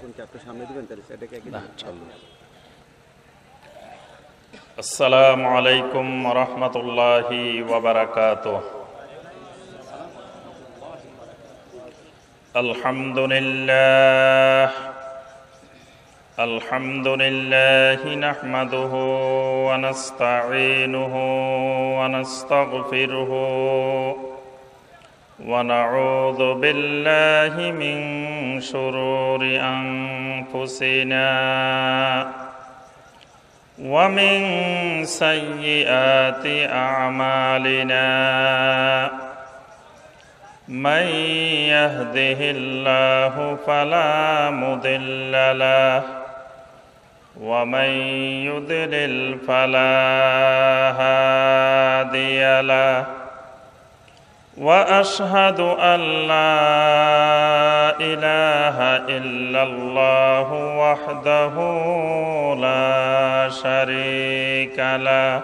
মাইক্রোফোনকে আপনি সামনে দিবেন, তাহলে সেটাকে একই চলবে। আসসালামু আলাইকুম ওয়া রাহমাতুল্লাহি ওয়া বারাকাতুহু। আলহামদুলিল্লাহ নাহমাদুহু ওয়া নাস্তাঈনুহু ওয়া নাস্তাগফিরুহু ওয়া নাউযু বিল্লাহি মিন শুরুরি আনফুসিনা ومن سيئات أعمالنا من يهده الله فلا مضل له ومن يضلل فلا هادي له وأشهد أن لا إله إلا الله وحده لا شريك له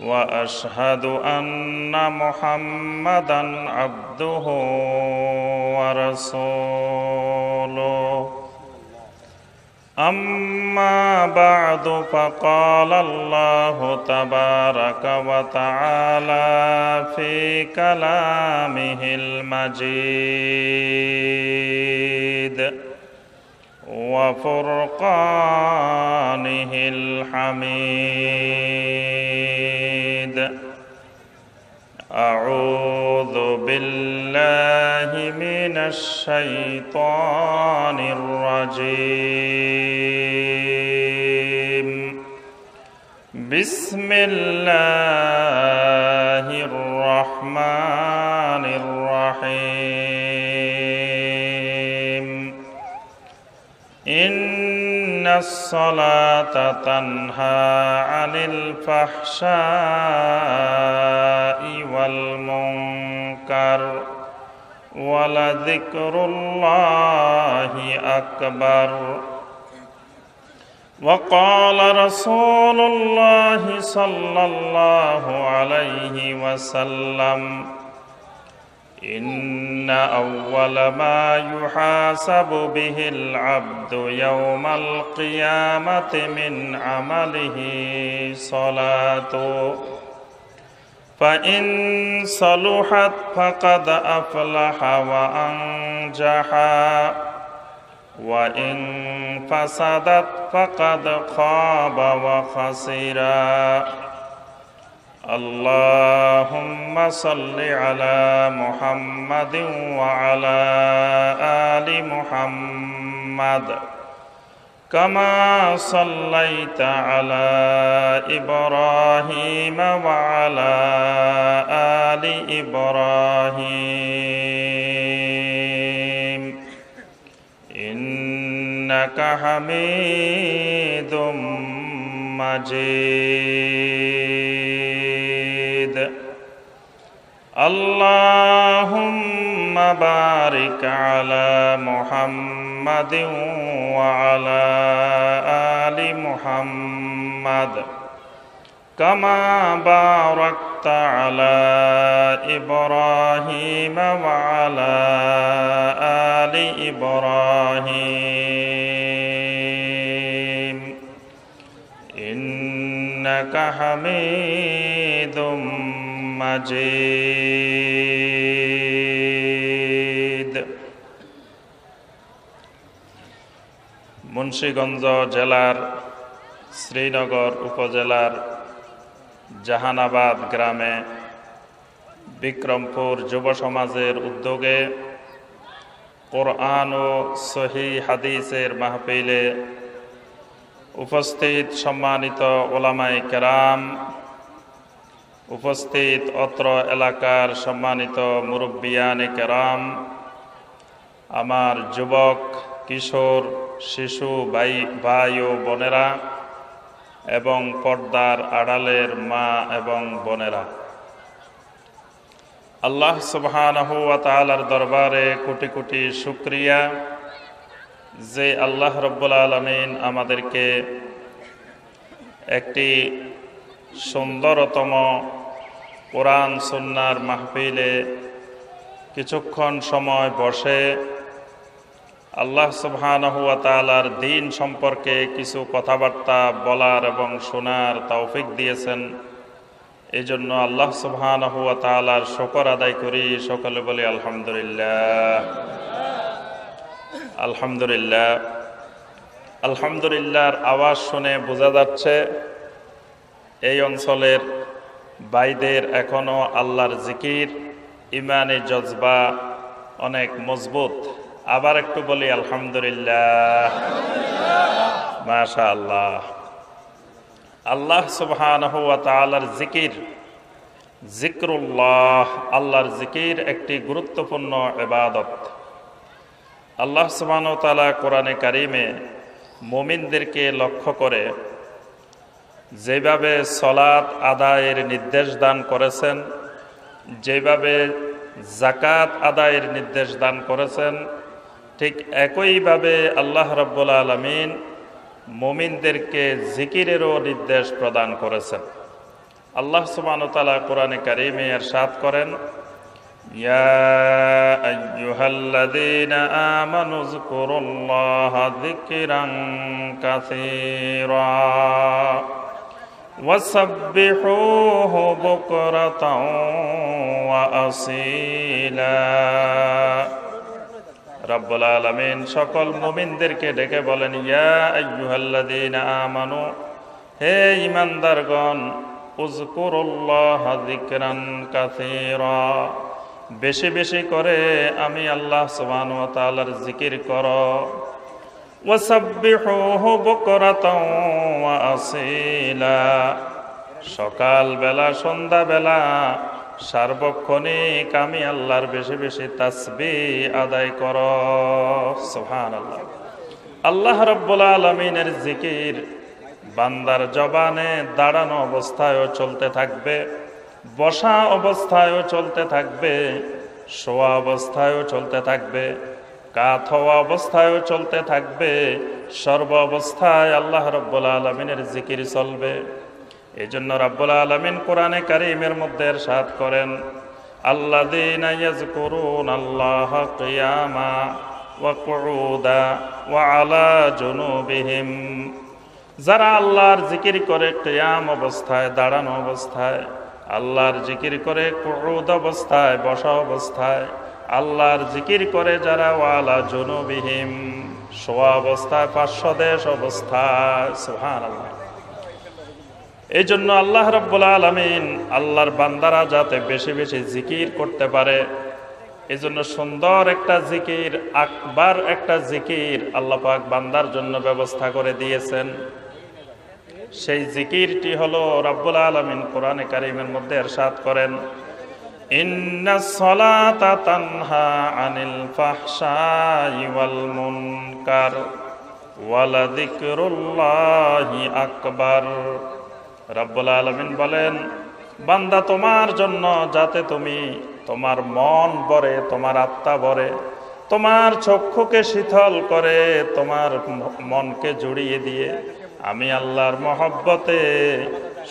وأشهد أن محمدًا عبده ورسوله أما بعد فقال الله تبارك وتعالى في كلامه المجيد وفرقانه الحميد. أعوذ بالله من الشيطان الرجيم. بسم الله الرحمن الرحيم. إن الصلاة تنهى عن الفحشاء والمنكر ولذكر الله أكبر. وقال رسول الله صلى الله عليه وسلم: إن أول ما يحاسب به العبد يوم القيامة من عمله صلاته، فإن صلحت فقد أفلح وأنجح، وإن فسدت فقد خاب وخسر. اللهم صل على محمد وعلى آل محمد كما صليت على إبراهيم وعلى آل إبراهيم إنك حميد مجيد. اللهم بارك على محمد وعلى آل محمد كما باركت على إبراهيم وعلى آل إبراهيم إنك حميد مجيد. মুন্সিগঞ্জ জেলার শ্রীনগর উপজেলার জাহানাবাদ গ্রামে বিক্রমপুর যুব সমাজের উদ্যোগে কোরআন ও সহিহ হাদিসের মাহফিলে উপস্থিত সম্মানিত ওলামায়ে কেরাম, উপস্থিত অত্র এলাকার সম্মানিত মুরব্বিয়ানে কেরাম, আমার যুবক, কিশোর, শিশু ভাই ও বোনেরা এবং পর্দার আড়ালের মা এবং বোনেরা, আল্লাহ সুবহানাহু ওয়া তাআলার দরবারে কোটি কোটি শুকরিয়া যে আল্লাহ রব্বুল আলামিন আমাদেরকে একটি সুন্দরতম কোরআন সুন্নাহর মাহফিলে কিছুক্ষণ সময় বসে আল্লাহ সুবহানাহু ওয়া তাআলার দ্বীন সম্পর্কে কিছু কথাবার্তা বলার এবং শোনার তৌফিক দিয়েছেন। এই জন্য আল্লাহ সুবহানাহু ওয়া তাআলার শুকর আদায় করি। সকলে বলি আলহামদুলিল্লাহ। আলহামদুলিল্লাহ। আলহামদুলিল্লাহর আওয়াজ শুনে বোঝা যাচ্ছে এই অঞ্চলের ভাইদের এখনো আল্লাহর জিকির, ইমানি জজবা অনেক মজবুত। আবার একটু বলি আলহামদুলিল্লাহ। মাশাআল্লাহ। আল্লাহ সুবহানাহু ওয়া তাআলার জিকির, জিক্রুল্লাহ, আল্লাহর জিকির একটি গুরুত্বপূর্ণ ইবাদত। আল্লাহ সুবহানাহু ওয়া তাআলা কোরআনে কারিমে মুমিনদেরকে লক্ষ্য করে যেভাবে সালাত আদায়ের নির্দেশ দান করেছেন, যেভাবে যাকাত আদায়ের নির্দেশ দান করেছেন, ঠিক একইভাবে আল্লাহ রাব্বুল আলামিন মুমিনদেরকে জিকিরেরও নির্দেশ প্রদান করেছেন। আল্লাহ সুবহানাহু ওয়া তাআলা কোরআনে কারিমে ইরশাদ করেন, ইয়া আইয়ুহাল্লাযীনা আমানু যকুরুল্লাহা যিকরান কাসীরা ওয়াসাব্বিহুহু বুকরাতাও ওয়া আসীলা। রব্বুল আলামিন সকল মুমিনদেরকে ডেকে বলেন, ইয়া আইয়ুহাল্লাযীনা আমানু, হে ঈমানদারগণ, উযকুরুল্লাহা যিকরান কাসীরা, বেশি বেশি করে আমি আল্লাহ সুবহানাহু ওয়া তাআলার জিকির করো। ওয়াসাব্বিহুহু বুকরাতাও ওয়া আসীলা, সকাল বেলা সন্ধ্যা বেলা সার্বক্ষণিক আমি আল্লাহর বেশি বেশি তাসবিহ আদায় করো। সুবহানাল্লাহ। আল্লাহ রাব্বুল আলামিনের জিকির বান্দার জবানে দাঁড়ানো অবস্থায়ও চলতে থাকবে, বসা অবস্থায়ও চলতে থাকবে, শোয়া অবস্থায়ও চলতে থাকবে, কাত হওয়া অবস্থায়ও চলতে থাকবে, সর্ব অবস্থায় আল্লাহ রাব্বুল আলামিনের জিকির চলবে। এই জন্য রাব্বুল আলামিন কোরআনে কারীমের মধ্যে ইরশাদ করেন, আল্লাযীনা ইয়াযকুরুনাল্লাহা কিয়ামা ওয়া কুউদা ওয়া আলা জুনুবিহিম, যারা আল্লাহর জিকির করে কিয়াম অবস্থায়, দাঁড়ানো অবস্থায়, আল্লাহর জিকির করে কুউদ অবস্থায়, বসা অবস্থায়, আল্লাহর জিকির করে যারা ওয়া আলা জুনুবিহিম, শোয়া অবস্থায়, পার্শ্বদেশ অবস্থায়। সুবহানাল্লাহ। এই জন্য আল্লাহ রাব্বুল আলামিন আল্লাহর বান্দারা যাতে বেশি বেশি জিকির করতে পারে, এই জন্য সুন্দর একটা জিকির, আকবার একটা জিকির আল্লাহ পাক বান্দার জন্য ব্যবস্থা করে দিয়েছেন। সেই জিকিরটি হলো রাব্বুল আলামিন কোরআনে কারীমের মধ্যে ইরশাদ করেন, ইন্নাস সালাতা তানহা আনিল ফাহশাই ওয়াল মুনকার ওয়ালা যিকরুল্লাহি আকবার। রাব্বুল আলামিন বলেন, বান্দা তোমার জন্য যাতে তুমি তোমার মন ভরে, তোমার আত্মা ভরে, তোমার চক্ষুকে শীতল করে, তোমার মনকে জড়িয়ে দিয়ে আমি আল্লাহর মহব্বতে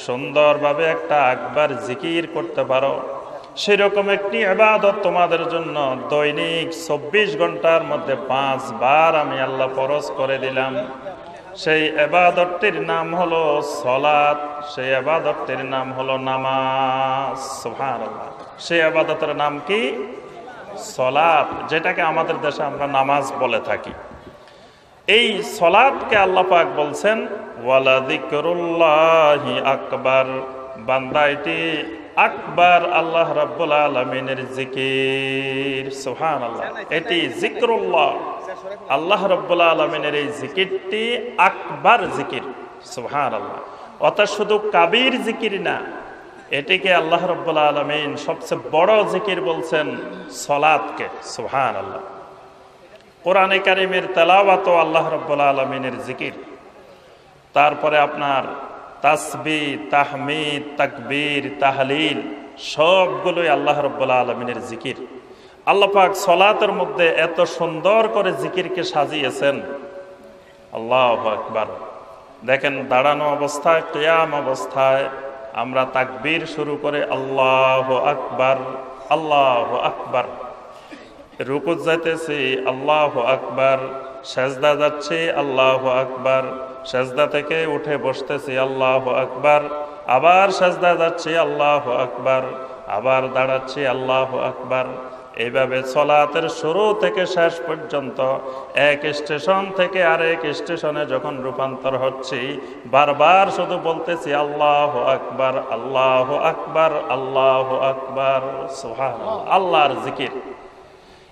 সুন্দরভাবে একটা আকবার জিকির করতে পারো, সেরকম একটি ইবাদত তোমাদের জন্য দৈনিক 24 ঘন্টার মধ্যে 5 বার আমি আল্লাহ ফরজ করে দিলাম। সেই ইবাদতটির নাম হলো সালাত, সেই ইবাদতটির নাম হলো নামাজ। সুবহানাল্লাহ। সেই ইবাদতের নাম কি? সালাত, যেটাকে আমাদের দেশে আমরা নামাজ বলে থাকি। এই সালাতকে আল্লাহ পাক বলছেন ওয়ালা যিকরুল্লাহি আকবার। বান্দা, এটি আকবার আল্লাহ রাব্বুল আলামিনের জিকির। সুবহানাল্লাহ। এটি যিকরুল্লাহ, আল্লাহ রাব্বুল আলামিনের এই জিকিরটি আকবার জিকির। সুবহানাল্লাহ। অর্থাৎ শুধু কাবীর জিকির না, এটিকে আল্লাহ রাব্বুল আলামিন সবচেয়ে বড় জিকির বলছেন সালাতকে। সুবহানাল্লাহ। কোরআনে কারীমের তেলাওয়াত আল্লাহ রাব্বুল আলামিনের জিকির, তারপরে আপনার তাসবিহ, তাহমিদ, তাকবীর, তাহলিল সবগুলোই আল্লাহ রাব্বুল আলামিনের জিকির। আল্লাহ পাক সালাতের মধ্যে এত সুন্দর করে জিকিরকে সাজিয়েছেন, আল্লাহু আকবার। দেখেন, দাঁড়ানো অবস্থায়, কিয়াম অবস্থায় আমরা তাকবীর শুরু করে আল্লাহু আকবার, আল্লাহু আকবার। রুকুত যাইতেছি আল্লাহু আকবার, সেজদা যাচ্ছি আল্লাহু আকবার, সেজদা থেকে উঠে বসতেছি আল্লাহু আকবার, আবার সেজদা যাচ্ছি আল্লাহু আকবার, আবার দাঁড়াচ্ছি আল্লাহু আকবার। এইভাবে সালাতের শুরু থেকে শেষ পর্যন্ত এক স্টেশন থেকে আরেক স্টেশনে যখন রূপান্তর হচ্ছি, বারবার শুধু বলতেছি আল্লাহু আকবার, আল্লাহু আকবার, আল্লাহু আকবার। সুবহানাল্লাহ, আল্লাহর জিকির।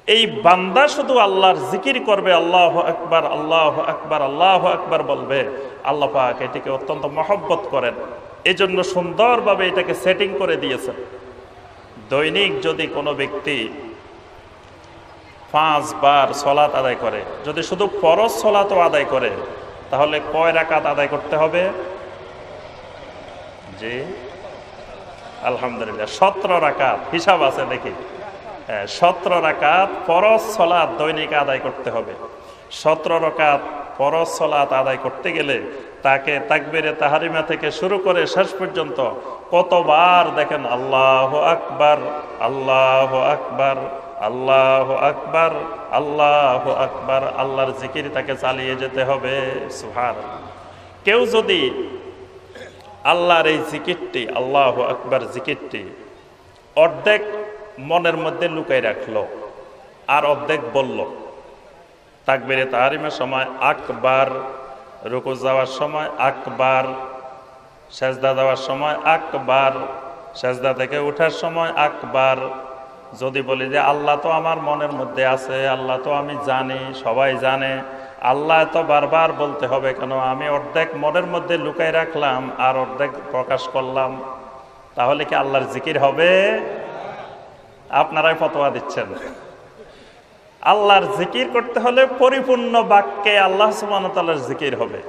এই বান্দা শুধু আল্লাহর জিকির করবে, আল্লাহু আকবার, আল্লাহু আকবার, আল্লাহু আকবার বলবে। আল্লাহ পাক এটাকে অত্যন্ত মহব্বত করেন, এজন্য সুন্দরভাবে এটাকে সেটিং করে দিয়েছেন। দৈনিক যদি কোনো ব্যক্তি 5 বার সলাত আদায় করে, যদি শুধু ফরজ সলাতও আদায় করে, তাহলে কয় রাকাত আদায় করতে হবে? জি আলহামদুলিল্লাহ 17 রাকাত। হিসাব আছে দেখি, 17 রাকাত ফরজ সলাত দৈনিক আদায় করতে হবে। 17 রাকাত ফরজ সলাত আদায় করতে গেলে তাকে তাকবীরে তাহরিমা থেকে শুরু করে শেষ পর্যন্ত কতবার দেখেন আল্লাহু আকবার, আল্লাহু আকবার, আল্লাহু আকবার, আল্লাহু আকবার, আল্লাহর জিকির তাকে চালিয়ে যেতে হবে। সুবহানাল্লাহ। কেউ যদি আল্লাহর এই জিকিরটি, আল্লাহু আকবার জিকিরটি অর্ধেক মনের মধ্যে লুকাই রাখলো আর অর্ধেক বলল, তাকবীরে তাহরিমের সময় আকবার, রুকু যাওয়ার সময় আকবার, সেজদা দেওয়ার সময় আকবার, সেজদা থেকে ওঠার সময় আকবার। যদি বলি যে আল্লাহ তো আমার মনের মধ্যে আছে, আল্লাহ তো আমি জানি, সবাই জানে, আল্লাহ তো বারবার বলতে হবে কেন? আমি অর্ধেক মনের মধ্যে লুকাই রাখলাম আর অর্ধেক প্রকাশ করলাম, তাহলে কি আল্লাহর জিকির হবে? আপনারাই ফতোয়া দিচ্ছেন। আল্লাহর জিকির করতে হলে পরিপূর্ণ বাক্যে আল্লাহ সুবহানাহু ওয়া তাআলার জিকির হবে।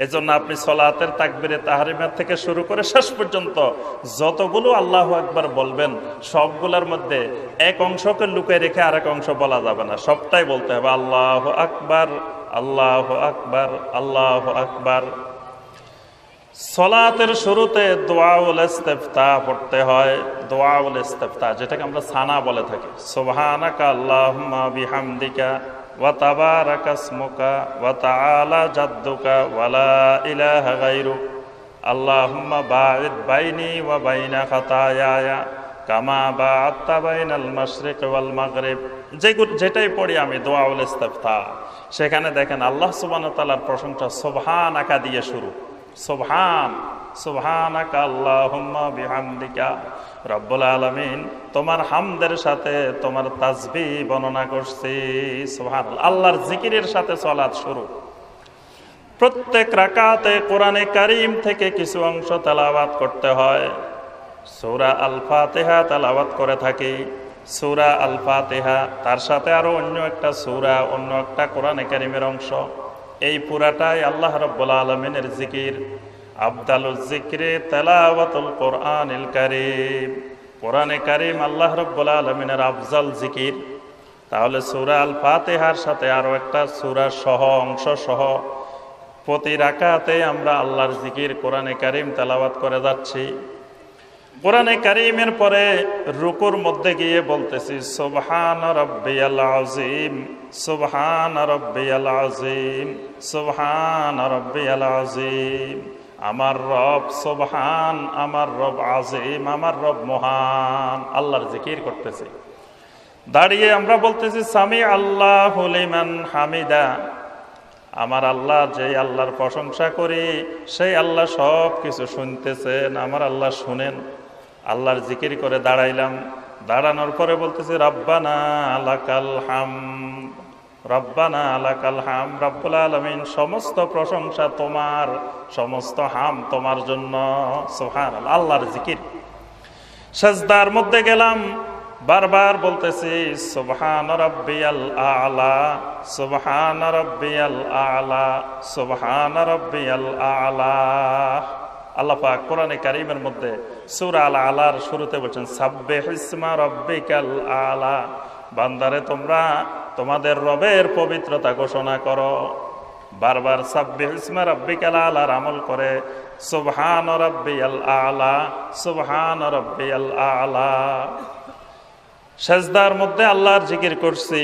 এজন্য আপনি সলাতের তাকবীরে তাহরিমা থেকে শুরু করে শেষ পর্যন্ত যতগুলো আল্লাহু আকবার বলবেন, সবগুলোর মধ্যে এক অংশকে লুকিয়ে রেখে আরেক অংশ বলা যাবে না, সবটাই বলতে হবে আল্লাহু আকবার, আল্লাহু আকবার, আল্লাহু আকবার। সলাতের শুরুতে দুআউল ইস্তিফতাহ পড়তে হয়। দুআউল ইস্তিফতাহ যেটাকে আমরা সানা বলে থাকি, সুবহানাকা আল্লাহুম্মা বিহামদিকা ওয়া তাবারাকা ইসমুকা ওয়া তাআলা জাদ্দুকা ওয়া লা ইলাহা গায়রুক আল্লাহুম্মা বা'id বাইনি ওয়া বাইনা খাতায়ায়া কামা বা'আদতা বাইনাল মাশরিক ওয়াল মাগরিব। যেটাই পড়ি আমি দুআউল ইস্তিফতাহ, সেখানে দেখেন আল্লাহ সুবহানাহু ওয়া তাআলার প্রশংসা সুবহানাকা দিয়ে শুরু। সুবহান, সুবহানাকা আল্লাহুম্মা বিহামদিকা। রব্বুল আলামিন তোমার হামদের সাথে তোমার তাসবিহ বর্ণনা করছি। সুবহানাল্লাহ, আল্লাহর জিকিরের সাথে সালাত শুরু। প্রত্যেক রাকাতে কোরআনে কারীম থেকে কিছু অংশ তেলাওয়াত করতে হয়। সূরা আল ফাতিহা তেলাওয়াত করে থাকি। সূরা আল ফাতিহা, তার সাথে আরো অন্য একটা সূরা, অন্য একটা কোরআনে কারীমের অংশ। এই পুরাটাই আল্লাহ রাব্বুল আলামিনের জিকির। আফদালুজ যিকরি তেলাওয়াতুল কোরআনিল কারীম। কোরআনে কারীম আল্লাহ রাব্বুল আলামিনের আফজাল জিকির। তাহলে সূরা আল ফাতিহার সাথে আরো একটা সূরা সহ, অংশ সহ প্রতি রাকাতে আমরা আল্লাহর জিকির কোরআনে কারীম তেলাওয়াত করে যাচ্ছি। কোরআনে কারীমের পরে রুকুর মধ্যে গিয়ে বলতেছি সুবহান রাব্বিয়াল আযীম, সুবহান রাব্বিয়াল আযীম, সুবহান রাব্বিয়াল আযীম। আমার রব সুবহান, আমার রব আযীম, আমার রব মহান। আল্লাহর জিকির করতেছি। দাঁড়িয়ে আমরা বলতেছি সামি আল্লাহু লিমান হামিদা। আমার আল্লাহ, যে আল্লাহর প্রশংসা করি সেই আল্লাহ সব কিছু শুনতেছেন, আমার আল্লাহ শুনেন। আল্লাহর জিকির করে দাঁড়াইলাম। দাঁড়ানোর পরে বলতেছি রব্বানা লাকাল হামদ, রব্বানা লাকাল হামদ। রব্বুল আলামিন সমস্ত প্রশংসা তোমার, সমস্ত হাম তোমার জন্য। সুবহানাল্লাহ, আল্লাহর জিকির। সিজদার মধ্যে গেলাম, বারবার বলতেছি সুবহান রাব্বিয়াল আ'লা, সুবহান রাব্বিয়াল আ'লা, সুবহান রাব্বিয়াল আ'লা। আল্লাহ পাক কোরআনে কারীমের মধ্যে সূরা আল আলার শুরুতে বলছেন সাব্বিহ ইসমা রাব্বিকাল আ'লা। বান্দারে তোমরা তোমাদের রবের পবিত্রতা ঘোষণা করো। বারবার সাব্বিহ ইসমা রাব্বিকাল আ'লার আমল করে সুবহান রাব্বিয়াল আ'লা, সুবহান রাব্বিয়াল আ'লা। সেজদার মধ্যে আল্লাহর জিকির করছি,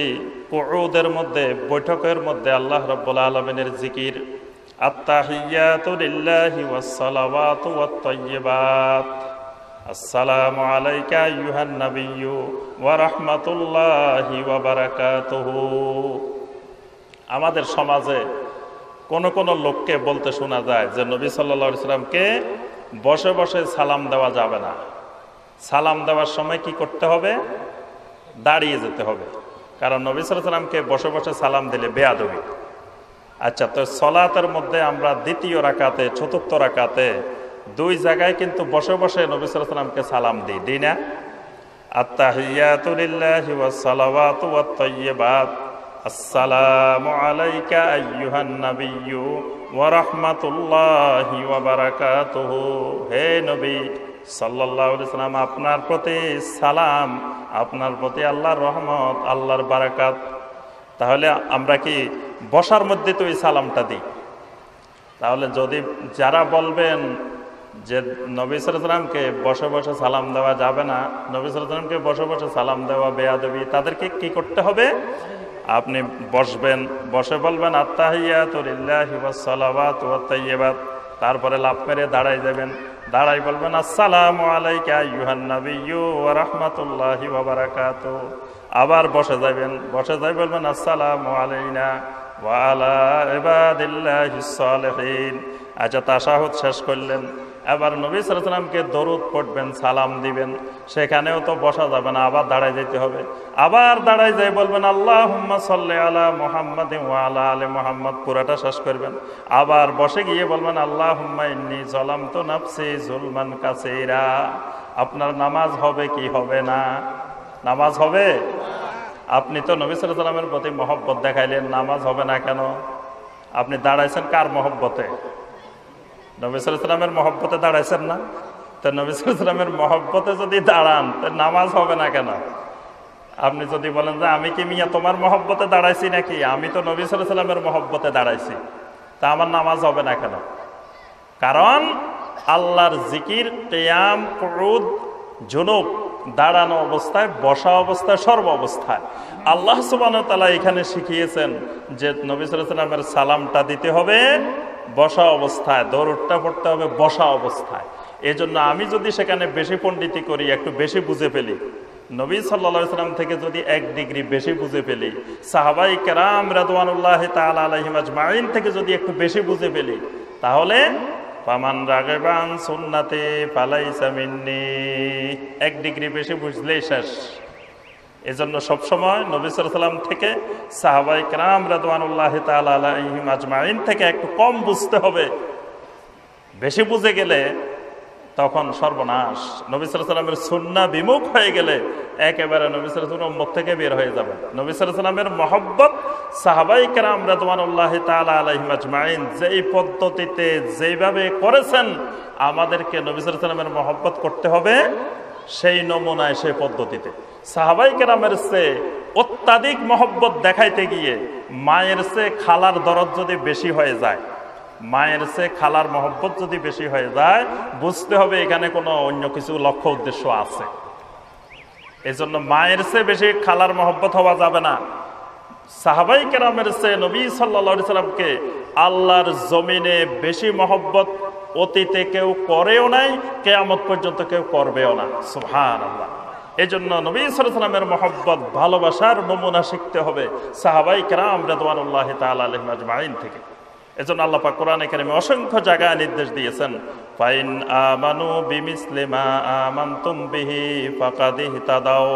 কুউদের মধ্যে বৈঠকের মধ্যে আল্লাহ রাব্বুল আলামিনের জিকির। আত্তাহিয়াতু লিল্লাহি ওয়াস সালাওয়াতু ওয়াত তাইয়্যিবাত। আসসালামু আলাইকা আইয়ুহান নাবিয়্যু ওয়া রাহমাতুল্লাহি ওয়া বারাকাতুহু। আমাদের সমাজে কোন কোন লোককে বলতে শোনা যায় যে নবী সাল্লাল্লাহু আলাইহি সাল্লামকে বসে বসে সালাম দেওয়া যাবে না, সালাম দেওয়ার সময় কি করতে হবে? দাঁড়িয়ে যেতে হবে, কারণ নবী সাল্লাল্লাহু আলাইহি সাল্লামকে বসে বসে সালাম দিলে বেয়াদবি। আচ্ছা, তো সলাতের মধ্যে আমরা দ্বিতীয় রাকাতে, চতুর্থ রাকাতে দুই জায়গায় কিন্তু বসে বসে নবী সাল্লাল্লাহু আলাইহি সাল্লামকে সালাম দিই না? আত্তাহিয়াতু লিল্লাহি ওয়াস সালাওয়াতু ওয়াত তাইয়্যিবাত। আসসালামু আলাইকা আইয়ুহান নাবিয়্যু ওয়া রাহমাতুল্লাহি ওয়া বারাকাতুহু। হে নবী সাল্লাল্লাহু আলাইহি সাল্লাম, আপনার প্রতি সালাম, আপনার প্রতি আল্লাহর রহমত, আল্লাহর বারাকাত। তাহলে আমরা কি বসার মধ্যে তো এই সালামটা দিই? তাহলে যদি যারা বলবেন যে নবী সাল্লাল্লাহু আলাইহি সাল্লামকে বসে বসে সালাম দেওয়া যাবে না, নবী সাল্লাল্লাহু আলাইহি সাল্লামকে বসে বসে সালাম দেওয়া বেয়াদবি, তাদেরকে কি করতে হবে? আপনি বসবেন, বসে বলবেন আত্তাহিয়াতু লিল্লাহি ওয়াস সালাওয়াতু ওয়াত তাইয়্যিবাত। তারপরে লাফ মেরে দাঁড়াই যাবেন, দাঁড়াই বলবেন আসসালামু আলাইকা আইয়ুহান নাবিয়্যু ওয়া রাহমাতুল্লাহি ওয়া বারাকাতুহু। আবার বসে যাবেন, বসে যাই বলবেন আসসালামু আলাইনা ওয়া আলা ইবাদিল্লাহিস সালিহিন। আচ্ছা, তাশাহুদ শেষ করলেন, এবার নবী সাল্লাল্লাহু আলাইহি সাল্লামকে দরুদ পড়বেন, সালাম দিবেন, সেখানেও তো বসা যাবে না, আবার দাঁড়াই যেতে হবে। আবার দাঁড়াই যাই বলবেন আল্লাহুম্মা সাল্লি আলা মুহাম্মাদিন ওয়া আলা আলি মুহাম্মাদ, পুরাটা শেষ করবেন। আবার বসে গিয়ে বলবেন আল্লাহুম্মা ইন্নী যালামতু নাফসি যুলমান কাসীরা। আপনার নামাজ হবে কি হবে না? নামাজ হবে? আপনি তো নবী সাল্লাল্লাহু আলাইহি সাল্লামের প্রতি মহব্বত দেখাইলেন, নামাজ হবে না কেন? আপনি দাঁড়াইছেন কার মহব্বতে? নবী সাল্লাল্লাহু আলাইহি সাল্লামের মহব্বতে দাঁড়াইছেন না? তো নবী সাল্লাল্লাহু আলাইহি সাল্লামের মহব্বতে যদি দাঁড়ান, তো নামাজ হবে না কেন? আপনি যদি বলেন যে আমি কি মিয়া তোমার মহব্বতে দাঁড়াইছি নাকি, আমি তো নবী সাল্লাল্লাহু আলাইহি সাল্লামের মহব্বতে দাঁড়াইছি, তা আমার নামাজ হবে না কেন? কারণ আল্লাহর জিকির কিয়াম, কুউদ, জুনুব, দাঁড়ানো অবস্থায়, বসা অবস্থায়, সর্ব অবস্থায় আল্লাহ সুবহানাহু ওয়া তাআলা এখানে শিখিয়েছেন যে নবী সাল্লাল্লাহু আলাইহি সাল্লামের সালামটা দিতে হবে বসা অবস্থায়, দরুদটা পড়তে হবে বসা অবস্থায়। এই জন্য আমি যদি সেখানে বেশি পণ্ডিতি করি, একটু বেশি বুঝে ফেলি, নবী সাল্লাল্লাহু আলাইহি সাল্লাম থেকে যদি 1 ডিগ্রি বেশি বুঝে ফেলি, সাহাবায়ে কেরাম রাদওয়ানুল্লাহি তাআলা আলাইহিম আজমাইন থেকে যদি একটু বেশি বুঝে ফেলি, তাহলে ফামান রাগিবা আন সুন্নতি ফালাইসা মিন্নি, 1 ডিগ্রি বেশি বুঝলেই শেষ। এজন্য সবসময় নবী সাল্লাল্লাহু আলাইহি সাল্লাম থেকে সাহাবায়ে কেরাম রাদওয়ানুল্লাহি তাআলা আলাইহিম আজমাইন থেকে একটু কম বুঝতে হবে। বেশি বুঝে গেলে তখন সর্বনাশ। নবী সাল্লাল্লাহু আলাইহি সাল্লামের সুন্নাহ বিমুখ হয়ে গেলে একেবারে নবী সাল্লাল্লাহু আলাইহি সাল্লামের উম্মত থেকে বের হয়ে যাবে। নবী সাল্লাল্লাহু আলাইহি সাল্লামের মহব্বত সাহাবায়ে কেরাম রাদওয়ানুল্লাহি তাআলা আলাইহিম আজমাইন যেই পদ্ধতিতে যেইভাবে করেছেন, আমাদেরকে নবী সাল্লাল্লাহু আলাইহি সাল্লামের মহব্বত করতে হবে সেই নমুনায়, সেই পদ্ধতিতে। সাহাবায়ে কেরামের চেয়ে অত্যাধিক মহব্বত দেখাইতে গিয়ে মায়ের চেয়ে খালার দরদ যদি বেশি হয়ে যায়, মায়ের চেয়ে খালার মহব্বত যদি বেশি হয়ে যায়, বুঝতে হবে এখানে কোনো অন্য কিছু লক্ষ্য উদ্দেশ্য আছে। এই জন্য মায়ের চেয়ে বেশি খালার মহব্বত হওয়া যাবে না। সাহাবায়ে কেরামের চেয়ে নবী সাল্লাল্লাহু আলাইহি সাল্লামকে আল্লাহর জমিনে বেশি মহব্বত অতীতে কেউ করেও নাই, কিয়ামত পর্যন্ত কেউ করবেও না। সুবহানাল্লাহ। এই জন্য নবী সাল্লাল্লাহু আলাইহি সাল্লামের মহব্বত, ভালোবাসার নমুনা শিখতে হবে সাহাবায়ে কেরাম রাদওয়ানুল্লাহি তাআলা আলাইহিম আজমাইন থেকে। এজন্য আল্লাহ পাক কোরআনে কারিমে অসংখ্য জায়গায় নির্দেশ দিয়েছেন, ফাইন আমানু বিমিসলি মা আমানতুম বিহি ফাকাদ ইহতাদাও।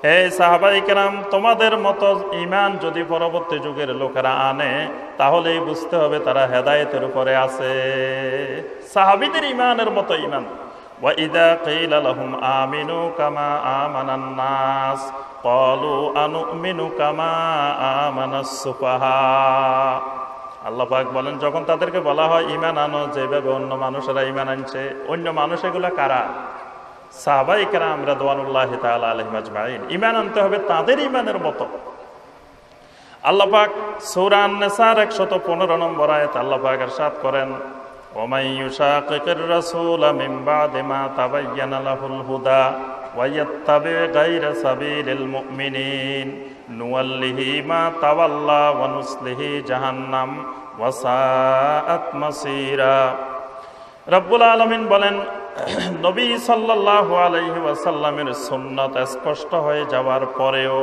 হে সাহাবায়ে কেরাম, তোমাদের মতো ঈমান যদি পরবর্তী যুগের লোকেরা আনে, তাহলেই বুঝতে হবে তারা হেদায়েতের উপরে আছে। সাহাবীদের ঈমানের মতো ঈমান। ওয়া ইযা কিলা লাহুম আমিনু কামা আমানান নাস ক্বালু আনুমিনু কামা আমানাস সুফাহা। আল্লাহ পাক বলেন, যখন তাদেরকে বলা হয় ঈমান আনো যেভাবে অন্য মানুষেরা ঈমান আনছে, অন্য মানুষ এগুলা কারা? সাহাবায়ে কেরাম রাদওয়ানুল্লাহি তাআলা আলাইহিম আজমাইন। ঈমান আনতে হবে তাদের ঈমানের মতো। আল্লাহ পাক সূরা আন-নিসার 115 নম্বর আয়াত আল্লাহ পাক ইরশাদ করেন, ওয়া মান ইউশাকিকির রাসূলা মিন বাদি মা তাবায়্যানা লাহুল হুদা ওয়া ইয়াত্তাবি গায়রা সাবিলিল মুমিনিন নুওয়াল্লিহি মা তাওয়াল্লা ওয়া নুসলিহি জাহান্নাম ওয়া সাআত মাসীরা। রব্বুল আলামিন বলেন, নবী সাল্লাল্লাহু আলাইহি ওয়াসাল্লামের সুন্নাত স্পষ্ট হয়ে যাওয়ার পরেও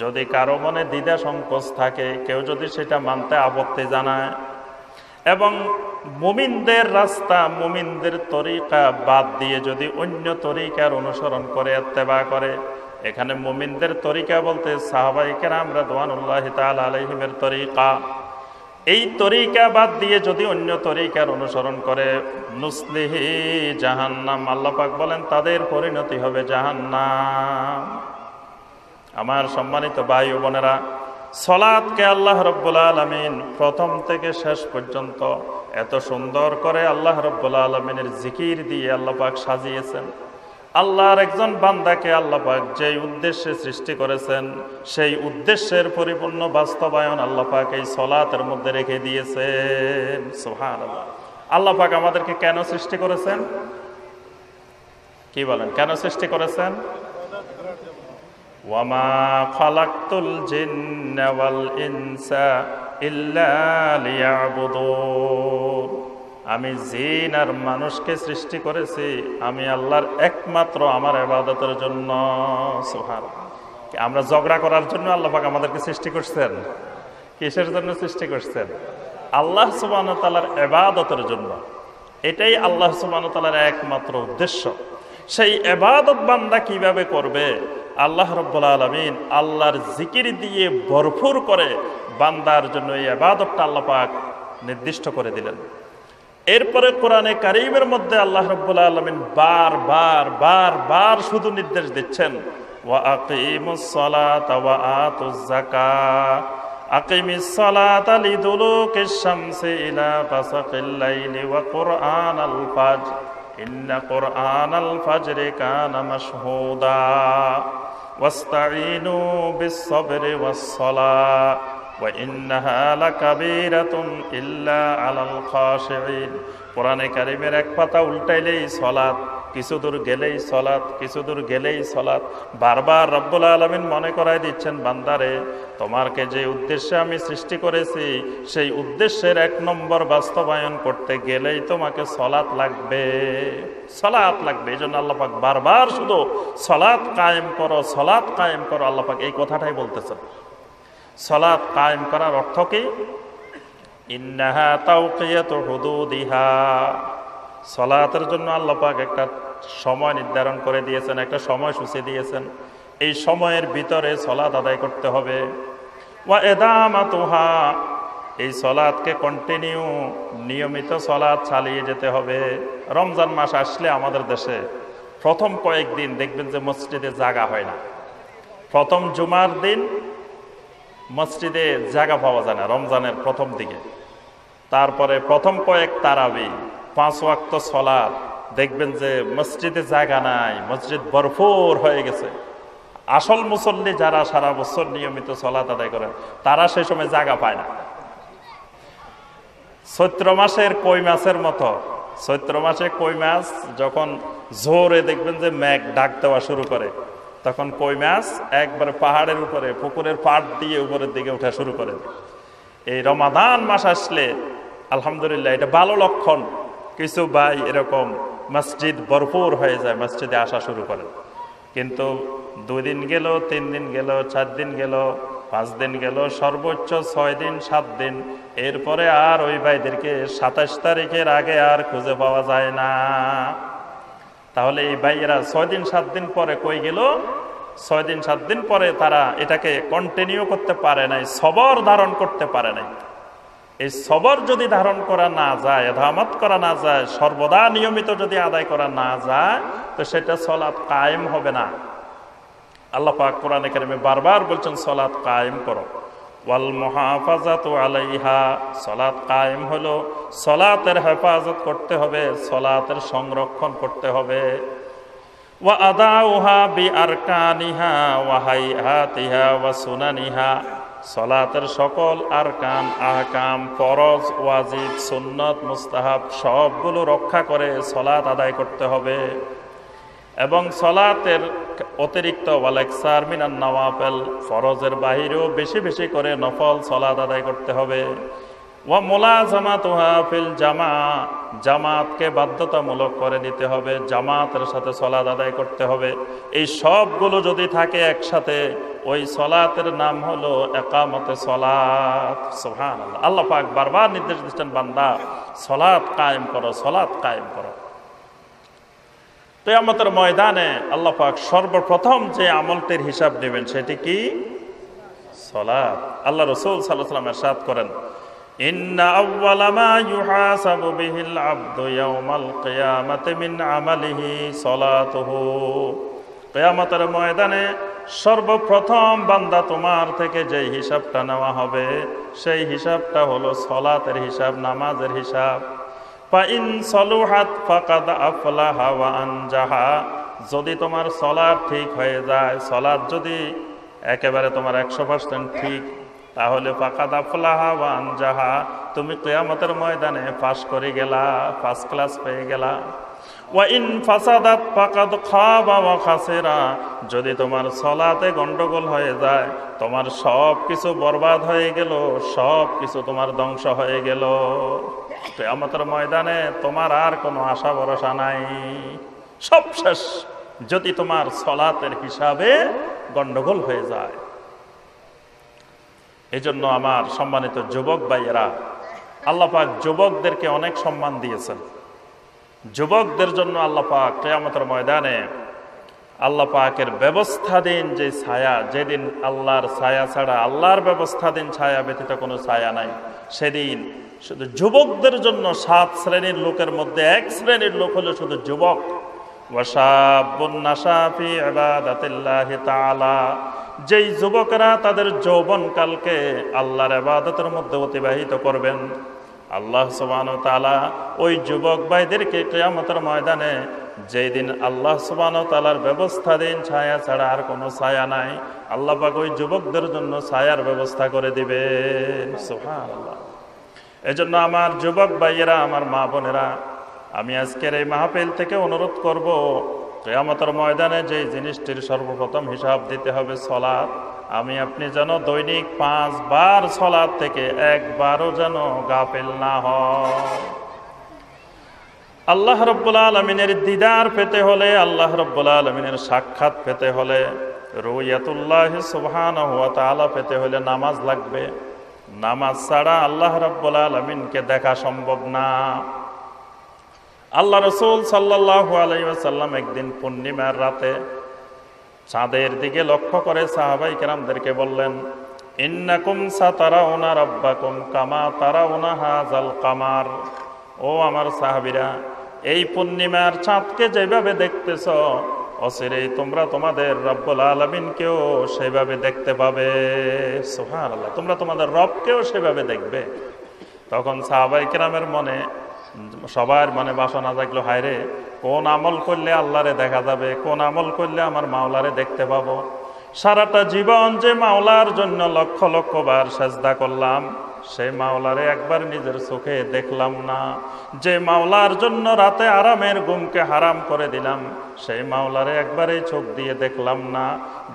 যদি কারো মনে দ্বিধা সংকোচ থাকে, কেউ যদি সেটা মানতে আপত্তি জানায় এবং মুমিনদের রাস্তা, মুমিনদের তরিকা বাদ দিয়ে যদি অন্য তরিকার অনুসরণ করে ইত্তেবা করে, এখানে মুমিনদের তরিকা বলতে সাহাবায়ে কেরাম রাদিয়াল্লাহু তাআলা আলাইহিমের তরিকা, এই তরিকা বাদ দিয়ে যদি অন্য তরিকার অনুসরণ করে, নুসলিহি জাহান্নাম, আল্লাহ পাক বলেন তাদের পরিণতি হবে জাহান্নাম। আমার সম্মানিত ভাই ও বোনেরা, সালাতকে আল্লাহ রাব্বুল আলামিন প্রথম থেকে শেষ পর্যন্ত এত সুন্দর করে আল্লাহ রাব্বুল আলামিনের জিকির দিয়ে আল্লাহ পাক সাজিয়েছেন। আল্লাহর একজন বান্দাকে আল্লাহ পাক যেই উদ্দেশ্যে সৃষ্টি করেছেন, সেই উদ্দেশ্যের পরিপূর্ণ বাস্তবায়ন আল্লাহ পাক এই সালাতের মধ্যে রেখে দিয়েছেন। সুবহানাল্লাহ। আল্লাহ পাক আমাদেরকে কেন সৃষ্টি করেছেন? কি বলেন, কেন সৃষ্টি করেছেন? ওয়ামা খালাকতুল জিন্না ওয়াল ইনসা ইল্লা লিয়াবুদুন, আমি জিন আর মানুষকে সৃষ্টি করেছি আমি আল্লাহর একমাত্র আমার ইবাদতের জন্য। সুবহানাল্লাহ। আমরা ঝগড়া করার জন্য আল্লাহ পাক আমাদেরকে সৃষ্টি করছেন? কিসের জন্য সৃষ্টি করছেন? আল্লাহ সুবহানাহু ওয়া তাআলার ইবাদতের জন্য। এটাই আল্লাহ সুবহানাহু ওয়া তাআলার একমাত্র উদ্দেশ্য। সেই ইবাদত বান্দা কিভাবে করবে? আল্লাহ রাব্বুল আলামিন আল্লাহর জিকির দিয়ে ভরপুর করে বান্দার জন্য এই ইবাদতটা আল্লাহ পাক নির্দিষ্ট করে দিলেন। এরপরে কোরআনে কারীমের মধ্যে আল্লাহ রাব্বুল আলামিন বার শুধু নির্দেশ দিচ্ছেন, ওয়া আকিমুস সালাতা ওয়া আতুজ যাকাত, আকিমিস সালাতা লিদুলুকিশ শামসি ইলা গাসাকিল লাইলি ওয়া কুরআনাল ফাজর ইন্না কুরআনাল ফাজরি কানা মাশহুদা ওয়াস্তাঈনু বিস সাবরি ওয়াস সালাহ ওয়া ইন্নাহা লাকাবীরাতুন ইল্লা আলাল খাশিঈন। কোরআনে কারীমের এক পাতা উল্টাইলেই সালাত, কিছু দূর গেলেই সালাত, কিছু দূর গেলেই সালাত। বারবার রব্বুল আলামিন মনে করায় দিচ্ছেন, বান্দারে তোমাকে যে উদ্দেশ্যে আমি সৃষ্টি করেছি সেই উদ্দেশ্যের এক নম্বর বাস্তবায়ন করতে গেলেই তোমাকে সালাত লাগবে, সালাত লাগবে। এই জন্য আল্লাহ পাক বারবার শুধু সালাত কায়েম করো, সালাত কায়েম করো, আল্লাহ পাক এই কথাটাই বলতেছেন। সালাত কায়েম করার অর্থ কি? ইন্নাহা তাওকিয়াতু হুদুদিহা, সালাতের জন্য আল্লাহ পাক একটা সময় নির্ধারণ করে দিয়েছেন, একটা সময়সূচি দিয়েছেন। এই সময়ের ভিতরে সালাত আদায় করতে হবে। ওয়া ইদামাতুহা, এই সালাতকে কন্টিনিউ নিয়মিত সালাত চালিয়ে যেতে হবে। রমজান মাস আসলে আমাদের দেশে প্রথম কয়েকদিন দেখবেন যে মসজিদে জায়গা হয় না। প্রথম জুমার দিন মসজিদে জায়গা পাওয়া যায় না রমজানের প্রথম দিকে। তারপরে প্রথম কয়েক তারাবি, 5 ওয়াক্ত সালাত, দেখবেন যে মসজিদে জায়গা নাই, মসজিদ ভরপুর হয়ে গেছে। আসল মুসল্লি যারা সারা বছর নিয়মিত সালাত আদায় করেন তারা সেই সময় জায়গা পায় না। চৈত্র মাসের কই মাছের মতো, চৈত্র মাসে কই মাছ যখন জোরে দেখবেন যে মেঘ ডাক দেওয়া শুরু করে, তখন কই মাছ একবারে পাহাড়ের উপরে, পুকুরের পাড় দিয়ে উপরের দিকে ওঠা শুরু করে। এই রমাদান মাস আসলে আলহামদুলিল্লাহ এটা ভালো লক্ষণ। কিছু ভাই এরকম মসজিদ ভরপুর হয়ে যায়, মসজিদে আসা শুরু করে। কিন্তু 2 দিন গেল, 3 দিন গেল, 4 দিন গেল, 5 দিন গেল, সর্বোচ্চ 6 দিন 7 দিন, এরপরে আর ওই ভাইদেরকে 27 তারিখের আগে আর খুঁজে পাওয়া যায় না। তাহলে এই ভাইয়েরা 6 দিন 7 দিন পরে কই গেল? 6 দিন 7 দিন পরে তারা এটাকে কন্টিনিউ করতে পারে নাই, সবর ধারণ করতে পারে নাই। এই সবর যদি ধারণ করা না যায়, ইদামত করা না যায়, সর্বদা নিয়মিত যদি আদায় করা না যায়, তো সেটা সালাত কায়েম হবে না। আল্লাহ পাক কোরআনে কারিমে বারবার বলছেন সালাত কায়েম করো। ওয়াল মুহাফাজাতু আলাইহা, সালাত কায়েম হলো সালাতের হেফাজত করতে হবে, সালাতের সংরক্ষণ করতে হবে। ওয়া আদাউহা বিআরকানিহা ওয়া হাইআতিহা ওয়া সুনানিহা, সালাতের সকল আরকান, আহকাম, ফরজ, ওয়াজিব, সুন্নত, মুস্তাহাব সবগুলো রক্ষা করে সালাত আদায় করতে হবে। এবং সলাতের অতিরিক্ত ওয়ালাইকসার মিনান নওয়াফিল, ফরজের বাহিরেও বেশি বেশি করে নফল সলাত আদায় করতে হবে। ওয়া মুলাজামাতুহা ফিল জামা, জামাতকে বাধ্যতামূলক করে দিতে হবে, জামাতের সাথে সলাত আদায় করতে হবে। এই সবগুলো যদি থাকে একসাথে, ওই সলাতের নাম হলো ইকামতে সলাত। সুবহানাল্লাহ। আল্লাহ পাক বারবার নির্দেশ দিচ্ছেন, বান্দা সলাত কায়েম করো, সলাত কায়েম করো। কিয়ামতের ময়দানে আল্লাহ পাক সর্বপ্রথম যে আমলটির হিসাব নেবেন সেটি কি? সলাত। আল্লাহ রাসূল সাল্লাল্লাহু আলাইহি ওয়াসাল্লাম ইরশাদ করেন, ইন্না আউওয়ালা মা ইউহাসাবু বিহিল আবদু ইয়াউমাল কিয়ামাতি মিন আমালিহি সলাতুহু। কিয়ামতের ময়দানে সর্বপ্রথম বান্দা তোমার থেকে যে হিসাবটা নেওয়া হবে সেই হিসাবটা হলো সলাতের হিসাব, নামাজের হিসাব। ফাইন সলুহাত ফাকাদ আফলাহা ওয়া আনজাহা, যদি তোমার সলাত ঠিক হয়ে যায়, সলাত যদি একেবারে তোমার 100% ঠিক, তাহলে ফাকাদ আফলাহা ওয়া আনজাহা, তুমি কিয়ামতের ময়দানে পাস করে গেলা, ফার্স্ট ক্লাস পেয়ে গেলা। ওয়া ইন ফাসাদাত ফাকাদ খাবা ওয়া খাসিরা, যদি তোমার সলাতে গন্ডগোল হয়ে যায়, তোমার সব কিছু বরবাদ হয়ে গেল, সব কিছু তোমার ধ্বংস হয়ে গেল। কিয়ামতের ময়দানে তোমার আর কোনো আশা ভরসা নাই, সব শেষ, যদি তোমার সলাতের হিসাবে গন্ডগোল হয়ে যায়। এই জন্য আমার সম্মানিত যুবক ভাইয়েরা, আল্লাহ পাক যুবকদেরকে অনেক সম্মান দিয়েছেন। যুবকদের জন্য আল্লাহ পাক কিয়ামতের ময়দানে আল্লাহ পাকের ব্যবস্থাধীন যে ছায়া, যেদিন আল্লাহর ছায়া ছাড়া, আল্লাহর ব্যবস্থাধীন ছায়া ব্যতীত কোনো ছায়া নাই, সেদিন শুধু যুবকদের জন্য 7 শ্রেণীর লোকের মধ্যে 1 শ্রেণীর লোক হলো শুধু যুবক। ওয়াশাবুন নাশা ফি ইবাদাতিল্লাহি তাআলা, যেই যুবকরা তাদের যৌবনকালকে আল্লাহর ইবাদতের মধ্যে অতিবাহিত করবেন, আল্লাহ সুবহানাহু ওয়া তাআলা ওই যুবক ভাইদেরকে কিয়ামতের ময়দানে, যেই দিন আল্লাহ সুবহানাহু ওয়া তাআলার ব্যবস্থাধীন ছায়া ছাড়া আর কোনো ছায়া নাই, আল্লাহ পাক ওই যুবকদের জন্য ছায়ার ব্যবস্থা করে দিবেন। সুবহানাল্লাহ। এজন্য আমার যুবক ভাইয়েরা, আমার মা বোনেরা, আমি আজকের এই মাহফিল থেকে অনুরোধ করব, কিয়ামতের ময়দানে যে জিনিসটির সর্বপ্রথম হিসাব দিতে হবে সলাত, আমি আপনি যেন দৈনিক 5 বার সলাত থেকে একবারও যেন গাফিল না হয়। আল্লাহ রাব্বুল আলামিনের দিদার পেতে হলে, আল্লাহ রাব্বুল আলামিনের সাক্ষাৎ পেতে হলে, রুয়ায়াতুল্লাহ সুবহানাহু ওয়া তাআলা পেতে হলে নামাজ লাগবে। নামাজ ছাড়া আল্লাহ রাব্বুল আলামিনকে দেখা সম্ভব না। আল্লাহ রাসূল সাল্লাল্লাহু আলাইহি ওয়াসাল্লাম একদিন পূর্ণিমার রাতে চাঁদের দিকে লক্ষ্য করে সাহাবায়ে কেরামদেরকে বললেন, ইন্নাকুম সাতারাউনা রাব্বাকুম কামা তারাউনা হাযাল কামার। ও আমার সাহাবীরা, এই পূর্ণিমার চাঁদকে যেভাবে দেখতেছ, অচিরেই তোমরা তোমাদের রব্বুল আলামিনকেও সেভাবে দেখতে পাবে। সুবহানাল্লাহ। তোমরা তোমাদের রবকেও সেভাবে দেখবে। তখন সাহাবায়ে কেরামের মনে, সবার মনে বাসনা জাগলো, হায়রে কোন আমল করলে আল্লাহরে দেখা যাবে, কোন আমল করলে আমার মাওলারে দেখতে পাবো। সারাটা জীবন যে মাওলার জন্য লক্ষ লক্ষ বার সেজদা করলাম, সেই মাওলারে একবার নিজের চোখে দেখলাম না। যে মাওলার জন্য রাতে আরামের ঘুমকে হারাম করে দিলাম, সেই মাওলারে একবারে চোখ দিয়ে দেখলাম না।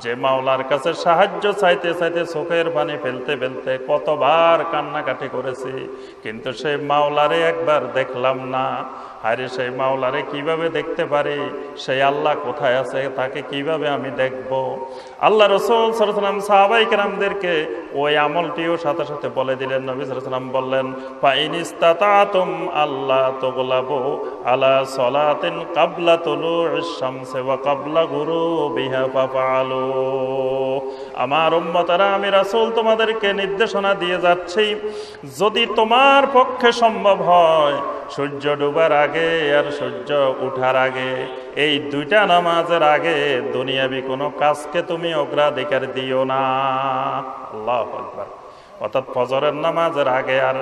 যে মাওলার কাছে সাহায্য চাইতে চাইতে চোখের পানি ফেলতে ফেলতে কতবার কান্নাকাটি করেছি, কিন্তু সেই মাওলারে একবার দেখলাম না। আরে সেই মাওলারে কিভাবে দেখতে পারি? সেই আল্লাহ কোথায় আছে, তাকে কিভাবে আমি দেখব? আল্লাহ রাসূল সাল্লাল্লাহু আলাইহি ওয়াসাল্লাম সাহাবায়ে কেরামদেরকে ওই আমলটিও সাথে সাথে বলে দিলেন। নবী সাল্লাল্লাহু আলাইহি ওয়াসাল্লাম বললেন, ফাইনিস্তাতাতুম আল্লাহ তুগলাবু আলা সালাতিন ক্বাবলা তুলুইশ শামসি ওয়া ক্বাবলা গুরুবিহা ফাফআলু। আমার উম্মতরা, আমি রাসূল তোমাদেরকে নির্দেশনা দিয়ে যাচ্ছি, যদি তোমার পক্ষে সম্ভব হয়, সূর্য ডুবার আগে আর সূর্য ওঠার আগে, এই 2টা নামাজের আগে দুনিয়াবি কোনো কাজকে তুমি অগ্রাধিকার দিও না। আল্লাহু আকবার। অর্থাৎ ফজরের নামাজের আগে আর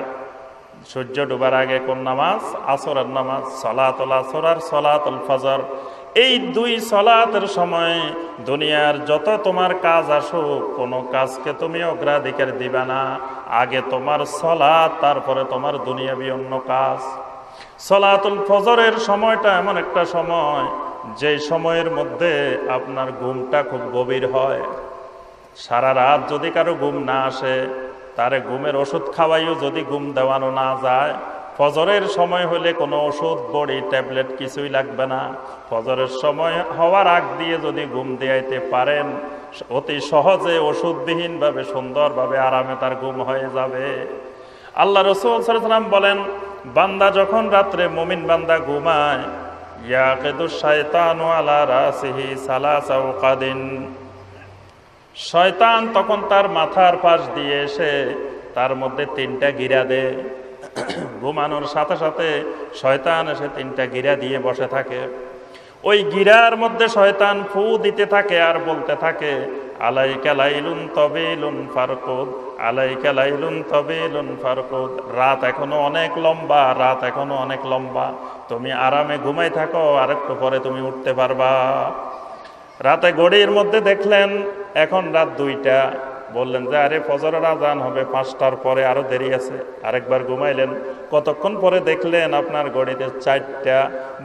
সূর্য ডুবার আগে কোন নামাজ? আসরের নামাজ, সালাতুল আসর আর সালাতুল ফজর। এই 2 সালাতের সময় দুনিয়ার যত তোমার কাজ আসুক, কোনো কাজকে তুমি অগ্রাধিকার দিবা না। আগে তোমার সালাত, তারপরে তোমার দুনিয়াবি অন্য কাজ। সালাতুল ফজরের সময়টা এমন একটা সময়, যে সময়ের মধ্যে আপনার ঘুমটা খুব গভীর হয়। সারা রাত যদি কারো ঘুম না আসে, তারে ঘুমের ওষুধ খাওয়াইও যদি ঘুম দেওয়ানো না যায়, ফজরের সময় হলে কোনো ওষুধ, বড়ি, ট্যাবলেট কিছুই লাগবে না। ফজরের সময় হওয়ার আগ দিয়ে যদি ঘুম দেয়াইতে পারেন, অতি সহজে ওষুধবিহীনভাবে সুন্দরভাবে আরামে তার ঘুম হয়ে যাবে। আল্লাহ রাসূল সাল্লাল্লাহু আলাইহি ওয়াসাল্লাম বলেন, বান্দা যখন রাত্রে মুমিন বান্দা ঘুমায়, ইয়াকিদু শাইতানু আলা রাসিহি সালাসা উকাদিন, শয়তান তখন তার মাথার পাশ দিয়ে এসে তার মধ্যে 3টা গিরা দেয়। ঘুমানোর সাথে সাথে শয়তান এসে 3টা গিরা দিয়ে বসে থাকে। ওই গিরার মধ্যে শয়তান ফু দিতে থাকে আর বলতে থাকে, আলাইকা লাইলুন তাবিলুন ফারকুদ, আলাইকা লাইলুন তাবিলুন ফারকুদ, রাত এখনো অনেক লম্বা, রাত এখনো অনেক লম্বা, তুমি আরামে ঘুমাই থাকো, আর একটু পরে তুমি উঠতে পারবা। রাতে ঘড়ির মধ্যে দেখলেন এখন রাত 2টা, বললেন যে আরে ফজরের আজান হবে 5টার পরে, আরো দেরি আছে, আরেকবার ঘুমাইলেন। কতক্ষণ পরে দেখলেন আপনার ঘড়িতে 4টা,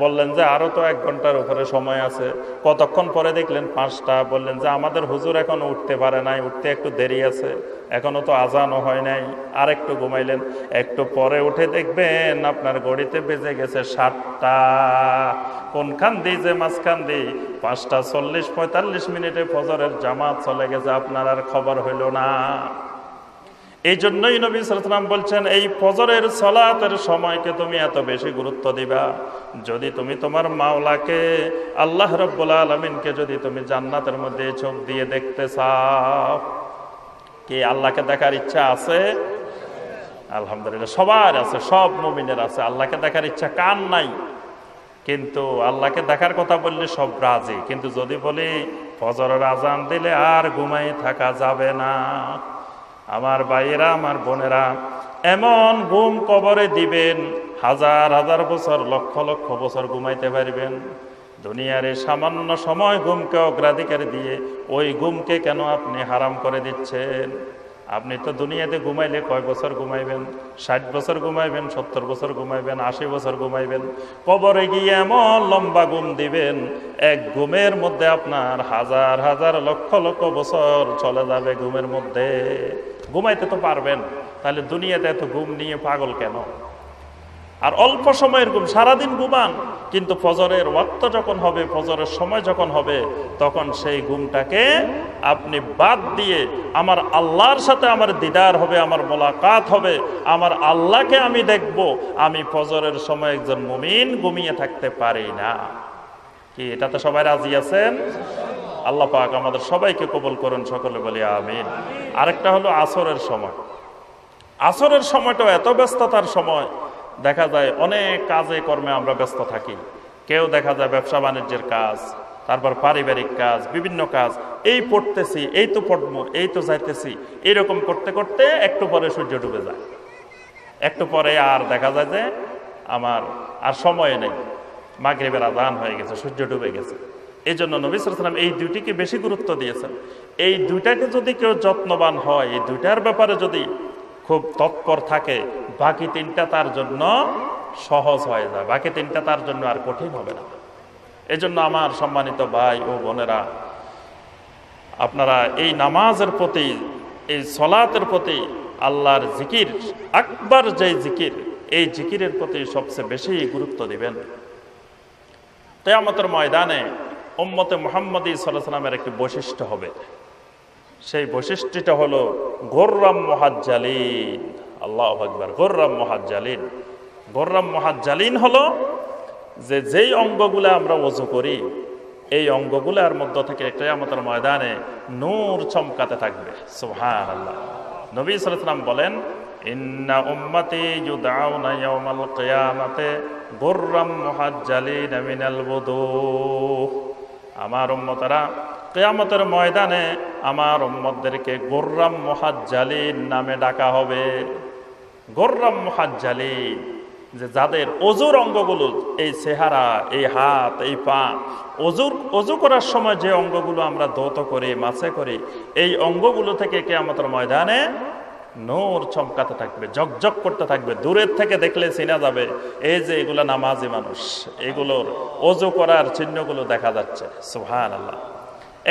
বললেন যে আরো তো 1 ঘন্টার উপরে সময় আছে। কতক্ষণ পরে দেখলেন 5টা, বললেন যে আমাদের হুজুর এখনো উঠতে পারে নাই, উঠতে একটু দেরি আছে, এখনো তো আজানও হয় নাই, আর একটু ঘুমাইলেন। একটু পরে উঠে দেখবেন আপনার ঘড়িতে বেজে গেছে 7টা। কোনখান দিয়ে যে মাঝখান দিয়ে 5:40-45 মিনিটে ফজরের জামাত চলে গেছে, আপনার আর খবর হইল না। এই জন্যই নবী সাল্লাল্লাহু আলাইহি ওয়াসাল্লাম বলছেন, এই ফজরের সালাতের সময়কে তুমি এত বেশি গুরুত্ব দিবা। যদি তুমি তোমার মাওলাকে, আল্লাহ রাব্বুল আলামিনকে যদি তুমি জান্নাতের মধ্যে চোখ দিয়ে দেখতে চাও, কি আল্লাহকে দেখার ইচ্ছা আছে? আলহামদুলিল্লাহ সবার আছে, সব মুমিনের আছে। আল্লাহকে দেখার ইচ্ছা কার নাই? কিন্তু আল্লাহকে দেখার কথা বললে সব রাজি, কিন্তু যদি বলি ফজরের আজান দিলে আর ঘুমাই থাকা যাবে না, আমার ভাইয়েরা, আমার বোনেরা, এমন ঘুম কবরে দিবেন, হাজার হাজার বছর, লক্ষ লক্ষ বছর ঘুমাইতে পারবেন। দুনিয়ার এই সামান্য সময় ঘুমকে অগ্রাধিকার দিয়ে ওই ঘুমকে কেন আপনি হারাম করে দিচ্ছেন? আপনি তো দুনিয়াতে ঘুমাইলে কয় বছর ঘুমাইবেন? 60 বছর ঘুমাইবেন, 70 বছর ঘুমাইবেন, 80 বছর ঘুমাইবেন। কবরে গিয়ে এমন লম্বা ঘুম দিবেন, এক ঘুমের মধ্যে আপনার হাজার হাজার লক্ষ লক্ষ বছর চলে যাবে ঘুমের মধ্যে। ঘুমাইতে তো পারবেন, তাহলে দুনিয়াতে এত ঘুম নিয়ে পাগল কেন? আর অল্প সময়ের ঘুম, সারাদিন ঘুমান, কিন্তু ফজরের ওয়াক্ত যখন হবে, ফজরের সময় যখন হবে, তখন সেই ঘুমটাকে আপনি বাদ দিয়ে আমার আল্লাহর সাথে আমার দিদার হবে, আমার মোলাকাত হবে, আমার আল্লাহকে আমি দেখব, আমি ফজরের সময় একজন মুমিন ঘুমিয়ে থাকতে পারি না। কি এটাতে সবাই রাজি আছেন? আল্লাহ পাক আমাদের সবাইকে কবুল করুন, সকলে বলি আমিন। আরেকটা হলো আসরের সময়। আসরের সময়টাও এত ব্যস্ততার সময়, দেখা যায় অনেক কাজে কর্মে আমরা ব্যস্ত থাকি। কেউ দেখা যায় ব্যবসা বাণিজ্যের কাজ, তারপর পারিবারিক কাজ, বিভিন্ন কাজ, এই পড়তেছি, এই তো পড়বো, এই তো যাইতেছি, এইরকম করতে করতে একটু পরে সূর্য ডুবে যায়। একটু পরে আর দেখা যায় যে আমার আর সময় নেই, মাগরিবের আযান হয়ে গেছে, সূর্য ডুবে গেছে। এই জন্য নবী সাল্লাল্লাহু আলাইহি ওয়াসাল্লাম এই দুইটিকে বেশি গুরুত্ব দিয়েছেন। এই দুইটাকে যদি কেউ যত্নবান হয়, এই দুইটার ব্যাপারে যদি খুব তৎপর থাকে, বাকি 3টা তার জন্য সহজ হয়ে যায়, বাকি 3টা তার জন্য আর কঠিন হবে না। এই জন্য আমার সম্মানিত ভাই ও বোনেরা, আপনারা এই নামাজের প্রতি, এই সলাতের প্রতি, আল্লাহর জিকির, আকবার যে জিকির, এই জিকিরের প্রতি সবচেয়ে বেশি গুরুত্ব দিবেন। কিয়ামতের ময়দানে উম্মতে মুহাম্মদী সাল্লাল্লাহু আলাইহি ওয়াসাল্লামের একটি বৈশিষ্ট্য হবে। সেই বৈশিষ্ট্যটা হলো গুররাম মুহাজ্জালিন। আল্লাহু আকবার। গুররাম মুহাজ্জালিন। গুররাম মুহাজ্জালিন হলো যে যেই অঙ্গগুলো আমরা ওযু করি, এই অঙ্গগুলোর মধ্য থেকে কিয়ামতের ময়দানে নূর চমকাতে থাকবে। সুবহানাল্লাহ। নবী সাল্লাল্লাহু আলাইহি ওয়াসাল্লাম বলেন, ইন্না উম্মতি ইউদআউনা ইয়াওমাল কিয়ামাতি গুররাম মুহাজ্জালিন মিনাল wudu। আমার উম্মতরা কিয়ামতের ময়দানে আমার উম্মতদেরকে গুররাম মুহাজ্জালিন নামে ডাকা হবে। গুররাম মুহাজ্জালিন, যে যাদের অজুর অঙ্গগুলো, এই চেহারা, এই হাত, এই পা, অজু করার সময় যে অঙ্গগুলো আমরা ধৌত করি, মাছে করি, এই অঙ্গগুলো থেকে কিয়ামতের ময়দানে নূর চমকাতে থাকবে, ঝকঝক করতে থাকবে, দূরের থেকে দেখলে চেনা যাবে এই যে এগুলো নামাজি মানুষ, এগুলোর ওযু করার চিহ্নগুলো দেখা যাচ্ছে। সুবহানাল্লাহ।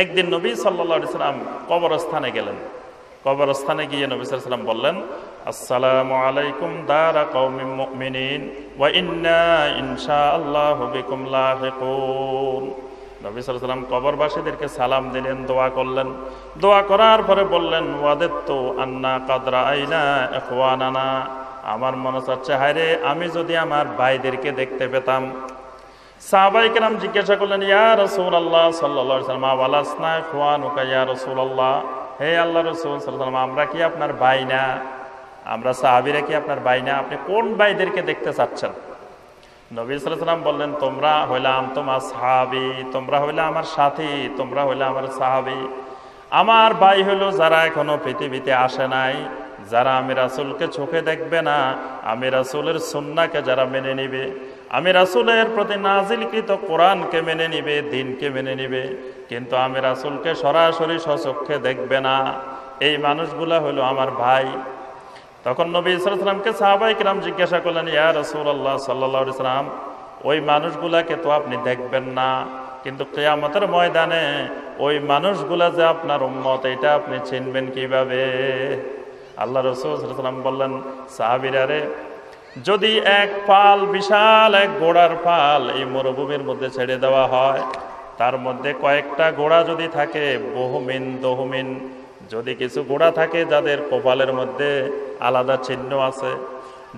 একদিন নবী সাল্লাল্লাহু আলাইহি সাল্লাম কবরস্থানে গেলেন। কবরস্থানে গিয়ে নবী সাল্লাল্লাহু আলাইহি সাল্লাম বললেন, আসসালামু আলাইকুম দারা কওমিন মুমিনিন ওয়া ইন্না ইনশাআল্লাহু বিকুম লাহিকুন। নবী সাল্লাল্লাহু আলাইহি সাল্লাম কবরবাসীদেরকে সালাম দিলেন, দোয়া করলেন। দোয়া করার পরে বললেন, ওয়াদাতু আন্না কাদ রাআইনা ইখওয়ানানা, আমার মনে চাচ্ছে হায়রে আমি যদি আমার ভাইদেরকে দেখতে পেতাম। সাহাবায়ে কেরাম জিজ্ঞাসা করলেন, ইয়া রাসূলুল্লাহ সাল্লাল্লাহু আলাইহি ওয়াসাল্লাম ওয়ালাসনা ইখওয়ানুকা ইয়া রাসূলুল্লাহ, হে আল্লাহর রাসূল সাল্লাল্লাহু আলাইহি ওয়াসাল্লাম আমরা কি আপনার ভাই না? আমরা সাহাবীরা কি আপনার ভাই না? আপনি কোন ভাইদেরকে দেখতে চাচ্ছেন? নবী সাল্লাল্লাহু আলাইহি ওয়াসাল্লাম বললেন, তোমরা হইলাম তোমার সাহাবী, তোমরা হইলে আমার সাথী, তোমরা হইলে আমার সাহাবী। আমার ভাই হলো যারা এখনো পৃথিবীতে আসে নাই, যারা আমি রাসূলকে চোখে দেখবে না, আমি রাসূলের সুন্নাহকে যারা মেনে নিবে, আমি রাসূলের প্রতি নাজিলকৃত কোরআনকে মেনে নিবে, দ্বীনকে মেনে নিবে, কিন্তু আমি রাসূলকে সরাসরি স্বচক্ষে দেখবে না, এই মানুষগুলা হলো আমার ভাই। তখন নবী সাল্লাল্লাহু আলাইহি ওয়াসাল্লামকে সাহাবায়ে কিরাম জিজ্ঞাসা করলেন, ইয়া রাসূলুল্লাহ সাল্লাল্লাহু আলাইহি ওয়াসাল্লাম ওই মানুষগুলাকে তো আপনি দেখবেন না, কিন্তু কিয়ামতের ময়দানে ওই মানুষগুলা যে আপনার উম্মত এটা আপনি চিনবেন কিভাবে? আল্লাহ রাসূল সাল্লাল্লাহু আলাইহি ওয়াসাল্লাম বললেন, সাহাবীরা রে, যদি এক পাল বিশাল এক ঘোড়ার পাল এই মরুভূমির মধ্যে ছেড়ে দেওয়া হয়, তার মধ্যে কয়েকটা ঘোড়া যদি থাকে, বহুমিন দহুমিন, যদি কিছু ঘোড়া থাকে যাদের কপালের মধ্যে আলাদা চিহ্ন আছে,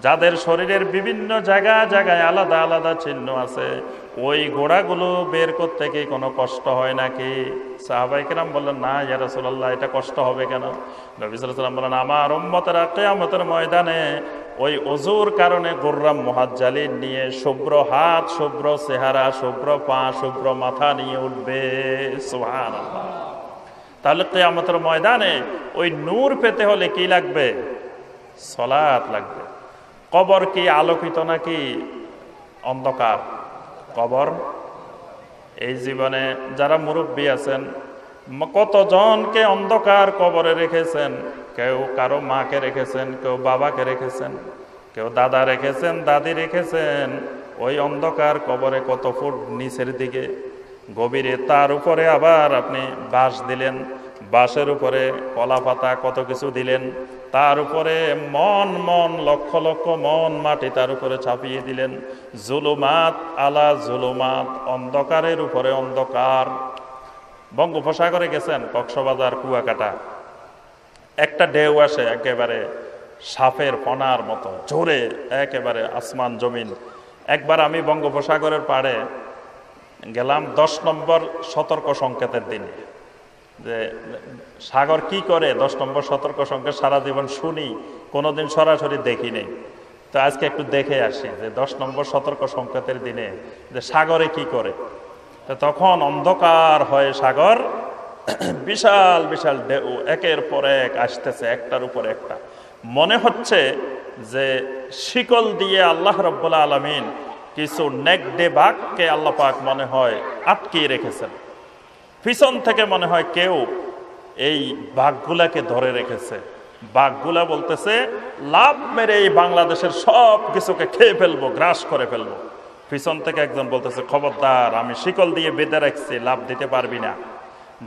যাদের শরীরের বিভিন্ন জায়গায় জায়গায় আলাদা আলাদা চিহ্ন আছে, ওই ঘোড়াগুলো বের করতে কি কোনো কষ্ট হয় নাকি? সাহাবায়ে কেরাম বললেন, না ইয়া রাসূলুল্লাহ এটা কষ্ট হবে কেন? নবী সাল্লাল্লাহু আলাইহি ওয়াসাল্লাম বললেন, আমার উম্মতেরা কিয়ামতের ময়দানে ওই ওযুর কারণে গুররাম মুহাজ্জালিন নিয়ে শুভ্র হাত, শুভ্র চেহারা, শুভ্র পা, শুভ্র মাথা নিয়ে উঠবে। সুবহানাল্লাহ। তাহলে কিয়ামতের ময়দানে ওই নূর পেতে হলে কি লাগবে? সালাত লাগবে। কবর কি আলোকিত নাকি অন্ধকার? কবর, এই জীবনে যারা মুরব্বী আছেন কতজনকে অন্ধকার কবরে রেখেছেন। কেউ কারো মাকে রেখেছেন, কেউ বাবাকে রেখেছেন, কেউ দাদা রেখেছেন, দাদি রেখেছেন ওই অন্ধকার কবরে কত ফুট নিচের দিকে গভীরে। তার উপরে আবার আপনি বাঁশ দিলেন, বাঁশের উপরে কলা পাতা কত কিছু দিলেন, তার উপরে মন মন লক্ষ লক্ষ মন মাটি তার উপরে চাপিয়ে দিলেন। জুলুমাত আলা জুলুমাত, অন্ধকারের উপরে অন্ধকার। বঙ্গোপসাগরে গেছেন, কক্সবাজার কুয়াকাটা, একটা ঢেউ আসে একেবারে সাপের ফনার মতো জোরে, একেবারে আসমান জমিন। একবার আমি বঙ্গোপসাগরের পাড়ে গেলাম 10 নম্বর সতর্ক সংকেতের দিনে। যে সাগর কি করে 10 নম্বর সতর্ক সংকেত সারা জীবন শুনি, কোনোদিন সরাসরি দেখি নেই। তো আজকে একটু দেখে আসি যে 10 নম্বর সতর্ক সংকেতের দিনে যে সাগরে কি করে। তো তখন অন্ধকার হয়ে সাগর, বিশাল বিশাল ঢেউ একের পর এক আসতেছে, একটার উপর একটা। মনে হচ্ছে যে শিকল দিয়ে আল্লাহ রাব্বুল আলামিন কিছু নেকড়ে বাঘকে আল্লাহ পাক মনে হয় আটকিয়ে রেখেছেন। পিছন থেকে মনে হয় কেউ এই বাঘগুলাকে ধরে রেখেছে। বাঘগুলা বলতেছে লাভ মেরে এই বাংলাদেশের সব কিছুকে খেয়ে ফেলবো, গ্রাস করে ফেলবো। পিছন থেকে একজন বলতেছে, খবরদার, আমি শিকল দিয়ে বেঁধে রাখছি, লাভ দিতে পারবি না।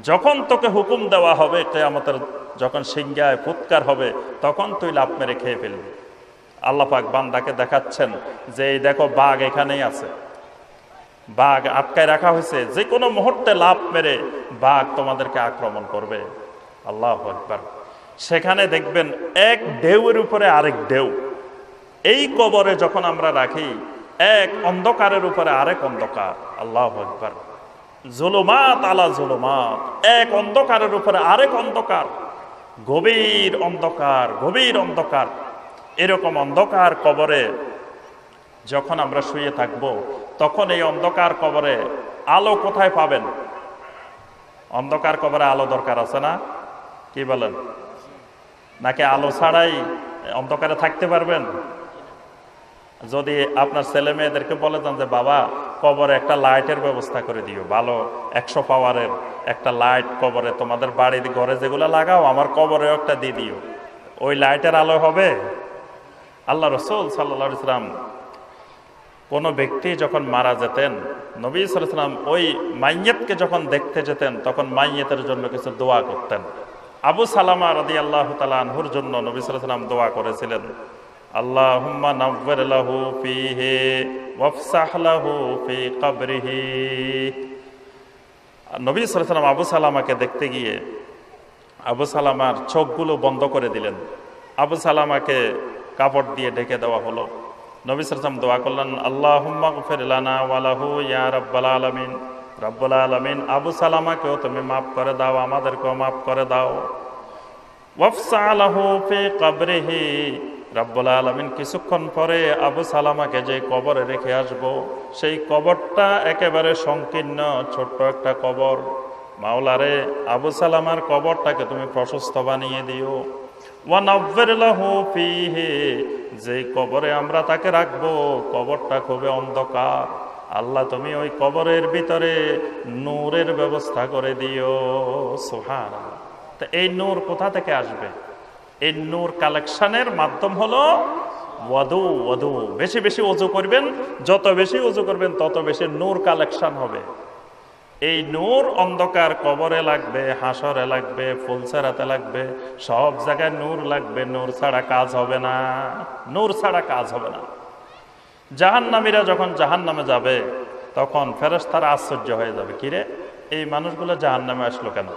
যখন তোকে হুকুম দেওয়া হবে, কিয়ামতের যখন সিংহায় ফুৎকার হবে, তখন তুই লাভ মেরে খেয়ে ফেলবি। আল্লাহ পাক বান্দাকে দেখাচ্ছেন যে এই দেখো বাঘ এখানেই আছে, বাঘ আটকায় রাখা হয়েছে, যে কোনো মুহূর্তে লাভ মেরে বাঘ তোমাদেরকে আক্রমণ করবে। আল্লাহু আকবার। সেখানে দেখবেন এক ঢেউয়ের উপরে আরেক ঢেউ। এই কবরে যখন আমরা রাখি, এক অন্ধকারের উপরে আরেক অন্ধকার। আল্লাহু আকবার। জুলুমাত আলা জুলুমাত, এক অন্ধকারের উপরে আরেক অন্ধকার, গভীর অন্ধকার, গভীর অন্ধকার। এরকম অন্ধকার কবরে যখন আমরা শুয়ে থাকব, তখন এই অন্ধকার কবরে আলো কোথায় পাবেন? অন্ধকার কবরে আলো দরকার আছে না? কি বলেন? নাকি আলো ছাড়াই অন্ধকারে থাকতে পারবেন? যদি আপনার ছেলে মেয়েদেরকে বলে দেন যে বাবা কবরে একটা লাইটের ব্যবস্থা করে দিও, ভালো 100 পাওয়ারের একটা লাইট কবরে, তোমাদের বাড়ির ঘরে যেগুলো লাগাও আমার কবরেও একটা দিয়ে দিও, ওই লাইটের আলো হবে? আল্লাহ রাসূল সাল্লাল্লাহু আলাইহি ওয়াসাল্লাম কোনো ব্যক্তি যখন মারা যেতেন, নবী সাল্লাল্লাহু আলাইহি ওয়াসাল্লাম ওই মাইয়াতকে যখন দেখতে যেতেন তখন মাইয়াতের জন্য কিছু দোয়া করতেন। আবু সালামা রাদিয়াল্লাহু তাআলা আনহুর জন্য নবী সাল্লাল্লাহু আলাইহি ওয়াসাল্লাম দোয়া করেছিলেন, আল্লাহুম্মা নাওয়্বির লাহু ফীহি ওয়াফসাহ লাহু ফী কবরিহি। নবী সাল্লাল্লাহু আলাইহি ওয়াসাল্লাম আবু সালামাকে দেখতে গিয়ে আবু সালামার চোখগুলো বন্ধ করে দিলেন। আবু সালামাকে কাপড় দিয়ে ঢেকে দেওয়া হলো। নবী সাল্লাল্লাহু আলাইহি ওয়াসাল্লাম দোয়া করলেন, আল্লাহুম্মা গফির লানা ওয়া লাহু ইয়া রাব্বাল আলামিন। রব্বুল আলামিন, আবু সালামাকেও তুমি মাফ করে দাও, আমাদেরকেও মাফ করে দাও। ওয়াফসাহ লাহু ফী কবরিহি। রব্বুল আলামিন কিছুক্ষণ পরে আবু সালামাকে যে কবরে রেখে আসব, সেই কবরটা একেবারে সংকীর্ণ ছোট্ট একটা কবর। মাওলারে, আবু সালামার কবরটাকে তুমি প্রশস্ত বানিয়ে দিও। ওয়া নাওয়্বির লাহু ফীহি। যে কবরে আমরা তাকে রাখবো, কবরটা খুবই অন্ধকার। আল্লাহ, তুমি ওই কবরের ভিতরে নূরের ব্যবস্থা করে দিও। সুবহানাল্লাহ। তো এই নূর কোথা থেকে আসবে? এই নূর কালেকশনের মাধ্যম হলো ওয়াদু। বেশি বেশি ওযু করবেন, যত বেশি ওযু করবেন তত বেশি নূর কালেকশন হবে। এই নূর অন্ধকার কবরে লাগবে, হাসরে লাগবে, ফুলসেরাতে লাগবে, সব জায়গায় নূর লাগবে। নূর ছাড়া কাজ হবে না, নূর ছাড়া কাজ হবে না। জাহান্নামীরা যখন জাহান্নামে যাবে তখন ফেরেশতারা আশ্চর্য হয়ে যাবে, কিরে এই মানুষগুলো জাহান্নামে আসলো কেন?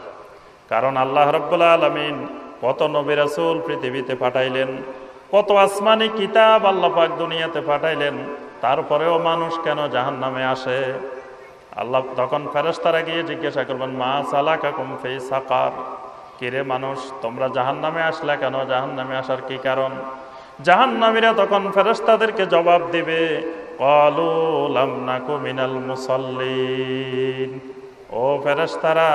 কারণ আল্লাহ রাব্বুল আলামিন কত নবী রাসূল পৃথিবীতে পাঠাইলেন, কত আসমানি কিতাব আল্লাহ পাক দুনিয়াতে পাঠাইলেন, তারপরেও মানুষ কেন জাহান্নামে আসে? আল্লাহ তখন ফেরেশতারা গিয়ে জিজ্ঞাসা করবেন, মা সালাকাকুম ফি সাকার। কিরে মানুষ, তোমরা জাহান্নামে আসলা কেন? জাহান্নামে আসার কি কারণ? জাহান্নামীরা তখন ফেরেশতাদেরকে জবাব দিবে, ক্বালু লাম নাকু মিনাল মুসাল্লিন। ও ফেরেশতারা,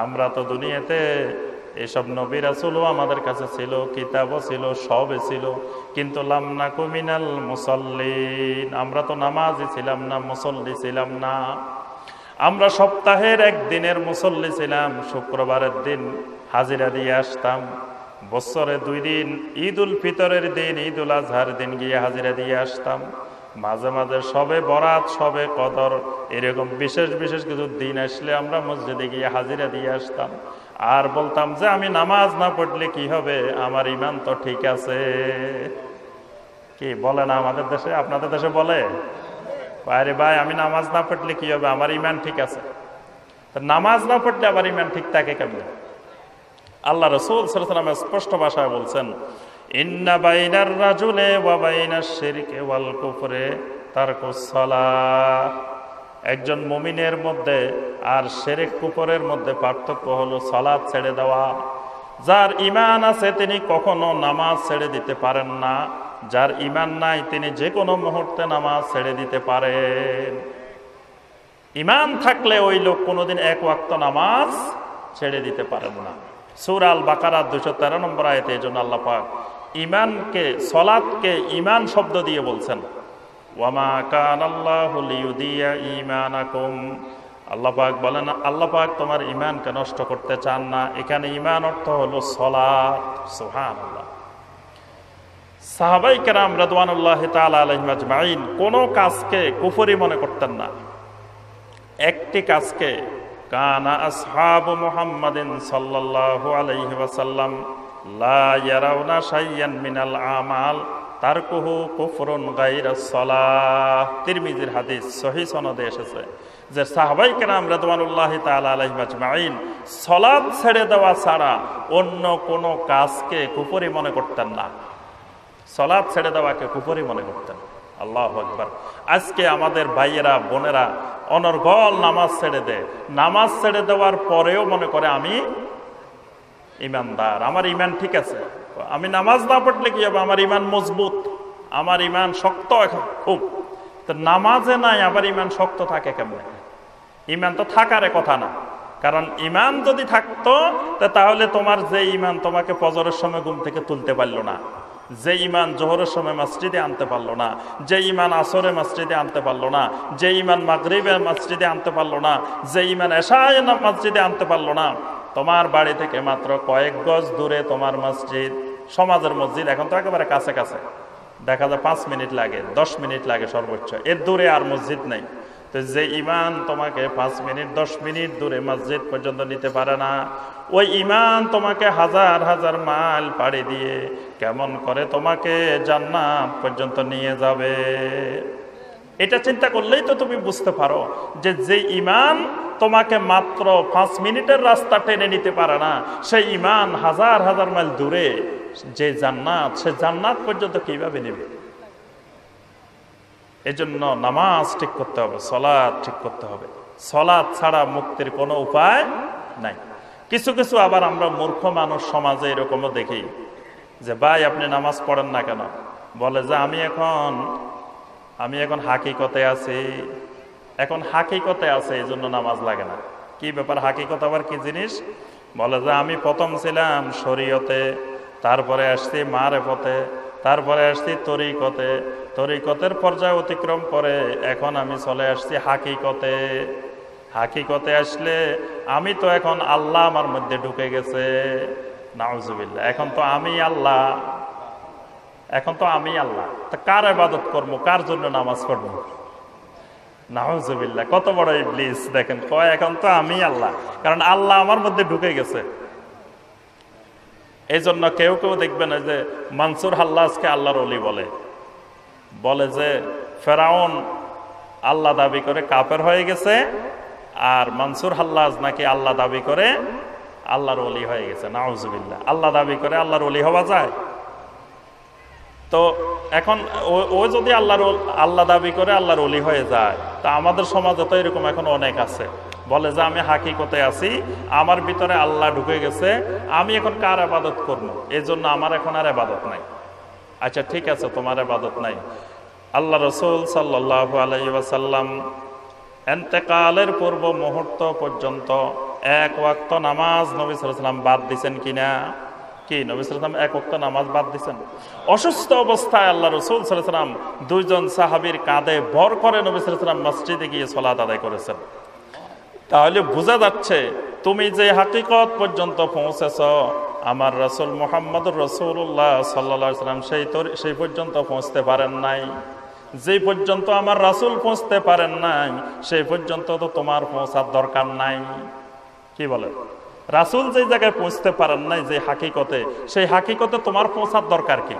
আমরা তো দুনিয়াতে এসব নবী রাসূলও আমাদের কাছে ছিল, কিতাবও ছিল, সবই ছিল, কিন্তু লাম নাকু মিনাল মুসাল্লিন, আমরা তো নামাজি ছিলাম না, মুসল্লি ছিলাম না। আমরা সপ্তাহের একদিনের মুসল্লি ছিলাম, শুক্রবারের দিন হাজিরা দিয়ে আসতাম। বছরে 2 দিন, ঈদ উল ফিতরের দিন, ঈদ উল আজহার দিন গিয়ে হাজিরা দিয়ে আসতাম। মাঝে মাঝে সবে বরাত, সবে কদর, এরকম বিশেষ বিশেষ কিছু দিন আসলে আমরা মসজিদে গিয়ে হাজিরা দিয়ে আসতাম। আর বলতাম যে আমি নামাজ না পড়লে কি হবে, আমার ইমান তো ঠিক আছে। কি বলে না আমাদের দেশে? আপনাদের দেশে বলে, আরে ভাই আমি নামাজ না পড়লে কি হবে, আমার ইমান ঠিক আছে। নামাজ না পড়লে আবার ইমান ঠিক থাকে কেমন? আল্লাহ রাসূল সাল্লাল্লাহু আলাইহি ওয়াসাল্লাম স্পষ্ট ভাষায় বলছেন, ইন্না বাইনার রাজুলি ওয়া বাইনাশ শিরকি ওয়াল কুফরি তারকুস সালাহ। একজন মুমিনের মধ্যে আর শিরক কুফরের মধ্যে পার্থক্য হলো সালাত ছেড়ে দেওয়া। যার ঈমান আছে তিনি কখনো নামাজ ছেড়ে দিতে পারেন না, যার ঈমান নাই তিনি যে কোনো মুহূর্তে নামাজ ছেড়ে দিতে পারেন। ঈমান থাকলে ওই লোক কোনোদিন 1 ওয়াক্ত নামাজ ছেড়ে দিতে পারেন না। সূরা আল বাকারা 213 নম্বর আয়াতে এজন্য আল্লাহ পাক ঈমানকে, সালাতকে ঈমান শব্দ দিয়ে বলছেন, ওয়ামা কানাল্লাহু লিয়ুদিয়া ঈমানাকুম। আল্লাহ পাক বলেন, আল্লাহ পাক তোমার ঈমানকে নষ্ট করতে চান না। এখানে ঈমান অর্থ হলো সালাত। সুবহানাল্লাহ। সাহাবায়ে কেরাম রাদিয়াল্লাহু তাআলা আলাইহিম আজমাইন কোন কাজকে কুফরি মনে করতেন না। একটি কাজকে কানা আসহাবু মুহাম্মাদিন সাল্লাল্লাহু আলাইহি ওয়াসাল্লাম লা ইয়ারাউনা শাইয়ান মিনাল আমাল তারকুহু কুফরুন গায়রাস সালাহ। তিরমিজির হাদিস, সহিহ সনদে এসেছে যে সাহাবায়ে কেরাম রাদিয়াল্লাহু তাআলা আলাইহিম আজমাইন সালাত ছেড়ে দেওয়া ছাড়া অন্য কোনো কাজকে কুফরি মনে করতেন না। সালাত ছেড়ে দেওয়াকে কুফরি মনে করতেন। আল্লাহু আকবার। আজকে আমাদের ভাইয়েরা বোনেরা অনর্গল নামাজ ছেড়ে দেয়। নামাজ ছেড়ে দেওয়ার পরেও মনে করে আমি ইমানদার, আমার ইমান ঠিক আছে। আমি নামাজ না পড়লে কি হবে, আমার ইমান মজবুত, আমার ইমান শক্ত এখন খুব। তো নামাজে নাই আবার ইমান শক্ত থাকে কেমনে? ইমান তো থাকার কথা না। কারণ ইমান যদি থাকতো তাহলে তোমার যে ইমান তোমাকে ফজরের সময় ঘুম থেকে তুলতে পারলো না, যে ইমান জোহরের সময় মসজিদে আনতে পারলো না, যে ইমান আসরে মসজিদে আনতে পারলো না, যে ইমান মাগরিবে মসজিদে আনতে পারলো না, যে ইমান এশায় মসজিদে আনতে পারলো না, তোমার বাড়ি থেকে মাত্র কয়েক গজ দূরে তোমার মসজিদ, সমাজের মসজিদ এখন তো একেবারে কাছে কাছে, দেখা যায় 5 মিনিট লাগে, 10 মিনিট লাগে সর্বোচ্চ, এর দূরে আর মসজিদ নেই। তো যে ইমান তোমাকে 5 মিনিট 10 মিনিট দূরে মসজিদ পর্যন্ত নিতে পারে না, ওই ইমান তোমাকে হাজার হাজার মাইল পাড়ি দিয়ে কেমন করে তোমাকে জান্নাত পর্যন্ত নিয়ে যাবে। এটা চিন্তা করলেই তো তুমি বুঝতে পারো যে ইমান তোমাকে মাত্র 5 মিনিটের রাস্তা টেনে নিতে পারে না, সেই ইমান হাজার হাজার মাইল দূরে যে জান্নাত, সে জান্নাত পর্যন্ত কিভাবে নেবে। এজন্য নামাজ ঠিক করতে হবে, সালাত ঠিক করতে হবে। সালাত ছাড়া মুক্তির কোনো উপায় নাই। কিছু কিছু আবার আমরা মূর্খ মানুষ সমাজে এরকমও দেখি যে ভাই আপনি নামাজ পড়েন না কেন, বলে যে আমি এখন হাকিকতে আছি, এখন হাকিকতে আছে এই জন্য নামাজ লাগে না। কি ব্যাপার, হাকিকত আবার কি জিনিস? বলে যে আমি প্রথম ছিলাম শরীয়তে, তারপরে আসছি মারেফতে, তারপরে আসছি তরিকতে, তরিকতের পর্যায়ে অতিক্রম করে এখন আমি চলে আসছি হাকিকতে। হাকিকতে আসলে আমি তো এখন আল্লাহ আমার মধ্যে ঢুকে গেছে, নাউজুবিল্লাহ। এখন তো আমি আল্লাহ, এখন তো আমি আল্লাহ, তা কার ইবাদত করবো, কার জন্য নামাজ পড়বো? নাউজুবিল্লাহ, কত বড় ইবলিস দেখেন, কয় এখন তো আমি আল্লাহ, কারণ আল্লাহ আমার মধ্যে ঢুকে গেছে। এই জন্য কেউ কেউ দেখবেন যে মানসুর হাল্লাজকে আল্লাহর ওলি বলে যে ফেরাউন আল্লাহ দাবি করে কাফের হয়ে গেছে, আর মানসুর হাল্লাজ নাকি আল্লাহ দাবি করে আল্লাহর ওলি হয়ে গেছে। নাউজুবিল্লাহ, আল্লাহ দাবি করে আল্লাহর ওলি হওয়া যায়? তো এখন ও যদি আল্লাহ দাবি করে আল্লাহর ওলি হয়ে যায়, তা আমাদের সমাজে তো এরকম এখন অনেক আছে, বলে যে আমি হাকিকতে আছি, আমার ভিতরে আল্লাহ ঢুকে গেছে, আমি এখন কার ইবাদত করব, এই জন্য আমার এখন আর ইবাদত নাই। আচ্ছা ঠিক আছে, তোমার ইবাদত নাই। আল্লাহ রাসূল সাল্লাল্লাহু আলাইহি ওয়াসাল্লাম ইন্তেকালের পূর্ব মুহূর্ত পর্যন্ত 1 ওয়াক্ত নামাজ নবী সাল্লাল্লাহু আলাইহি ওয়াসাল্লাম বাদ দিয়েছেন কিনা? কি নবী সাল্লাল্লাহু আলাইহি ওয়াসাল্লাম 1 ওয়াক্ত নামাজ বাদ দিয়েছেন? অসুস্থ অবস্থায় আল্লাহ রাসূল সাল্লাল্লাহু আলাইহি ওয়াসাল্লাম 2 জন সাহাবীর কাঁধে ভর করে নবী সাল্লাল্লাহু আলাইহি ওয়াসাল্লাম মসজিদে গিয়ে সালাত আদায় করেছেন। তাহলে বোঝা যাচ্ছে তুমি যে হাকিকত পর্যন্ত পৌঁছেছ, আমার রাসূল মুহাম্মদুর রাসূলুল্লাহ সাল্লাল্লাহু আলাইহি ওয়াসাল্লাম সেই পর্যন্ত পৌঁছতে পারেন নাই। যে পর্যন্ত আমার রাসূল পৌঁছতে পারেন নাই, সেই পর্যন্ত তো তোমার পৌঁছার দরকার নাই। কি বলে, রাসূল যে জায়গায় পৌঁছতে পারেন নাই, যে হাকিকতে, সেই হাকিকতে তোমার পৌঁছার দরকার কি?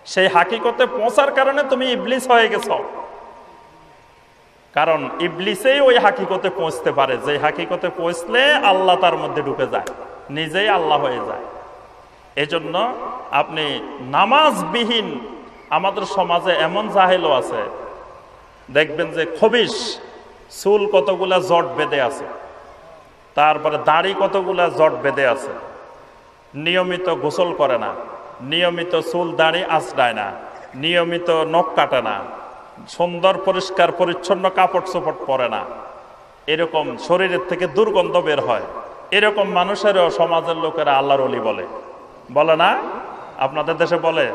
সেই হাকিকতে পৌঁছার কারণে তুমি ইবলিস হয়ে গেছো। কারণ ইবলিসেই ওই হাকিকতে পৌঁছতে পারে, যে হাকিকতে পৌঁছলে আল্লাহ তার মধ্যে ঢুকে যায়, নিজেই আল্লাহ হয়ে যায়। এজন্য আপনি নামাজবিহীন, আমাদের সমাজে এমন জাহেলও আছে, দেখবেন যে খবিশ চুল কতগুলা জট বেঁধে আছে, তারপরে দাড়ি কতগুলা জট বেঁধে আছে, নিয়মিত গোসল করে না, নিয়মিত চুল দাড়ি আঁচড়ায় না, নিয়মিত নখ কাটে না, সুন্দর পরিষ্কার পরিচ্ছন্ন কাপড় চোপড় পরে না, এরকম শরীরের থেকে দুর্গন্ধ বের হয়, এরকম মানুষেরও সমাজের লোকেরা আল্লাহর ওলি বলে না? আপনাদের দেশে বলে,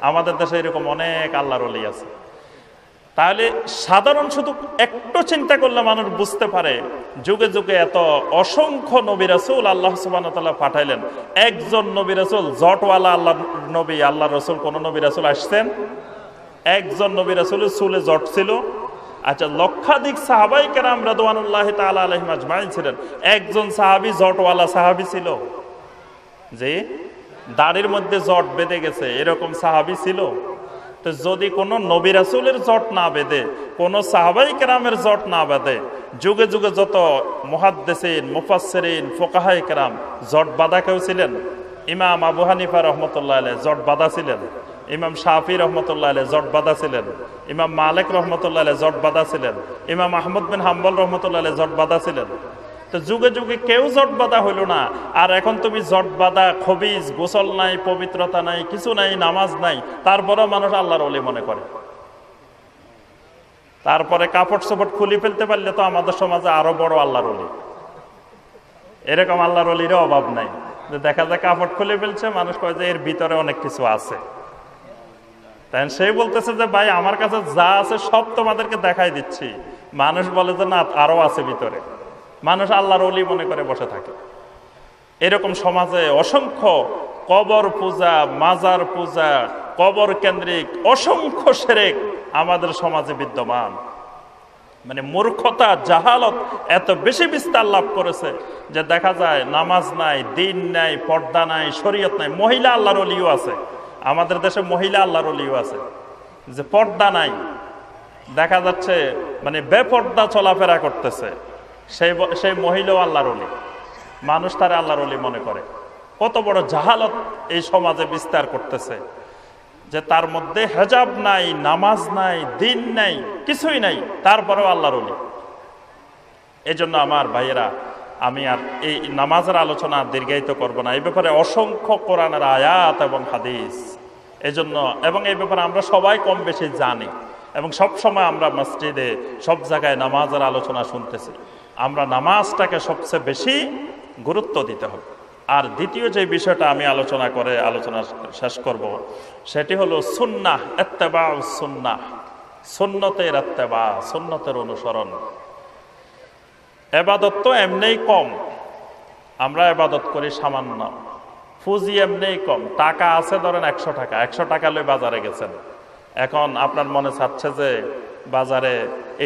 আমাদের দেশে এরকম অনেক আল্লাহর ওলি আছে। তাহলে সাধারণ শুধু একটু চিন্তা করলে মানুষ বুঝতে পারে, যুগে যুগে এত অসংখ্য নবী রাসূল আল্লাহ সুবহানাহু ওয়া তাআলা পাঠাইলেন, একজন নবী রাসূল জটওয়ালা আল্লাহ রাসূল কোন নবী রাসূল আসছেন? একজন নবী রাসূলের চুলে জট ছিল। আচ্ছা, লক্ষাধিক সাহাবাই কেরাম রাদওয়ানুল্লাহি তাআলা আলাইহিম আজমাইন ছিলেন, একজন সাহাবী জটওয়ালা সাহাবী ছিল? যে দাড়ির মধ্যে জট বেঁধে গেছে এরকম সাহাবী ছিল? তো যদি কোনো নবী রাসূলের জট না বেঁধে, কোনো সাহাবাই কেরামের জট না বেঁধে, যুগে যুগে যত মুহাদ্দিসিন, মুফাসসিরিন, ফুকাহায়ে কেরাম জট বাঁধা কেউ ছিলেন? ইমাম আবু হানিফা রাহমাতুল্লাহ আলাইহি জট বাঁধা ছিলেন, ইমাম শাফি রহমতুল্লাহ আলাইহি জট বাঁধা ছিলেন, ইমাম মালিক রহমতুল্লাহ আলাইহি জট বাঁধা ছিলেন, ইমাম আহমদ বিন হাম্বল রহমতুল্লাহ আলাইহি জট বাঁধা ছিলেন। তো যুগে যুগে কেউ জট বাঁধা হইল না, আর এখন তুমি জট বাঁধা, খবিজ, গোসল নাই, পবিত্রতা নাই, কিছু নাই, নামাজ নাই, তারপরেও মানুষ আল্লাহর ওলি মনে করে। তারপরে কাপড় চোপড় খুলি ফেলতে পারলে তো আমাদের সমাজে আরো বড় আল্লাহর ওলি। এরকম আল্লাহর ওলির অভাব নাই, যে দেখা যায় কাপড় খুলে ফেলছে, মানুষ কয় যে এর ভিতরে অনেক কিছু আছে। তাই সেই বলতেছে যে ভাই আমার কাছে যা আছে সব তোমাদেরকে দেখাই দিচ্ছি, মানুষ বলে যে না আরো আছে ভিতরে, মানুষ আল্লাহর ওলি মনে করে বসে থাকে। এরকম সমাজে অসংখ্য কবর পূজা, মাজার পূজা, কবর কেন্দ্রিক অসংখ্য শিরক আমাদের সমাজে বিদ্যমান। মানে মূর্খতা, জাহালত এত বেশি বিস্তার লাভ করেছে যে দেখা যায় নামাজ নাই, দিন নাই, পর্দা নাই, শরীয়ত নাই। মহিলা আল্লাহর ওলিও আছে, আমাদের দেশে মহিলা আল্লাহর ওলিও আছে, যে পর্দা নাই, দেখা যাচ্ছে মানে বেপর্দা চলাফেরা করতেছে, সেই মহিলাও আল্লাহর ওলি, মানুষ তারা আল্লাহর ওলি মনে করে। কত বড় জাহালত এই সমাজে বিস্তার করতেছে যে তার মধ্যে হেজাব নাই, নামাজ নাই, দিন নাই, কিছুই নাই, তারপরেও আল্লাহর ওলি। এই জন্য আমার ভাইয়েরা, আমি আর এই নামাজের আলোচনা দীর্ঘায়িত করব না। এই ব্যাপারে অসংখ্য কোরআনের আয়াত এবং হাদিস, এজন্য এবং এই ব্যাপারে আমরা সবাই কম বেশি জানি এবং সব সময় আমরা মসজিদে সব জায়গায় নামাজের আলোচনা শুনতেছি। আমরা নামাজটাকে সবচেয়ে বেশি গুরুত্ব দিতে হবে। আর দ্বিতীয় যে বিষয়টা আমি আলোচনা শেষ করব, সেটি হলো সুন্নাহ, ইত্তেবা সুন্নাহ, সুন্নতের ইত্তেবা, সুন্নতের অনুসরণ। ইবাদত তো এমনিই কম, আমরা ইবাদত করি সামান্য, পুঁজি এমনিই কম। টাকা আছে ধরেন 100 টাকা, 100 টাকা লই বাজারে গেছেন, এখন আপনার মনে চাচ্ছে যে বাজারে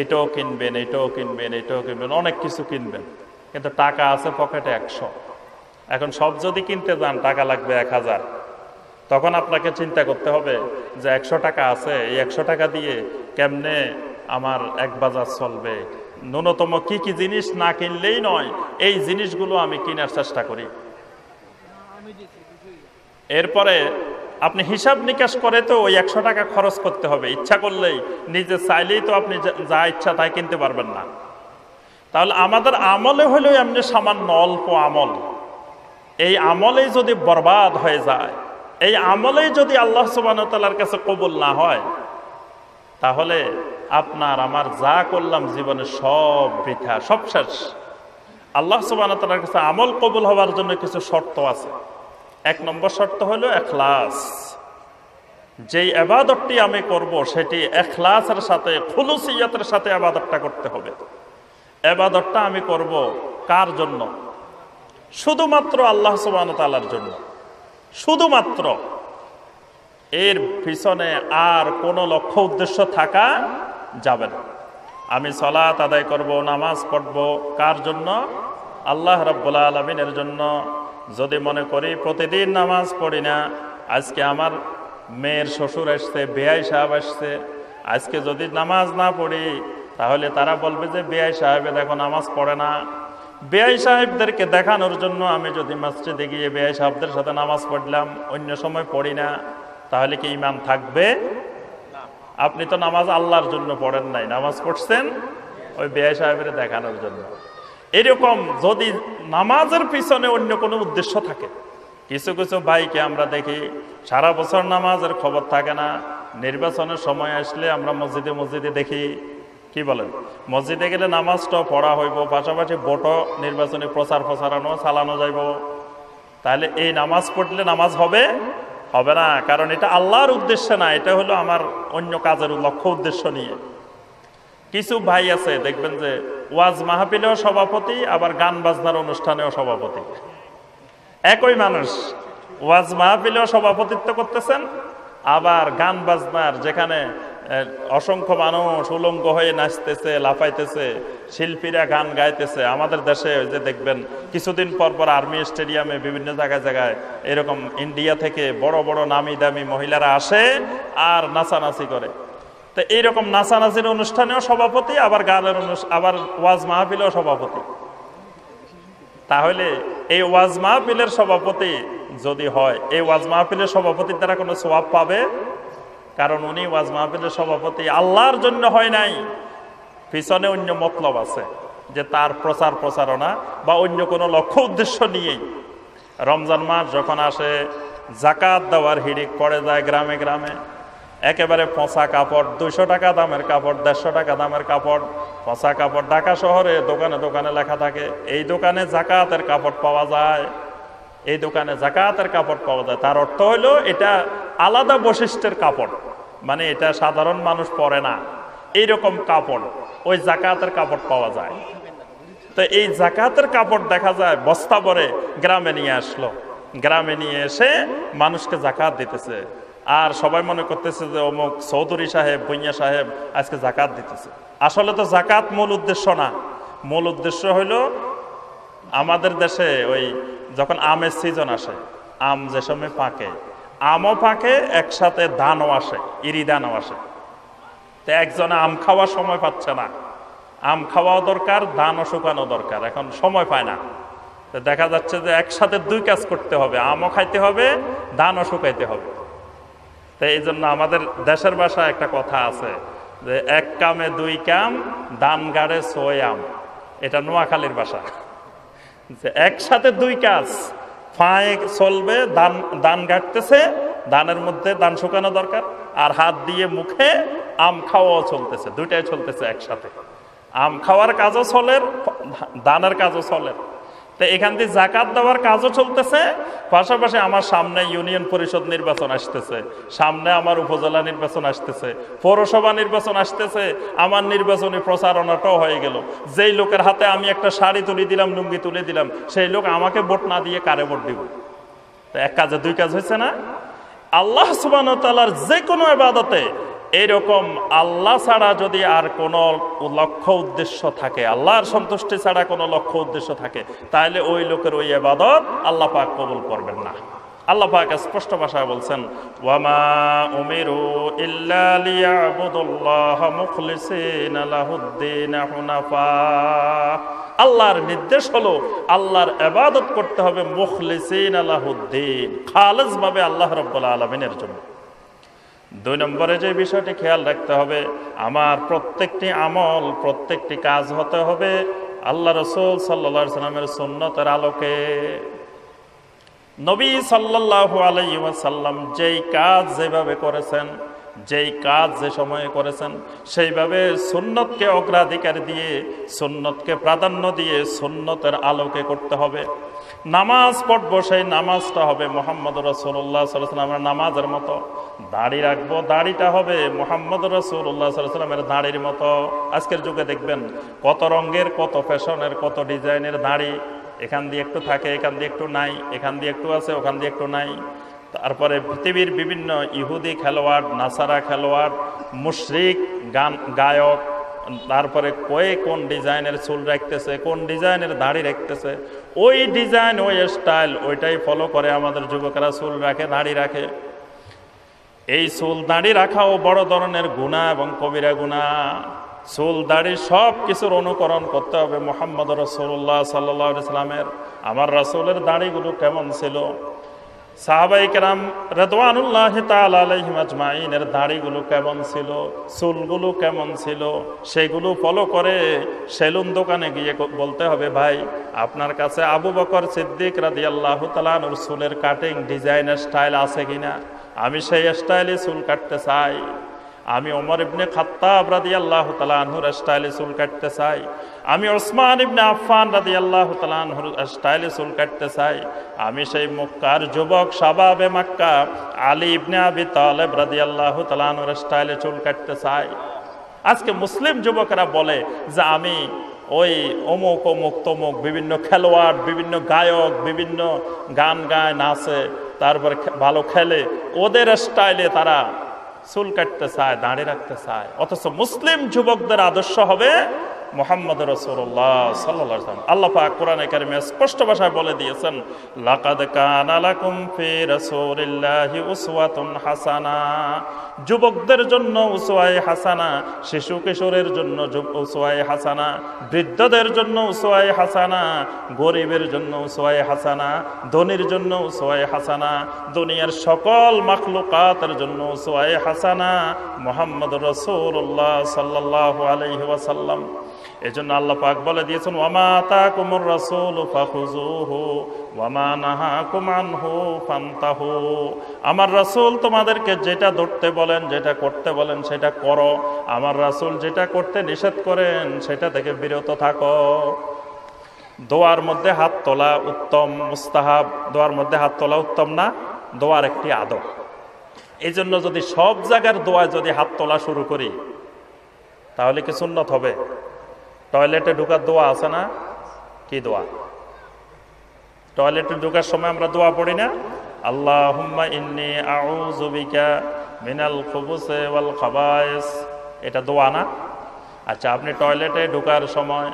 এটাও কিনবেন, এটাও কিনবেন, এটাও কিনবেন, অনেক কিছু কিনবেন, কিন্তু টাকা আছে পকেটে 100। এখন সব যদি কিনতে যান টাকা লাগবে 1000। তখন আপনাকে চিন্তা করতে হবে যে 100 টাকা আছে, এই 100 টাকা দিয়ে কেমনে আমার এক বাজার চলবে। ন্যূনতম কি কি জিনিস না কিনলেই নয়, এই জিনিসগুলো আমি কেনার চেষ্টা করি। এরপরে আপনি হিসাব নিকাশ করে তো ওই 100 টাকা খরচ করতে হবে। ইচ্ছা করলেই, নিজে চাইলেই তো আপনি যা ইচ্ছা তাই কিনতে পারবেন না। তাহলে আমাদের আমলে হলেও এমনি সামান্য অল্প আমল, এই আমলেই যদি বরবাদ হয়ে যায়, এই আমলেই যদি আল্লাহ সুবহানাহু ওয়া তাআলার কাছে কবুল না হয়, তাহলে আপনার আমার যা করলাম জীবনে সব বৃথা, সব শেষ। আল্লাহ সুবহানাহু ওয়া তাআলার কাছে আমল কবুল হওয়ার জন্য কিছু শর্ত আছে। 1 নম্বর শর্ত হলো ইখলাস। যেই ইবাদতটি আমি করব সেটি ইখলাসের সাথে, খুলুসিয়াতের সাথে ইবাদতটা করতে হবে। ইবাদতটা আমি করব কার জন্য? শুধুমাত্র আল্লাহ সুবহানাহু ওয়া তাআলার জন্য, শুধুমাত্র। এর পিছনে আর কোনো লক্ষ্য উদ্দেশ্য থাকা যাবে না। আমি সালাত আদায় করব, নামাজ পড়ব কার জন্য? আল্লাহ রাব্বুল আলামিনের জন্য। যদি মনে করি প্রতিদিন নামাজ পড়ি না, আজকে আমার মেয়ের শ্বশুর আসছে, বেয়াই সাহেব আসছে, আজকে যদি নামাজ না পড়ি তাহলে তারা বলবে যে বেয়াই সাহেব দেখো নামাজ পড়ে না। বেয়াই সাহেবদেরকে দেখানোর জন্য আমি যদি মসজিদে গিয়ে বেয়াই সাহেবদের সাথে নামাজ পড়লাম, অন্য সময় পড়ি না, তাহলে কি ঈমান থাকবে? আপনি তো নামাজ আল্লাহর জন্য পড়েন নাই, নামাজ পড়ছেন ওই বেয়াই সাহেবের দেখানোর জন্য। এরকম যদি নামাজের পিছনে অন্য কোনো উদ্দেশ্য থাকে, কিছু কিছু ভাইকে আমরা দেখি সারা বছর নামাজের খবর থাকে না, নির্বাচনের সময় আসলে আমরা মসজিদে দেখি, কি বলেন, মসজিদে গেলে নামাজটাও পড়া হইব, পাশাপাশি ভোটও নির্বাচনী প্রচারণা চালানো যাইব। তাহলে এই নামাজ পড়লে নামাজ হবে না, কারণ এটা আল্লাহর উদ্দেশ্যে না, এটা হলো আমার অন্য কাজের লক্ষ্য উদ্দেশ্য নিয়ে। কিছু ভাই আছে দেখবেন যে ওয়াজ মাহফিলেও সভাপতি, আবার গান বাজনার অনুষ্ঠানেও সভাপতি। একই মানুষ ওয়াজ মাহফিলেও সভাপতিত্ব করতেছেন, আবার গান বাজনার যেখানে অসংখ্য মানুষ উলঙ্গ হয়ে নাচতেছে, লাফাইতেছে, শিল্পীরা গান গাইতেছে। আমাদের দেশে ওই যে দেখবেন কিছুদিন পর আর্মি স্টেডিয়ামে বিভিন্ন জায়গায় এরকম ইন্ডিয়া থেকে বড় বড় নামি দামি মহিলারা আসে আর নাচানাচি করে। তো এইরকম নাচানাচির অনুষ্ঠানেও সভাপতি, আবার গানের আবার ওয়াজ মাহফিলেও সভাপতি। তাহলে এই ওয়াজ মাহফিলের সভাপতি যদি হয়, এই ওয়াজ মাহফিলের সভাপতির দ্বারা কোনো সওয়াব পাবে? কারণ উনি ওয়াজ মাহফিলের সভাপতি আল্লাহর জন্য হয় নাই, পিছনে অন্য মতলব আছে, যে তার প্রচারণা বা অন্য কোনো লক্ষ্য উদ্দেশ্য নিয়েই। রমজান মাস যখন আসে, যাকাত দেওয়ার হিড়িক পড়ে যায় গ্রামে গ্রামে, একেবারে পচা কাপড়, 200 টাকা দামের কাপড়, 150 টাকা দামের কাপড়, পচা কাপড়। ঢাকা শহরে দোকানে দোকানে লেখা থাকে এই দোকানে যাকাতের কাপড় পাওয়া যায়, এই দোকানে যাকাতের কাপড় পাওয়া যায়। তার অর্থ হলো এটা আলাদা বৈশিষ্ট্যের কাপড়, মানে এটা সাধারণ মানুষ পরে না, এইরকম কাপড় ওই যাকাতের কাপড় পাওয়া যায়। তো এই জাকাতের কাপড় দেখা যায় বস্তা ভরে গ্রামে নিয়ে আসলো, গ্রামে নিয়ে এসে মানুষকে জাকাত দিতেছে। আর সবাই মনে করতেছে যে অমুক চৌধুরী সাহেব, ভুঁইয়া সাহেব আজকে জাকাত দিতেছে। আসলে তো জাকাত মূল উদ্দেশ্য না। মূল উদ্দেশ্য হইল আমাদের দেশে ওই যখন আমের সিজন আসে, আম যে সময় পাকে, আমও পাকে, একসাথে ধানও আসে, ইরি ধানও আসে। তো একজনে আম খাওয়ার সময় পাচ্ছে না, আম খাওয়াও দরকার, ধানও শুকানো দরকার, এখন সময় পায় না। তো দেখা যাচ্ছে যে একসাথে দুই কাজ করতে হবে, আমও খাইতে হবে, ধানও শুকাইতে হবে। তো এই জন্য আমাদের দেশের ভাষায় একটা কথা আছে যে এক কামে দুই কাম, ধান গাড়ে ছয় আম। এটা নোয়াখালীর ভাষা, যে একসাথে দুই কাজ, ফাঁয়ে চলবে, ধান গাড়তেছে, ধানের মধ্যে ধান শুকানো দরকার, আর হাত দিয়ে মুখে আম খাওয়াও চলতেছে, দুইটাই চলতেছে একসাথে। আম খাওয়ার কাজও চলে, ধানের কাজও চলে। তো এখান থেকে জাকাত দেওয়ার কাজও চলতেছে, পাশাপাশি আমার সামনে ইউনিয়ন পরিষদ নির্বাচন আসতেছে, সামনে আমার উপজেলা নির্বাচন আসতেছে, পৌরসভা নির্বাচন আসতেছে, আমার নির্বাচনী প্রচারণাটাও হয়ে গেল। যেই লোকের হাতে আমি একটা শাড়ি তুলে দিলাম, লুঙ্গি তুলে দিলাম, সেই লোক আমাকে ভোট না দিয়ে কারে ভোট দিব? তো এক কাজে দুই কাজ হয়েছে না? আল্লাহ সুবহানাহু ওয়া তাআলার যে কোনো ইবাদতে এইরকম আল্লাহ ছাড়া যদি আর কোনো লক্ষ্য উদ্দেশ্য থাকে, আল্লাহর সন্তুষ্টি ছাড়া কোনো লক্ষ্য উদ্দেশ্য থাকে, তাহলে ওই লোকের ওই ইবাদত আল্লাহ পাক কবুল করবেন না। আল্লাহ পাক স্পষ্ট ভাষায় বলছেন, ওয়ামা উমিরু ইল্লা লিয়াবুদুল্লাহা মুখলিসিনা লাহুদ্দিন হুনাফা। আল্লাহর নির্দেশ হলো আল্লাহর ইবাদত করতে হবে মুখলিসিনা লাহুদ্দিন, খালেস ভাবে আল্লাহ রাব্বুল আলামিনের জন্য। দুই নম্বরে যে বিষয়টি খেয়াল রাখতে হবে, আমার প্রত্যেকটি আমল, প্রত্যেকটি কাজ হতে হবে আল্লাহ রাসূল সাল্লাল্লাহু আলাইহি ওয়াসাল্লামের সুন্নতের আলোকে। নবী সাল্লাল্লাহু আলাইহি ওয়াসাল্লাম যেই কাজ যেভাবে করেছেন, যেই কাজ যে সময়ে করেছেন, সেইভাবে সুন্নতকে অগ্রাধিকার দিয়ে, সুন্নতকে প্রাধান্য দিয়ে সুন্নতের আলোকে করতে হবে। নামাজ পড়বো, সেই নামাজটা হবে মুহাম্মদ রাসূলুল্লাহ সাল্লাল্লাহু আলাইহি ওয়াসাল্লামের নামাজের মতো। দাড়ি রাখবো, দাড়িটা হবে মুহাম্মদ রাসূলুল্লাহ সাল্লাল্লাহু আলাইহি ওয়াসাল্লামের দাড়ির মতো। আজকের যুগে দেখবেন কত রঙের, কত ফ্যাশনের, কত ডিজাইনের দাড়ি, এখান দিয়ে একটু থাকে, এখান দিয়ে একটু নাই, এখান দিয়ে একটু আছে, ওখান দিয়ে একটু নাই। তারপরে পৃথিবীর বিভিন্ন ইহুদি খেলোয়াড়, নাসারা খেলোয়াড়, মুশরিক গায়ক, তারপরে কোন ডিজাইনের চুল রাখতেছে, কোন ডিজাইনের দাড়ি রাখতেছে, ওই ডিজাইন, ওই স্টাইল, ওইটাই ফলো করে আমাদের যুবকেরা চুল রাখে, দাড়ি রাখে। এই চুল দাড়ি রাখাও বড় ধরনের গুনাহ এবং কবিরা গুনাহ। চুল দাড়ি সব কিছুর অনুকরণ করতে হবে মুহাম্মদ রাসূলুল্লাহ সাল্লাল্লাহু আলাইহি ওয়াসাল্লামের। আমার রাসূলের দাড়িগুলো কেমন ছিল, সাহাবায়ে কেরাম রিদওয়ানুল্লাহি তাআলা আলাইহিম আজমাইনের দাড়িগুলো কেমন ছিল, চুলগুলো কেমন ছিল, সেগুলো ফলো করে সেলুন দোকানে গিয়ে বলতে হবে, ভাই আপনার কাছে আবু বকর সিদ্দিক রাদিয়াল্লাহু তাআলা আনহুর চুলের কাটিং ডিজাইনের স্টাইল আছে কিনা, আমি সেই স্টাইলে চুল কাটতে চাই। আমি ওমর ইবনে খাত্তাব রাদিয়াল্লাহু তাআলা আনহুর স্টাইলে চুল কাটতে চাই। আমি ওসমান ইবনে আফফান রাদিয়াল্লাহু তাআলা আনহুর স্টাইলে চুল কাটতে চাই। আমি সেই মক্কার যুবক শাবাবে মক্কা আলী ইবনে আবি তালেব রাদিয়াল্লাহু তাআলা আনহুর স্টাইলে চুল কাটতে চাই। আজকে মুসলিম যুবকেরা বলে যে আমি ওই অমুক অমুক তমুক বিভিন্ন খেলোয়াড়, বিভিন্ন গায়ক, বিভিন্ন গান গায়, নাচে, তারপরে ভালো খেলে, ওদের স্টাইলে তারা চুল কাটতে চায়, দাঁড়িয়ে রাখতে চায়। অথচ মুসলিম যুবকদের আদর্শ হবে মুহাম্মদ রাসূলুল্লাহ সাল্লাল্লাহু আলাইহি ওয়াসাল্লাম। আল্লাহ পাক কোরআনে কারিমে স্পষ্ট ভাষায় বলে দিয়েছেন, লাকাদ কানা লাকুম ফি রাসূলিল্লাহি উসওয়াতুন হাসানা। যুবকদের জন্য উসওয়ায়ে হাসানা, শিশু কিশোরের জন্য উসওয়ায়ে হাসানা, বৃদ্ধদের জন্য উসওয়ায়ে হাসানা, গরিবের জন্য উসওয়ায়ে হাসানা, ধনীর জন্য উসওয়ায়ে হাসানা, দুনিয়ার সকল মাখলুকাতের জন্য উসওয়ায়ে হাসানা মুহাম্মদ রাসূলুল্লাহ সাল্লাল্লাহু আলাইহি ওয়াসাল্লাম। এজন্য আল্লাহ পাক বলে দিয়েছেন, ওয়ামা আতাকুমুর রাসূলু ফাখুযুহু ওয়ামা নাহাকুম আনহু ফান্তাহু। আমার রাসূল তোমাদেরকে যেটা ধরতে বলেন, যেটা করতে বলেন, সেটা করো। আমার রাসূল যেটা করতে নিষেধ করেন, সেটা থেকে বিরত থাকো। দোয়ার মধ্যে হাত তোলা উত্তম, মুস্তাহাব। দোয়ার মধ্যে হাত তোলা উত্তম না? দোয়ার একটি আদব। এই জন্য যদি সব জায়গার দোয়ায় যদি হাত তোলা শুরু করি, তাহলে কি সুন্নত হবে? টয়লেটে ঢোকার দোয়া আছে না, কি দোয়া? টয়লেটে ঢোকার সময় আমরা দোয়া পড়ি না? আল্লাহুম্মা ইন্নী আউযু বিকা মিনাল খুবুসি ওয়াল খাবায়েস, এটা দোয়া না? আচ্ছা, আপনি টয়লেটে ঢোকার সময়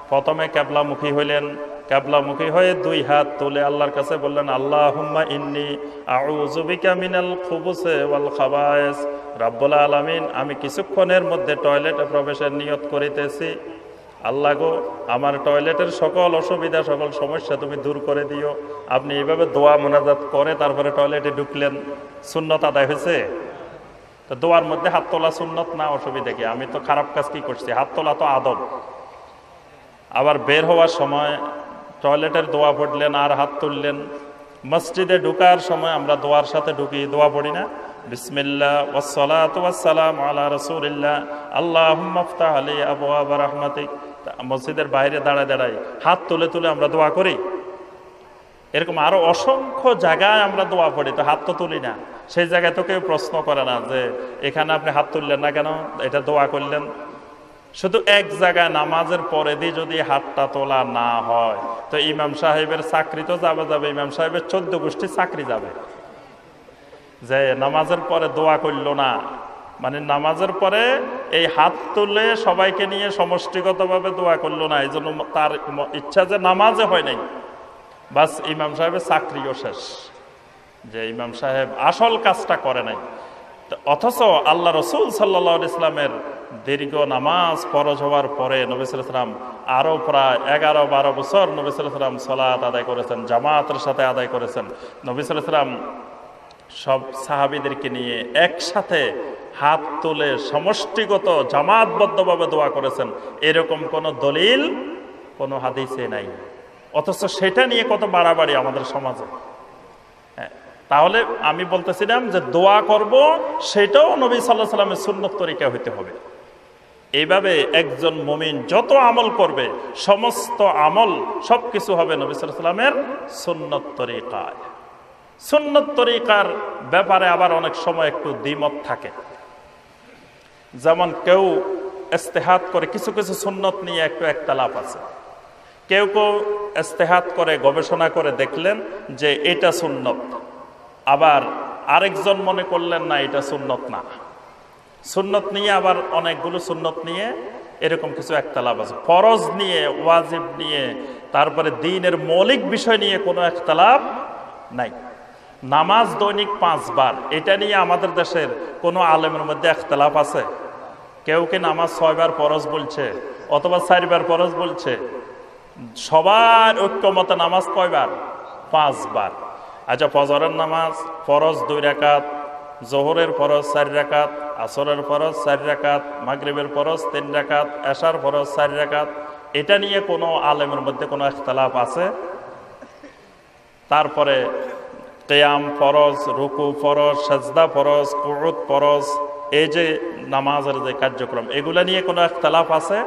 প্রথমে কিবলামুখী হইলেন, কিবলামুখী হয়ে 2 হাত তুলে আল্লাহর কাছে বললেন আল্লাহুম্মা ইন্নী আউযু বিকা মিনাল খুবুসি ওয়াল খাবায়েস, রব্বুল আলামিন আমি কিছুক্ষণের মধ্যে টয়লেটে প্রবেশের নিয়ত করিতেছি, আল্লাহ গো আমার টয়লেটের সকল অসুবিধা সকল সমস্যা তুমি দূর করে দিও। আপনি এইভাবে দোয়া মোনাজাত করে তারপরে টয়লেটে ঢুকলেন, সুন্নত আদায় হয়েছে? তো দোয়ার মধ্যে হাত তোলা সুন্নত না, অসুবিধা কি? আমি তো খারাপ কাজ কি করছি? হাত তোলা তো আদব। আবার বের হওয়ার সময় টয়লেটের দোয়া পড়লেন আর হাত তুললেন। মসজিদে ঢুকার সময় আমরা দোয়ার সাথে ঢুকি, দোয়া পড়ি না? বিসমিল্লাহ ওয়াসসালাতু ওয়াসসালামু আলা রাসূলিল্লাহ আল্লাহুম্মা ইফতাহ আলী আবওয়াব রাহমাতিক। মসজিদের বাইরে দাঁড়ায় দাঁড়ায় হাত তুলে তুলে আমরা দোয়া করি। এরকম আরো অসংখ্য জায়গায় আমরা দোয়া পড়ি, তো হাত তো তুলি না। সেই জায়গায় তো কেউ প্রশ্ন করে না যে এখানে আপনি হাত তুললেন না কেন, এটা দোয়া করলেন। শুধু এক জায়গায় নামাজের পরে দিয়ে যদি হাতটা তোলা না হয় তো ইমাম সাহেবের চাকরি তো যাবে, ইমাম সাহেবের 14 গোষ্ঠী চাকরি যাবে। যে নামাজের পরে দোয়া করলো না, মানে নামাজের পরে এই হাত তুলে সবাইকে নিয়ে সমষ্টিগতভাবে দোয়া করলো না, এই জন্য তার ইচ্ছা যে নামাজে হয় নাই, বাস ইমাম সাহেবের চাকরিও শেষ, যে ইমাম সাহেব আসল কাজটা করে নাই। অথচ আল্লাহ রসুল সাল্লাল্লাহু আলাইহি ইসলামের দীর্ঘ নামাজ ফরজ হওয়ার পরে নবী সাল্লাল্লাহু আলাইহি সাল্লাম আরো প্রায় 11-12 বছর নবী সাল্লাল্লাহু আলাইহি সাল্লাম সালাত আদায় করেছেন, জামাতের সাথে আদায় করেছেন। নবী সাল্লাল্লাহু আলাইহি সাল্লাম সব সাহাবীদেরকে নিয়ে একসাথে হাত তুলে সমষ্টিগত জামাতবদ্ধভাবে দোয়া করেছেন, এরকম কোন দলিল কোন হাদিসে নাই। অথচ সেটা নিয়ে কত বাড়াবাড়ি আমাদের সমাজে। তাহলে আমি বলতেছিলাম যে দোয়া করব সেটাও নবী সাল্লাল্লাহু আলাইহি সাল্লামের সুন্নত তরিকা হইতে হবে। এইভাবে একজন মুমিন যত আমল করবে সমস্ত আমল সবকিছু হবে নবী সাল্লাল্লাহু আলাইহি সাল্লামের সুন্নত তরিকায়। সুন্নত তরিকার ব্যাপারে আবার অনেক সময় একটু দ্বিমত থাকে। যেমন কেউ ইজতিহাদ করে, কিছু কিছু সুন্নত নিয়ে একটু একতলাফ আছে। কেউ কেউ ইজতিহাদ করে গবেষণা করে দেখলেন যে এটা সুন্নত, আবার আরেকজন মনে করলেন না এটা সুন্নত না। সুন্নত নিয়ে আবার অনেকগুলো সুন্নত নিয়ে এরকম কিছু একতলাফ আছে। ফরজ নিয়ে, ওয়াজিব নিয়ে, তারপরে দ্বীনের মৌলিক বিষয় নিয়ে কোনো একতলাফ নাই। নামাজ দৈনিক 5 বার, এটা নিয়ে আমাদের দেশের কোনো আলেমের মধ্যে একতলাফ আছে? কেউ কি নামাজ 6 বার ফরজ বলছে অথবা 4 বার ফরজ বলছে? সবার ঐক্যমতে নামাজ কয়বার? 5 বার। আচ্ছা, ফজরের নামাজ ফরজ 2 রাকাত, জোহরের ফরজ 4 রাকাত, আসরের ফরজ 4 রাকাত, মাগরিবের ফরজ 3 রাকাত, এশার ফরজ 4 রাকাত, এটা নিয়ে কোনো আলেমের মধ্যে কোনো ইখতিলাফ আছে? তারপরে কিয়াম ফরজ, রুকু ফরজ, সাজদা ফরজ, কুউদ ফরজ, এই যে নামাজের যে কার্যক্রম, এগুলা নিয়ে কোনো ইখতিলাফ আছে?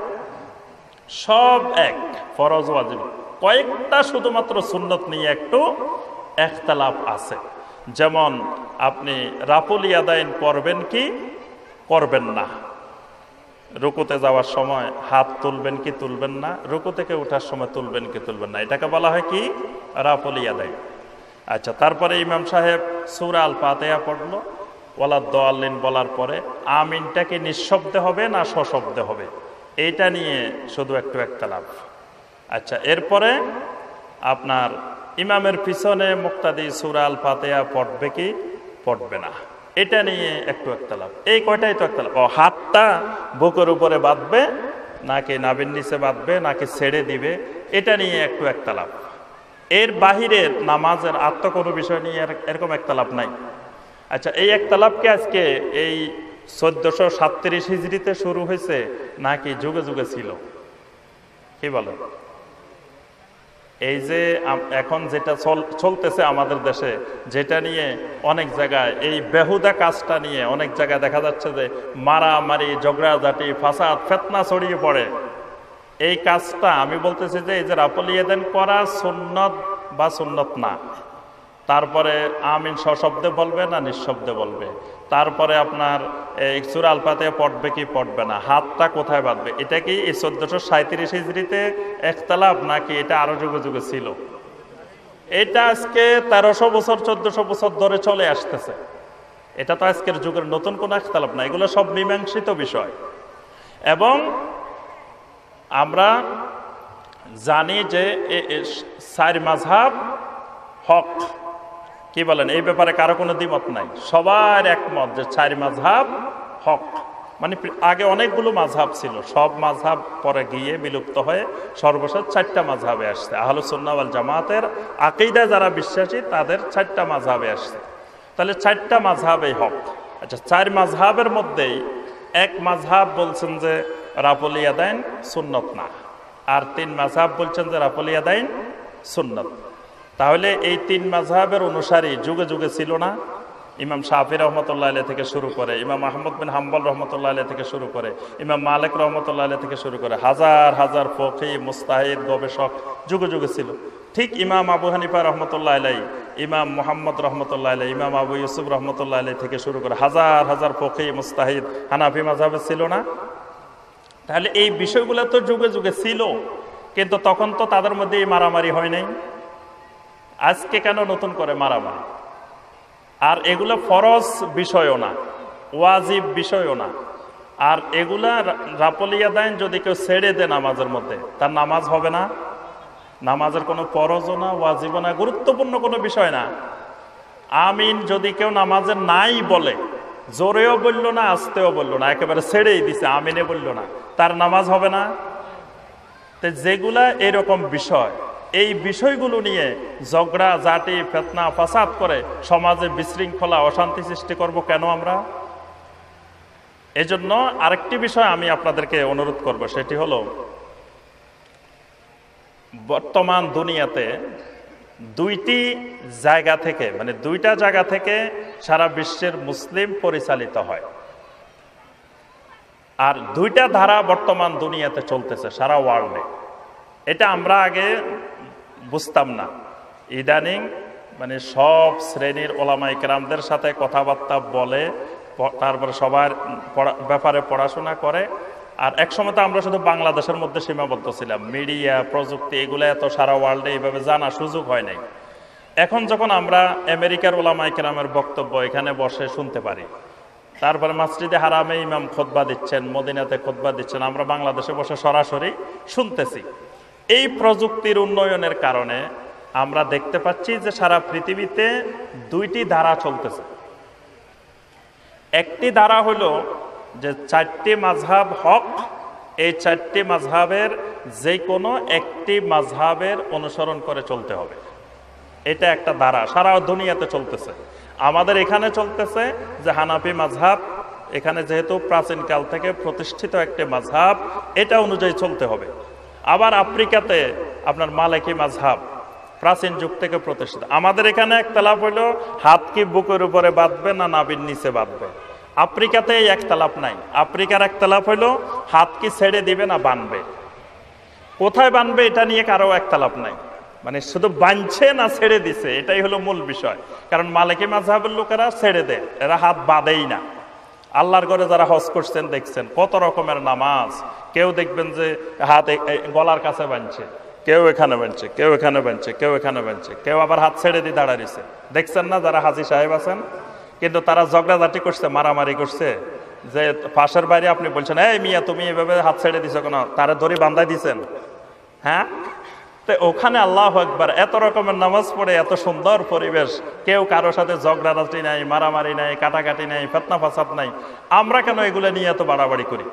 সব এক, ফরজ ওয়াজিব। কয়েকটা শুধুমাত্র সুন্নত নিয়ে একটু ইখতিলাফ আছে। যেমন আপনি রাফুল ইয়াদাইন করবেন কি করবেন না, রুকুতে যাওয়ার সময় হাত তুলবেন কি তুলবেন না, রুকু থেকে ওঠার সময় তুলবেন কি তুলবেন না, এটাকে বলা হয় কি? রাফুল ইয়াদাইন। আচ্ছা, তারপরে ইমাম সাহেব সূরা আল ফাতিহা পড়লো, ওয়ালা দাল্লিন বলার পরে আমিনটা কি নিঃশব্দে হবে না সশব্দে হবে, এইটা নিয়ে শুধু একটু ইখতিলাফ। আচ্ছা, এরপরে আপনার ইমামের পিছনে মুক্তাদি সূরা আল ফাতিহা পড়বে কি পড়বে না, এটা নিয়ে একটু ইখতিলাফ। এই কয়টাই তো ইখতিলাফ। হাতটা বুকের উপরে বাঁধবে নাকি নাভির নিচে বাঁধবে নাকি ছেড়ে দিবে, এটা নিয়ে একটু ইখতিলাফ। এর বাহিরে নামাজের আত্ম কোনো বিষয় নিয়ে এরকম ইখতিলাফ নাই। আচ্ছা, এই ইখতিলাফকে আজকে এই 1437 হিজরিতে শুরু হয়েছে নাকি যুগে যুগে ছিল? কি বলে? এই যে এখন যেটা চলতেছে আমাদের দেশে, যেটা নিয়ে অনেক জায়গায় এই বেহুদা কাজটা নিয়ে অনেক জায়গায় দেখা যাচ্ছে যে মারামারি, ঝগড়াঝাটি, ফাসাদ, ফিতনা ছড়িয়ে পড়ে। এই কাজটা আমি বলতেছি যে এই যে রাফুল ইয়াদাইন করা সুন্নত বা সুন্নত না, তারপরে আমিন সশব্দে বলবে না নিঃশব্দে বলবে, তারপরে আপনার সূরা আল ফাতিহা পড়বে কি পড়বে না, হাতটা কোথায় বাঁধবে, এটা কি এই 1437 হিজরিতে ইখতিলাফ নাকি এটা আরো যুগে যুগে ছিল? এটা আজকে 1300 বছর 1400 বছর ধরে চলে আসতেছে। এটা তো আজকের যুগের নতুন কোনো ইখতিলাফ না, এগুলো সব মীমাংসিত বিষয়। এবং আমরা জানি যে 4 মাযহাব হক, কি বলেন এই ব্যাপারে কারো কোনো দ্বিমত নাই, সবার একমত যে 4 মাযহাব হক। মানে আগে অনেকগুলো মাযহাব ছিল, সব মাযহাব পরে গিয়ে বিলুপ্ত হয়ে সর্বশেষ 4টা মাযহাবে আসছে। আহলুস সুন্নাহ ওয়াল জামাতের আকীদায় যারা বিশ্বাসী তাদের 4টা মাযহাবে আসছে। তাহলে 4টা মাযহাবই হক। আচ্ছা, 4 মাযহাবের মধ্যেই এক মাযহাব বলছেন যে রাফুল ইয়াদাইন সুন্নত না, আর 3 মাযহাব বলছেন যে রাফুল ইয়াদাইন সুন্নত। তাহলে এই 3 মাযহাবের অনুসারী যুগে যুগে ছিল না? ইমাম শাফি রহমতুল্লাহ আলাইহি থেকে শুরু করে, ইমাম আহমদ বিন হাম্বল রহমতুল্লাহ আলাইহি থেকে শুরু করে, ইমাম মালিক রহমতুল্লাহ আলাইহি থেকে শুরু করে হাজার হাজার ফকি মুস্তাহিদ গবেষক যুগে যুগে ছিল। ঠিক ইমাম আবু হানিফা রহমতুল্লাহ আলাইহি, ইমাম মুহাম্মদ রহমতুল্লাহ আলাইহি, ইমাম আবু ইউসুফ রহমতুল্লাহ আলাইহি থেকে শুরু করে হাজার হাজার ফকি মুস্তাহিদ হানাফি মাযহাবে ছিল না? তাহলে এই বিষয়গুলো তো যুগে যুগে ছিল, কিন্তু তখন তো তাদের মধ্যে মারামারি হয় নাই। আজকে কেন নতুন করে মারামারি? আর এগুলো ফরজ বিষয়ও না, ওয়াজিব বিষয়ও না। আর এগুলা রাফুল ইয়াদাইন যদি কেউ ছেড়ে দেয় নামাজের মধ্যে, তার নামাজ হবে না? নামাজের কোনো ফরজও না, ওয়াজিবও না, গুরুত্বপূর্ণ কোনো বিষয় না। আমিন যদি কেউ নামাজের নাই বলে, জোরেও বললো না আস্তেও বললো না, একেবারে ছেড়েই দিছে, আমিনে বললো না, তার নামাজ হবে না? তো যেগুলা এরকম বিষয়, এই বিষয়গুলো নিয়ে ঝগড়া জাতি ফিতনা ফাসাদ করে সমাজে বিশৃঙ্খলা অশান্তি সৃষ্টি করব কেন আমরা? এজন্য আরেকটি বিষয় আমি আপনাদেরকে অনুরোধ করব, সেটি হলো বর্তমান দুনিয়াতে 2টি জায়গা থেকে, মানে 2টা জায়গা থেকে সারা বিশ্বের মুসলিম পরিচালিত হয়। আর 2টা ধারা বর্তমান দুনিয়াতে চলতেছে সারা ওয়ার্ল্ডে। এটা আমরা আগে বুঝতাম না, ইদানিং মানে সব শ্রেণীর ওলামা ইকরামদের সাথে কথাবার্তা বলে, তারপরে সবার ব্যাপারে পড়াশোনা করে। আর একসময় তো আমরা শুধু বাংলাদেশের মধ্যে সীমাবদ্ধ ছিলাম, মিডিয়া প্রযুক্তি এগুলো এত সারা ওয়ার্ল্ডে এইভাবে জানার সুযোগ হয় নাই। এখন যখন আমরা আমেরিকার ওলামা ইকরামের বক্তব্য এখানে বসে শুনতে পারি, তারপরে মসজিদে হারামে ইমাম খুতবা দিচ্ছেন, মদিনাতে খুতবা দিচ্ছেন, আমরা বাংলাদেশে বসে সরাসরি শুনতেছি। এই প্রযুক্তির উন্নয়নের কারণে আমরা দেখতে পাচ্ছি যে সারা পৃথিবীতে 2টি ধারা চলতেছে। একটি ধারা হলো যে 4টি মাযহাব হক, এই 4টি মাযহাবের যে কোনো একটি মাযহাবের অনুসরণ করে চলতে হবে। এটা একটা ধারা সারা দুনিয়াতে চলতেছে। আমাদের এখানে চলতেছে যে হানাফি মাযহাব, এখানে যেহেতু প্রাচীনকাল থেকে প্রতিষ্ঠিত একটি মাযহাব, এটা অনুযায়ী চলতে হবে। আবার আফ্রিকাতে আপনার মালিকি মাযহাব প্রাচীন যুগ থেকে প্রতিষ্ঠিত। আমাদের এখানে ইখতিলাফ হলো হাত কি বুকের উপরে বাঁধবে না নাভির নিচে বাঁধবে। আফ্রিকাতে এই ইখতিলাফ নাই। আফ্রিকার ইখতিলাফ হলো হাত কি ছেড়ে দিবে না বাঁধবে, কোথায় বাঁধবে এটা নিয়ে কারো ইখতিলাফ নাই, মানে শুধু বাঁধছে না ছেড়ে দিছে, এটাই হলো মূল বিষয়। কারণ মালিকি মাযহাবের লোকেরা ছেড়ে দেয়, এরা হাত বাঁধেই না। আল্লাহর ঘরে যারা হজ করছেন দেখছেন কত রকমের নামাজ, কেউ দেখবেন যে হাত গলার কাছে বাঁধছে, কেউ এখানে বাঁধছে, কেউ এখানে বাঁধছে, কেউ এখানে বাঁধছে, কেউ আবার হাত ছেড়ে দিয়ে দাঁড়াইছে। দেখছেন না যারা হাজী সাহেব আছেন, কিন্তু তারা ঝগড়াঝাটি করছে, মারামারি করছে, যে পাশের বাইরে আপনি বলছেন এই মিয়া তুমি এভাবে হাত ছেড়ে দিছো কেন, তারা দড়ি বান্ধাই দিছেন। হ্যাঁ, তো ওখানে আল্লাহু আকবার, এত রকমের নামাজ পড়ে, এত সুন্দর পরিবেশ, কেউ কারোর সাথে ঝগড়াঝাটি নাই, মারামারি নাই, কাটাকাটি নাই, ফিতনা ফাসাদ নাই। আমরা কেন এগুলো নিয়ে এত বাড়াবাড়ি করি?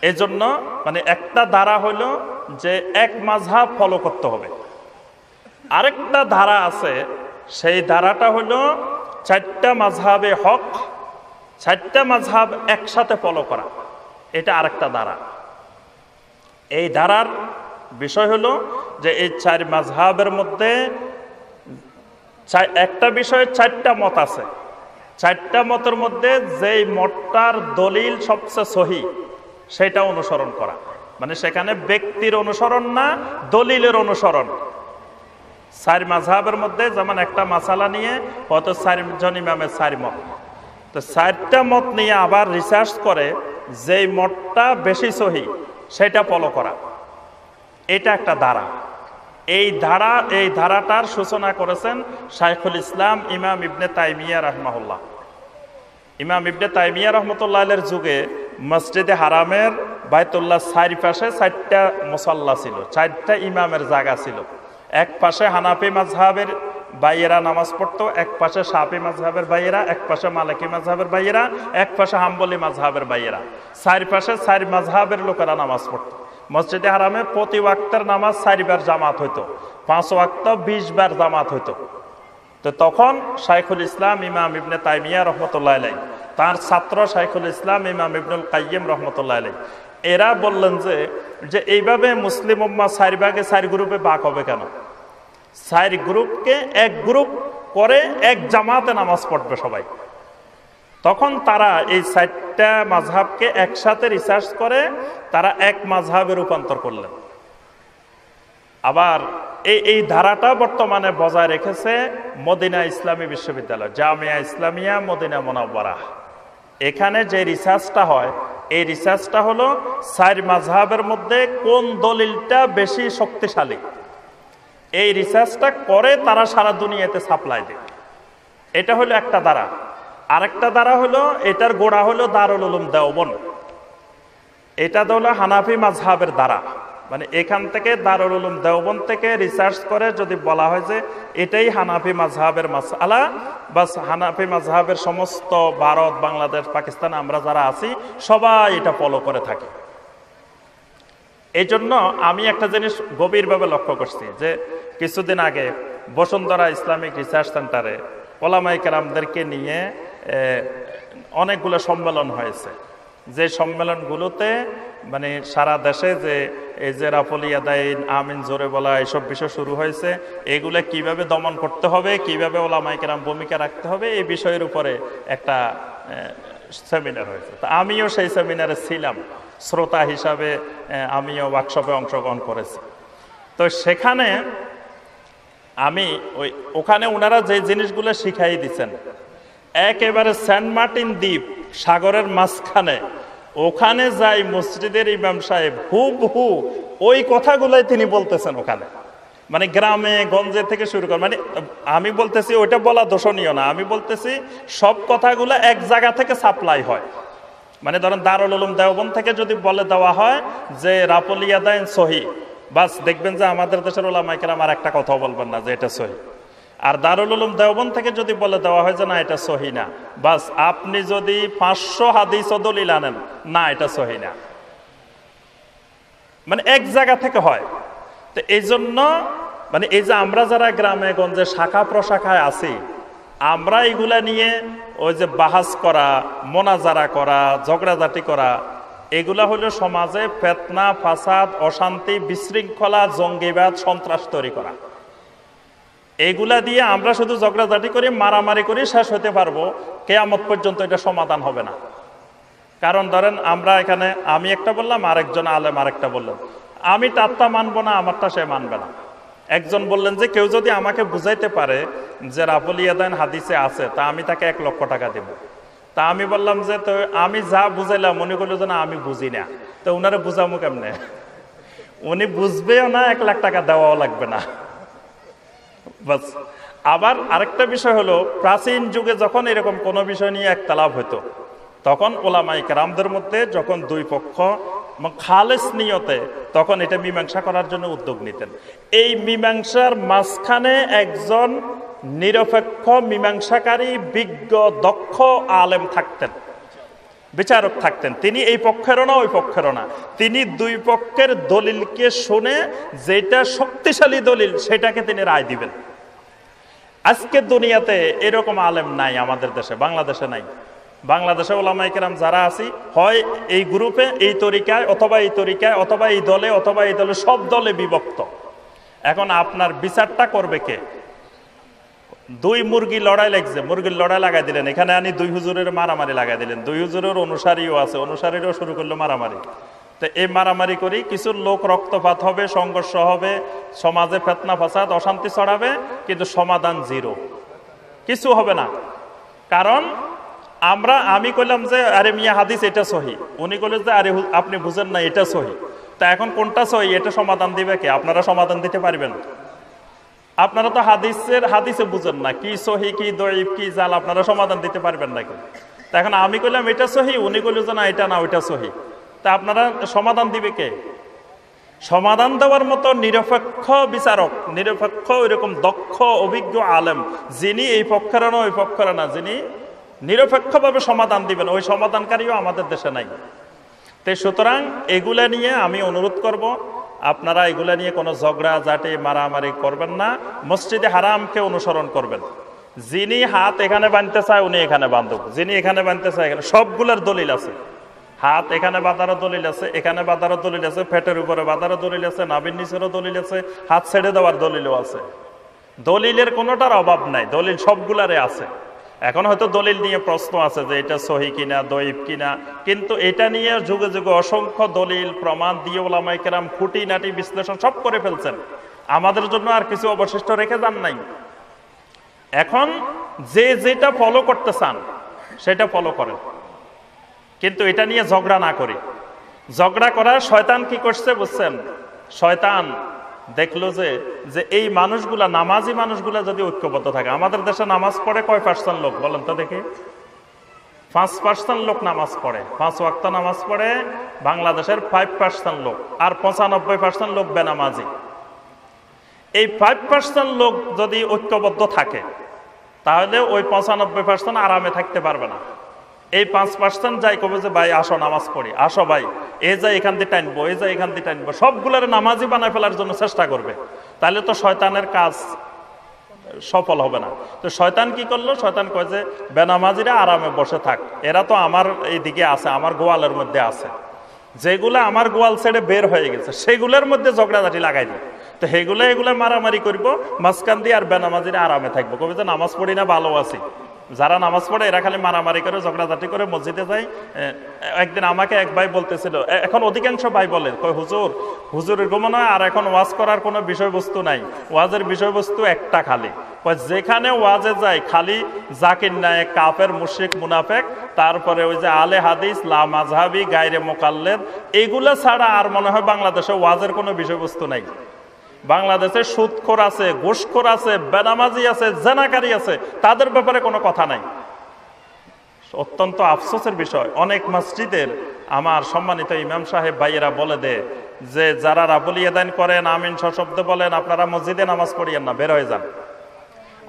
এই জন্য মানে একটা ধারা হলো যে এক মাযহাব ফলো করতে হবে। আরেকটা ধারা আছে, সেই ধারাটা হলো 4টা মাযহাবে হক, 4টা মাযহাব একসাথে ফলো করা, এটা আরেকটা ধারা। এই ধারার বিষয় হলো যে এই 4 মাযহাবের মধ্যে একটা বিষয়ে 4টা মত আছে। 4টা মতের মধ্যে যেই মতটার দলিল সবচেয়ে সহি সেটা অনুসরণ করা, মানে সেখানে ব্যক্তির অনুসরণ না, দলিলের অনুসরণ। চার মাযহাবের মধ্যে যেমন একটা মাসালা নিয়ে হয়তো 4 জন ইমামের 4 মত, তো 4টা মত নিয়ে আবার রিসার্চ করে যেই মতটা বেশি সহি সেটা ফলো করা, এটা একটা ধারা। এই ধারাটার সূচনা করেছেন শাইখুল ইসলাম ইমাম ইবনে তাইমিয়া রাহমাহুল্লাহ। ইমাম ইবনে তাইমিয়া রহমতুল্লাহ আলাইহির যুগে মসজিদে হারামের বাইতুল্লাহ চারিপাশে 4টা মুসাল্লা ছিল, 4টা ইমামের জায়গা ছিল। এক পাশে হানাফি মাযহাবের ভাইয়েরা নামাজ পড়তো, এক পাশে শাফি মাযহাবের ভাইয়েরা, এক পাশে মালিকি মাযহাবের ভাইয়েরা, এক পাশে হাম্বলি মাযহাবের ভাইয়েরা, চারিপাশে 4 মাযহাবের লোকেরা নামাজ পড়তো। মসজিদে হারামে প্রতি ওয়াক্তের নামাজ 4 বার জামাত হইতো, 5 ওয়াক্ত 20 বার জামাত হইতো। তো তখন শাইখুল ইসলাম ইমাম ইবনে তাইমিয়া রহমতুল্লাহ আলাইহি, তার ছাত্র শাইখুল ইসলাম ইমাম ইবনুল কাইয়িম রহমতুল্লাহ আলাইহি, এরা বললেন যে এইভাবে মুসলিম উম্মাহ 4 ভাগে 4 গ্রুপে ভাগ হবে কেন? 4 গ্রুপকে এক গ্রুপ করে এক জামাতে নামাজ পড়বে সবাই। তখন তারা এই 4টা মাযহাবকে একসাথে রিসার্চ করে তারা এক মাযহাবে রূপান্তর করলেন। আবার এই ধারাটা বর্তমানে বজায় রেখেছে মদিনা ইসলামী বিশ্ববিদ্যালয়, জামিয়া ইসলামিয়া মদিনা মুনাওয়ারা। এখানে যে রিসার্চটা হয়, এই রিসার্চটা হলো 4 মাযহাবের মধ্যে কোন দলিলটা বেশি শক্তিশালী, এই রিসার্চটা করে তারা সারা দুনিয়াতে সাপ্লাই দেয়। এটা হলো একটা ধারা। আরেকটা ধারা হলো, এটার গোড়া হলো দারুল উলুম দেওবন্দ। এটা হলো হানাফি মাযহাবের ধারা, মানে এখান থেকে দারুল উলুম দেওবন্দ থেকে রিসার্চ করে যদি বলা হয় যে এটাই হানাফি মাযহাবের মাসআলা, বাস হানাফি মাযহাবের সমস্ত ভারত, বাংলাদেশ, পাকিস্তান আমরা যারা আছি সবাই এটা ফলো করে থাকি। এই জন্য আমি একটা জিনিস গভীরভাবে লক্ষ্য করছি যে কিছুদিন আগে বসুন্ধরা ইসলামিক রিসার্চ সেন্টারে ওলামায়ে কেরামদেরকে নিয়ে অনেকগুলো সম্মেলন হয়েছে। যে সম্মেলনগুলোতে মানে সারা দেশে যে এই যে রাফল ইয়াদাইন, আমিন জোরে বলা, এইসব বিষয় শুরু হয়েছে, এগুলো কিভাবে দমন করতে হবে, কিভাবে ওলামায়ে কেরাম ভূমিকা রাখতে হবে, এই বিষয়ের উপরে একটা সেমিনার হয়েছে। তো আমিও সেই সেমিনারে ছিলাম, শ্রোতা হিসাবে আমিও ওয়ার্কশপে অংশগ্রহণ করেছি। তো সেখানে আমি ওখানে ওনারা যে জিনিসগুলো শিখাই দিচ্ছেন, একেবারে সেন্ট মার্টিন দ্বীপ সাগরের মাঝখানে, ওখানে যাই মসজিদের ইমাম সাহেব হুবহু ওই কথাগুলাই তিনি বলতেছেন ওখানে, মানে গ্রামে গঞ্জে থেকে শুরু করে, মানে আমি বলতেছি ওইটা বলা দোষণীয় না, আমি বলতেছি সব কথাগুলো এক জায়গা থেকে সাপ্লাই হয়। মানে ধরেন দারুল উলুম দেওবন্দ থেকে যদি বলে দেওয়া হয় যে রাফল ইয়াদাইন সহি, বাস দেখবেন যে আমাদের দেশের ওলামায়ে কেরাম আর একটা কথাও বলবেন না যে এটা সহি। আর দারুল উলুম দেওবন্দ থেকে যদি বলে দেওয়া হয় যে না এটা সহি না, বাস আপনি যদি 500 হাদিস ও দলিল আনেন, না এটা সহি না, মানে এক জায়গা থেকে হয়। তো এই জন্য মানে এই যে আমরা যারা গ্রামে গঞ্জে শাখা প্রশাখায় আছি, আমরা এগুলা নিয়ে ওই যে বাহাস করা, মোনাজারা করা, ঝগড়াঝাটি করা, এগুলা হলো সমাজে ফিতনা, ফাসাদ, অশান্তি, বিশৃঙ্খলা, জঙ্গিবাদ, সন্ত্রাস তৈরি করা। এগুলা দিয়ে আমরা শুধু ঝগড়াঝাটি করি, মারামারি করি, শেষ হতে পারবো, কিয়ামত পর্যন্ত এটা সমাধান হবে না। কারণ ধরেন আমরা এখানে আমি একটা বললাম, আরেকজন আলেম আরেকটা বললেন, আমি তারটা মানবো না, আমারটা সে মানবে না। একজন বললেন যে কেউ যদি আমাকে বুঝাইতে পারে যে রাফল ইয়াদাইন হাদিসে আছে, তা আমি তাকে 1 লক্ষ টাকা দেব। তা আমি বললাম যে তো আমি যা বুঝাইলাম মনে করলো যে না আমি বুঝি না, তো উনারে বুঝামো কেমনে? উনি বুঝবেও না, 1 লাখ টাকা দেওয়াও লাগবে না, বাস। আবার আরেকটা বিষয় হলো, প্রাচীন যুগে যখন এরকম কোনো বিষয় নিয়ে একতলাপ হতো, তখন ওলামায়ে কেরামদের মধ্যে যখন 2 পক্ষ খালেস নিয়তে তখন এটা মীমাংসা করার জন্য উদ্যোগ নিতেন। এই মীমাংসার মাঝখানে একজন নিরপেক্ষ মীমাংসাকারী, বিজ্ঞ, দক্ষ আলেম থাকতেন, বিচারক থাকতেন। তিনি এই পক্ষেরও না ওই পক্ষেরও না, তিনি 2 পক্ষের দলিলকে শুনে যেটা শক্তিশালী দলিল সেটাকে তিনি রায় দিবেন। আজকের দুনিয়াতে এরকম আলেম নাই আমাদের দেশে, বাংলাদেশে নাই। বাংলাদেশে ওলামায়ে কেরাম যারা আছি, হয় এই গ্রুপে, এই তরিকায়, অথবা এই তরিকায়, অথবা এই দলে, অথবা এই দলে, সব দলে বিভক্ত। এখন আপনার বিচারটা করবে কে? 2 মুরগি লড়াই লাগছে, মুরগির লড়াই লাগাই দিলেন, এখানে আনি 2 হুজুরের মারামারি লাগাই দিলেন, 2 হুজুরের অনুসারীও আছে, অনুসারীরাও শুরু করলো মারামারি। তো এই মারামারি করি, কিছু লোক রক্তপাত হবে, সংঘর্ষ হবে, সমাজে ফিতনা ফাসাদ অশান্তি ছড়াবে, কিন্তু সমাধান জিরো, কিছু হবে না। কারণ আমি কইলাম যে আরে মিয়া হাদিস এটা সহি, উনি কইলেন যে আরে আপনি বুঝেন না এটা সহি। তা এখন কোনটা সহি এটা সমাধান দিবে কে? আপনারা সমাধান দিতে পারবেন? আপনারা তো হাদিসে বুঝেন না কি সহি কি দঈফ কি জাল, আপনারা সমাধান দিতে পারবেন নাকি? তা এখন আমি কইলাম এটা সহি, উনি কইলেন যে না এটা না ওইটা সহি। তা আপনারা সমাধান দিবে কে? সমাধান দেওয়ার মতো নিরপেক্ষ বিচারক, নিরপেক্ষ এরকম দক্ষ অভিজ্ঞ আলেম, যিনি এই পক্ষের না ওই পক্ষের না, যিনি নিরপেক্ষভাবে সমাধান দিবেন, ওই সমাধানকারীও আমাদের দেশে নাই। তো সুতরাং এগুলা নিয়ে আমি অনুরোধ করব, আপনারা এগুলা নিয়ে কোনো ঝগড়া ঝাঁটি মারামারি করবেন না, মসজিদে হারামকে অনুসরণ করবেন। যিনি হাত এখানে বাঁধতে চায় উনি এখানে বাঁধুক, যিনি এখানে বাঁধতে চায় এখানে, সবগুলোর দলিল আছে। হাত এখানে বাঁধারও দলিল আছে, এখানে বাঁধারও দলিল আছে, পেটের উপরে বাঁধারও দলিল আছে, নাভির নিচেরও দলিল আছে, হাত ছেড়ে দেওয়ার দলিলও আছে। দলিলের কোনোটার অভাব নাই, দলিল সবগুলারে আছে। এখন হয়তো দলিল নিয়ে প্রশ্ন আছে যে এটা সহি কিনা দঈফ কিনা, কিন্তু এটা নিয়ে যুগে যুগে অসংখ্য দলিল প্রমাণ দিয়ে ওলামায়ে কেরাম খুঁটিনাটি বিশ্লেষণ সব করে ফেলছেন, আমাদের জন্য আর কিছু অবশিষ্ট রেখে যান নাই। এখন যে যেটা ফলো করতে চান সেটা ফলো করেন, কিন্তু এটা নিয়ে ঝগড়া না করি। ঝগড়া করা শয়তান কি করছে বুঝছেন? শয়তান দেখলো যে এই মানুষগুলা, নামাজি মানুষগুলা যদি ঐক্যবদ্ধ থাকে, আমাদের দেশে নামাজ পড়ে কয় পার্সেন্ট লোক বলেন তো দেখি? 5% লোক নামাজ পড়ে, 5 ওয়াক্ত নামাজ পড়ে বাংলাদেশের 5% লোক, আর 95% লোক বেনামাজি। এই 5% লোক যদি ঐক্যবদ্ধ থাকে তাহলে ওই 95% আরামে থাকতে পারবে না। এই 5% যাই কবে যে ভাই আসো নামাজ পড়ি, আসো ভাই এ যাই এখান দিয়ে টানবো, এ যাই এখান দিয়ে টানবো, সবগুলোর নামাজি বানায় ফেলার জন্য চেষ্টা করবে, তাহলে তো শয়তানের কাজ সফল হবে না। তো শয়তান কি করলো? শয়তান কয় যে বেনামাজিরা আরামে বসে থাক, এরা তো আমার এই দিকে আছে, আমার গোয়ালের মধ্যে আছে, যেগুলো আমার গোয়াল ছেড়ে বের হয়ে গেছে সেগুলোর মধ্যে ঝগড়াঝাটি লাগাই দিই। তো এগুলো মারামারি করবো মাঝখান দিয়ে, আর বেনামাজিরা আরামে থাকবো, কবে যে নামাজ পড়ি না ভালো আছি। যারা নামাজ পড়ে এরা খালি মারামারি করে ঝগড়াঝাটি করে মসজিদে যায়। একদিন আমাকে এক ভাই বলতেছিল, এখন অধিকাংশ ভাই বলে কয় হুজুরের মনে হয় আর এখন ওয়াজ করার কোনো বিষয়বস্তু নাই, ওয়াজের বিষয়বস্তু একটা খালি, যেখানে ওয়াজে যায় খালি জাকির নায়েক, কাফের, মুশরিক, মুনাফেক, তারপরে ওই যে আলে হাদিস, লা মাযহাবি, গায়রে মুকাল্লিদ, এগুলো ছাড়া আর মনে হয় বাংলাদেশে ওয়াজের কোনো বিষয়বস্তু নাই। বাংলাদেশে সুদখোর আছে, ঘুষখোর আছে, বেনামাজি আছে, জেনাকারী আছে, তাদের ব্যাপারে কোনো কথা নাই। অত্যন্ত আফসোসের বিষয়, অনেক মসজিদের আমার সম্মানিত ইমাম সাহেব ভাইয়েরা বলে দেয় যে যারা রাবুল ইয়াদাইন করেন, আমিন সশব্দে বলেন, আপনারা মসজিদে নামাজ পড়িয়েন না, বের হয়ে যান।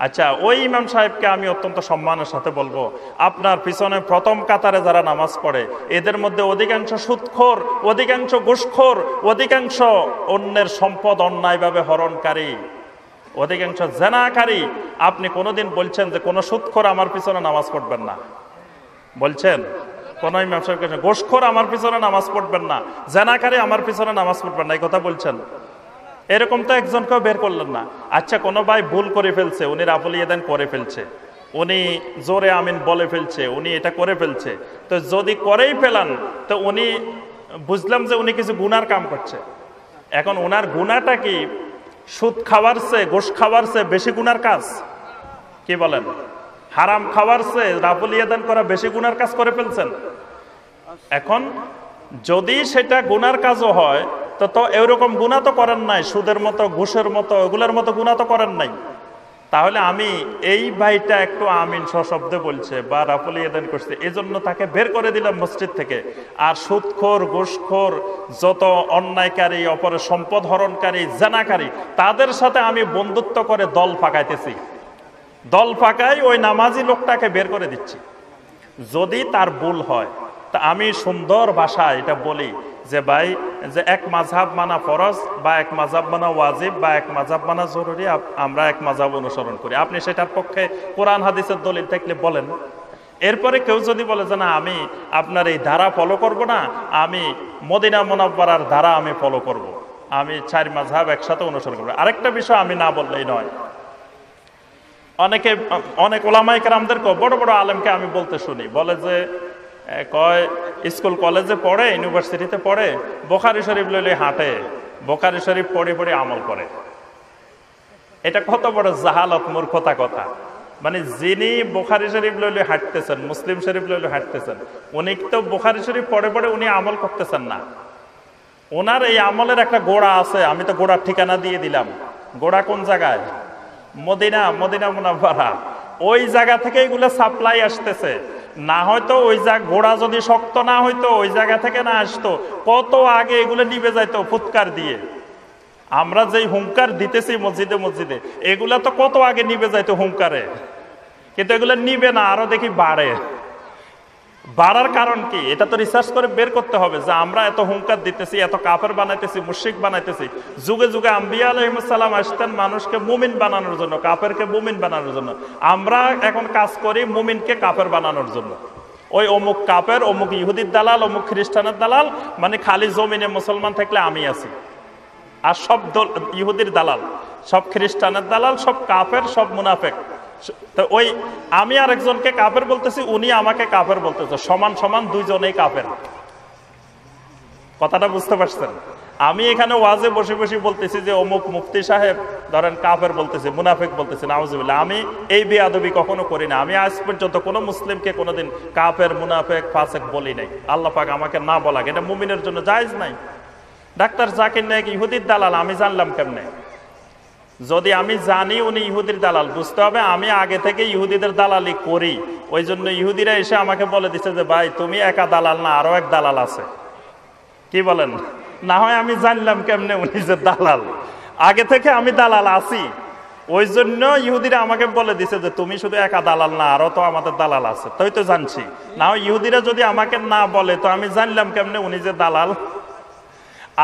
আচ্ছা, ওই ইমাম সাহেবকে আমি অত্যন্ত সম্মানের সাথে বলবো, আপনার পিছনে প্রথম কাতারে যারা নামাজ পড়ে এদের মধ্যে অধিকাংশ সুদখোর, অধিকাংশ ঘুষখোর, অধিকাংশ অন্যের সম্পদ অন্যায়ভাবে হরণকারী, অধিকাংশ জেনাকারী। আপনি কোনোদিন বলছেন যে কোনো সুদখোর আমার পিছনে নামাজ পড়বেন না? বলছেন কোন ইমাম সাহেব? ঘুষখোর আমার পিছনে নামাজ পড়বেন না, জেনাকারী আমার পিছনে নামাজ পড়বেন না, এই কথা বলছেন? এরকম তো একজনকেও বের করলেন না। আচ্ছা, কোনো ভাই ভুল করে ফেলছে, উনি রাফুল ইয়াদান করে ফেলছে, উনি জোরে আমিন বলে ফেলছে, উনি এটা করে ফেলছে, তো যদি করেই ফেলান তো উনি বুঝলাম যে উনি কিছু গুনার কাম করছে। এখন ওনার গুনাটা কি সুদ খাওয়ার চেয়ে, ঘুষ খাওয়ার চেয়ে বেশি গুনার কাজ? কি বলেন? হারাম খাওয়ার চেয়ে রাফুল ইয়াদান করা বেশি গুনার কাজ করে ফেলছেন। এখন যদি সেটা গুনার কাজও হয় তো এরকম গুনাহ তো করেন নাই, সুদের মতো, ঘুষের মতো, এগুলোর মতো গুনাহ তো করেন নাই। তাহলে আমি এই ভাইটা একটু আমিন সশব্দে বলছে বা রাফুল ইয়াদান করছে, এজন্য তাকে বের করে দিলাম মসজিদ থেকে। আর সুদখোর, ঘুষখোর, যত অন্যায়কারী, অপরের সম্পদ হরণকারী, জেনাকারী, তাদের সাথে আমি বন্ধুত্ব করে দল পাকাইতেছি। দল পাকাই ওই নামাজি লোকটাকে বের করে দিচ্ছি। যদি তার ভুল হয় তা আমি সুন্দর ভাষায় এটা বলি যে ভাই, যে এক মাযহাব মানা ফরজ, বা এক মাযহাব মানা ওয়াজিব, বা এক মাযহাব মানা জরুরি, আমরা এক মাযহাব অনুসরণ করি। আপনি সেটার পক্ষে কোরআন হাদিসের দলিল থাকলে বলেন। এরপরে কেউ যদি বলে যে না আমি আপনার এই ধারা ফলো করব না, আমি মদিনা মুনাওয়ারার ধারা আমি ফলো করব, আমি 4 মাযহাব একসাথে অনুসরণ করব, আরেকটা বিষয় আমি না বললেই নয়। অনেক ওলামায়ে কেরামদেরকে, বড় বড় আলেমকে আমি বলতে শুনি, বলে যে কয় স্কুল কলেজে পড়ে, ইউনিভার্সিটিতে পড়ে, বুখারী শরীফ লইলে হাঁটে, বুখারী শরীফ পড়ে পড়ে আমল করে। এটা কত বড় জাহালত, মূর্খতা কথা। মানে যিনি বুখারী শরীফ লইলে হাঁটতেছেন, মুসলিম শরীফ লইলে হাঁটতেছেন, উনি তো বুখারী শরীফ পড়ে পড়ে উনি আমল করতেছেন না। ওনার এই আমলের একটা গোড়া আছে, আমি তো গোড়ার ঠিকানা দিয়ে দিলাম। গোড়া কোন জায়গায়? Medina, Medina Munawwara. ওই জায়গা থেকে এগুলো সাপ্লাই আসতেছে। না হয়তো ওই গোড়া যদি শক্ত না হইতো, ওই জায়গা থেকে না আসতো, কত আগে এগুলো নিভে যাইতো ফুৎকার দিয়ে। আমরা যেই হুঙ্কার দিতেছি মসজিদে মসজিদে, এগুলা তো কত আগে নিভে যাইতো হুঙ্কারে, কিন্তু এগুলো নিবে না, আরো দেখি বাড়ে। বাড়ার কারণ কি? এটা তো রিসার্চ করে বের করতে হবে যে আমরা এত হুঙ্কার দিতেছি, এত কাফের বানাইতেছি, মুশরিক বানাইতেছি। যুগে যুগে আম্বিয়া আলাইহিস সালাম আসতেন মানুষকে মুমিন বানানোর জন্য, কাফেরকে মুমিন বানানোর জন্য। আমরা এখন কাজ করি মুমিনকে কাফের বানানোর জন্য। ওই অমুক কাফের, অমুক ইহুদির দালাল, অমুক খ্রিস্টানের দালাল, মানে খালি জমিনে মুসলমান থাকলে আমি আছি, আর সব ইহুদির দালাল, সব খ্রিস্টানের দালাল, সব কাফের, সব মুনাফেক। তো ওই আমি আরেকজনকে কাফের বলতেছি, উনি আমাকে কাফের বলতেছে, সমান সমান দুইজনেই কাফের। কথাটা বুঝতে পারছেন? আমি এখানে ওয়াজে বসে বসে বলতেছি যে অমুক মুফতি সাহেব ধরেন কাফের বলতেছে, মুনাফিক বলতেছে, নাউজুবিল্লাহ। আমি এই বেয়াদবি কখনো করি না। আমি আজ পর্যন্ত কোনো মুসলিমকে কোনোদিন কাফের, মুনাফিক, ফাসিক বলি নাই। আল্লাহ পাক আমাকে না বলাক, এটা মুমিনের জন্য জায়েজ নাই। ডাক্তার জাকির নায়েক ইহুদির দালাল, আমি জানলাম কেমনে? যদি আমি জানি উনি ইহুদির দালাল, বুঝতে হবে আমি আগে থেকে ইহুদিদের দালালি করি। ওই জন্য ইহুদিরা এসে আমাকে বলে দিচ্ছে যে ভাই তুমি একা দালাল না, আরো এক দালাল আছে। কি বলেন? না হয় আমি জানলাম কেমনে উনি যে দালাল? আগে থেকে আমি দালাল আছি, ওই জন্য ইহুদিরা আমাকে বলে দিছে যে তুমি শুধু একা দালাল না, আরো তো আমাদের দালাল আছে। তাই তো জানছি। না হয় ইহুদিরা যদি আমাকে না বলে তো আমি জানলাম কেমনে উনি যে দালাল?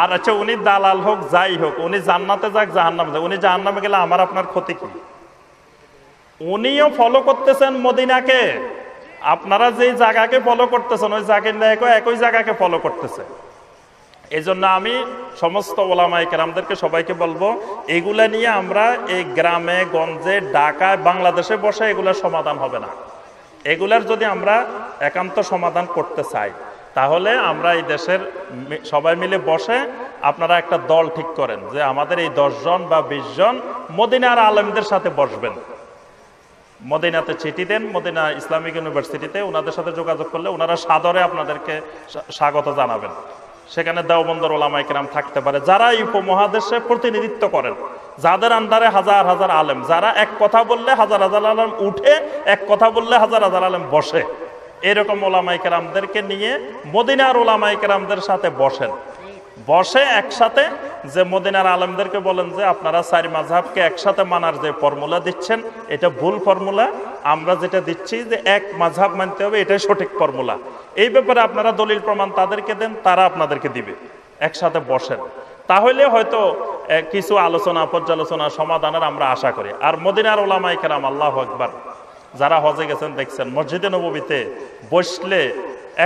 আর আচ্ছা, উনি দালাল হোক যাই হোক, উনি জান্নাতে যাক জাহান্নামে যাক, উনি জাহান্নামে গেলে আমার আপনার ক্ষতি কি? উনিও ফলো করতেছেন মদিনাকে, আপনারা যেই জায়গাকে ফলো করতেছেন ওই জাকির নায়েক একই জায়গাকে ফলো করতেছে। এই জন্য আমি সমস্ত ওলামায়ে কেরামদেরকে সবাইকে বলবো, এগুলা নিয়ে আমরা এই গ্রামে গঞ্জে ঢাকায় বাংলাদেশে বসে এগুলার সমাধান হবে না। এগুলার যদি আমরা একান্ত সমাধান করতে চাই, তাহলে আমরা এই দেশের সবাই মিলে বসে আপনারা একটা দল ঠিক করেন যে আমাদের এই 10 জন বা 20 জন মদিনার আলেমদের সাথে বসবেন। মদিনাতে চিঠি দেন, মদিনা ইসলামিক ইউনিভার্সিটিতে ওনাদের সাথে যোগাযোগ করলে ওনারা সাদরে আপনাদেরকে স্বাগত জানাবেন। সেখানে দেওবন্দের ওলামায়ে কেরাম থাকতে পারে, যারা এই উপমহাদেশে প্রতিনিধিত্ব করেন, যাদের আন্ডারে হাজার হাজার আলেম, যারা এক কথা বললে হাজার হাজার আলেম উঠে, এক কথা বললে হাজার হাজার আলেম বসে। এরকম ওলামায়ে কেরামদেরকে নিয়ে মদিনার ওলামায়ে কেরামদের সাথে বসেন, বসে একসাথে যে মদিনার আলেমদেরকে বলেন যে আপনারা 4 মাযহাবকে একসাথে মানার যে ফর্মুলা দিচ্ছেন এটা ভুল ফর্মুলা, আমরা যেটা দিচ্ছি যে এক মাযহাব মানতে হবে, এটাই সঠিক ফর্মুলা। এই ব্যাপারে আপনারা দলিল প্রমাণ তাদেরকে দেন, তারা আপনাদেরকে দিবে। একসাথে বসেন, তাহলে হয়তো কিছু আলোচনা, পর্যালোচনা, সমাধানের আমরা আশা করি। আর মদিনার ওলামায়ে কেরাম, আল্লাহু আকবার, যারা হজে গেছেন দেখছেন মসজিদে নববীতে বসলে,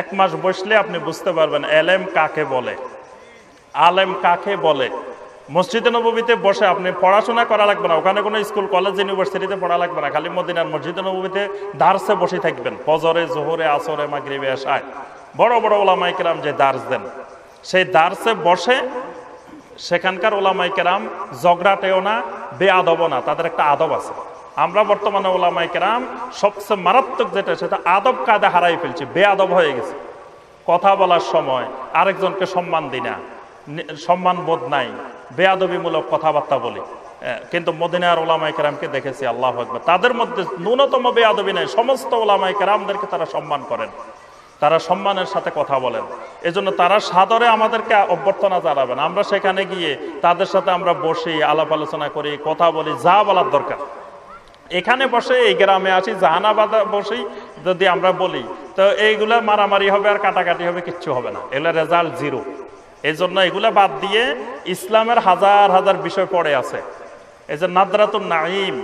1 মাস বসলে আপনি বুঝতে পারবেন এলেম কাকে বলে, আলেম কাকে বলে। মসজিদে নববীতে বসে আপনি পড়াশোনা করা লাগবে না, ওখানে কোনো স্কুল কলেজ ইউনিভার্সিটিতে পড়া লাগবে না, খালি মদিনার মসজিদে নববীতে দার্সে বসে থাকবেন। ফজরে, জোহরে, আসরে, মাগরিবে, এশায় বড় বড় ওলামায়ে কেরাম যে দার্স দেন, সেই দার্সে বসে সেখানকার ওলামায়ে কেরাম ঝগড়াটেও না, বেআদবও না, তাদের একটা আদব আছে। আমরা বর্তমানে ওলামায়ে কেরাম সবচেয়ে মারাত্মক যেটা, সেটা আদব কায়দা হারাই ফেলছি, বেআদব হয়ে গেছে। কথা বলার সময় আরেকজনকে সম্মান দিই না, সম্মান বোধ নাই, বেয়াদবিমূলক কথাবার্তা বলি। কিন্তু মদিনার ওলামায়ে কেরামকে দেখেছি, আল্লাহু আকবার, তাদের মধ্যে ন্যূনতম বেয়াদবি নাই। সমস্ত ওলামায়ে কেরামদেরকে তারা সম্মান করেন, তারা সম্মানের সাথে কথা বলেন। এজন্য তারা সাদরে আমাদেরকে অভ্যর্থনা জানাবেন। আমরা সেখানে গিয়ে তাদের সাথে আমরা বসি, আলাপ আলোচনা করি, কথা বলি, যা বলার দরকার। এখানে বসে এই গ্রামে আসি, জাহানাবাদে বসি যদি আমরা বলি, তো এইগুলা মারামারি হবে আর কাটাকাটি হবে, কিচ্ছু হবে না, এগুলা রেজাল্ট 0। এই জন্য এগুলা বাদ দিয়ে ইসলামের হাজার হাজার বিষয় পড়ে আছে। এই যে নাদরাতুন নাঈম,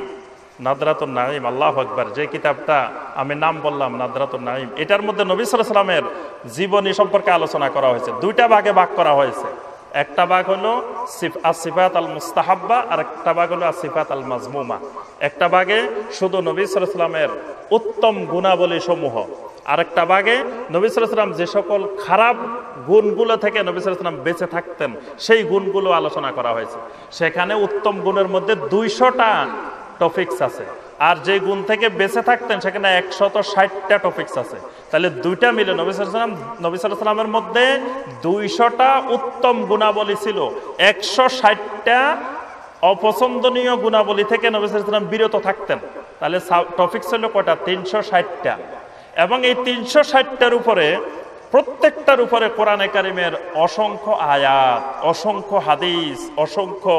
নাদরাতুন নাঈম, আল্লাহু আকবার, যে কিতাবটা আমি নাম বললাম নাদরাতুন নাঈম, এটার মধ্যে নবী সাল্লাল্লাহু আলাইহি ওয়াসাল্লামের জীবনী সম্পর্কে আলোচনা করা হয়েছে। 2টা ভাগে ভাগ করা হয়েছে। একটা ভাগ হলো আসিফাত আল মুস্তাহাব্বা, আর একটা ভাগ হলো আসিফাত আল মাজমুমা। একটা ভাগে শুধু নবী সাল্লাল্লাহু আলাইহি ওয়াসাল্লামের উত্তম গুণাবলী সমূহ, আরেকটা ভাগে নবী সাল্লাল্লাহু আলাইহি ওয়াসাল্লাম যে সকল খারাপ গুণগুলো থেকে নবী সাল্লাল্লাহু আলাইহি ওয়াসাল্লাম বেঁচে থাকতেন সেই গুণগুলো আলোচনা করা হয়েছে। সেখানে উত্তম গুণের মধ্যে 200টা টপিকস আছে, আর যে গুণ থেকে বেঁচে থাকতেন সেখানে 160টা টপিকস আছে। তাহলে দুইটা মিলে নবী সাল্লাল্লাহু আলাইহি ওয়াসাল্লামের মধ্যে 200টা উত্তম গুণাবলী ছিল, 160টা অপছন্দনীয় গুণাবলী থেকে নবী সাল্লাল্লাহু আলাইহি ওয়াসাল্লাম বিরত থাকতেন। তাহলে টপিকস হলো কয়টা? 360টা। এবং এই 360টার উপরে প্রত্যেকটার উপরে কোরআনে কারিমের অসংখ্য আয়াত, অসংখ্য হাদিস, অসংখ্য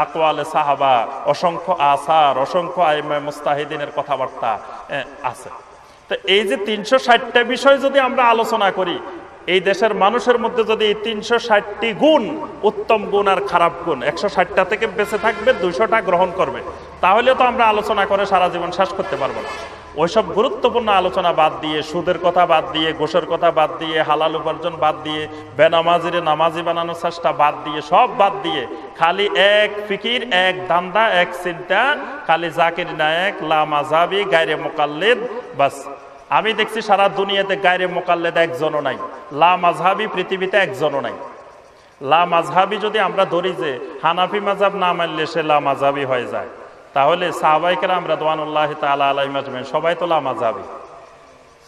আকওয়ালে সাহাবা, অসংখ্য আসার, অসংখ্য আইমায়ে মুস্তাহিদিনের কথাবার্তা আছে। তো এই যে 360টা বিষয় যদি আমরা আলোচনা করি, এই দেশের মানুষের মধ্যে যদি এই 360টি গুণ, উত্তম গুণ আর খারাপ গুণ, 160টা থেকে বেঁচে থাকবে, 200টা গ্রহণ করবে, তাহলে তো আমরা আলোচনা করে সারা জীবন শেষ করতে পারবো না। ওইসব গুরুত্বপূর্ণ আলোচনা বাদ দিয়ে, সুদের কথা বাদ দিয়ে, ঘোষের কথা বাদ দিয়ে, হালাল উপার্জন বাদ দিয়ে, বেনামাজিরে নামাজি বানানোর চেষ্টা বাদ দিয়ে, সব বাদ দিয়ে খালি এক ফিকির, এক ধান্দা, এক চিন্তা, খালি জাকির নায়েক, লা মাযহাবি, গায়রে মুকাল্লিদ, বাস। আমি দেখছি সারা দুনিয়াতে গায়রে মুকাল্লিদ একজনও নাই, লা মাযহাবি পৃথিবীতে একজনও নাই। লা মাযহাবি যদি আমরা ধরি যে হানাফি মাযহাব না মানলে সে লা মাযহাবি হয়ে যায়, তাহলে সাহাবায়ে কেরাম রাদিয়াল্লাহু তাআলা আলাইহিম আজমাইন সবাই তো লা মাযহাবি।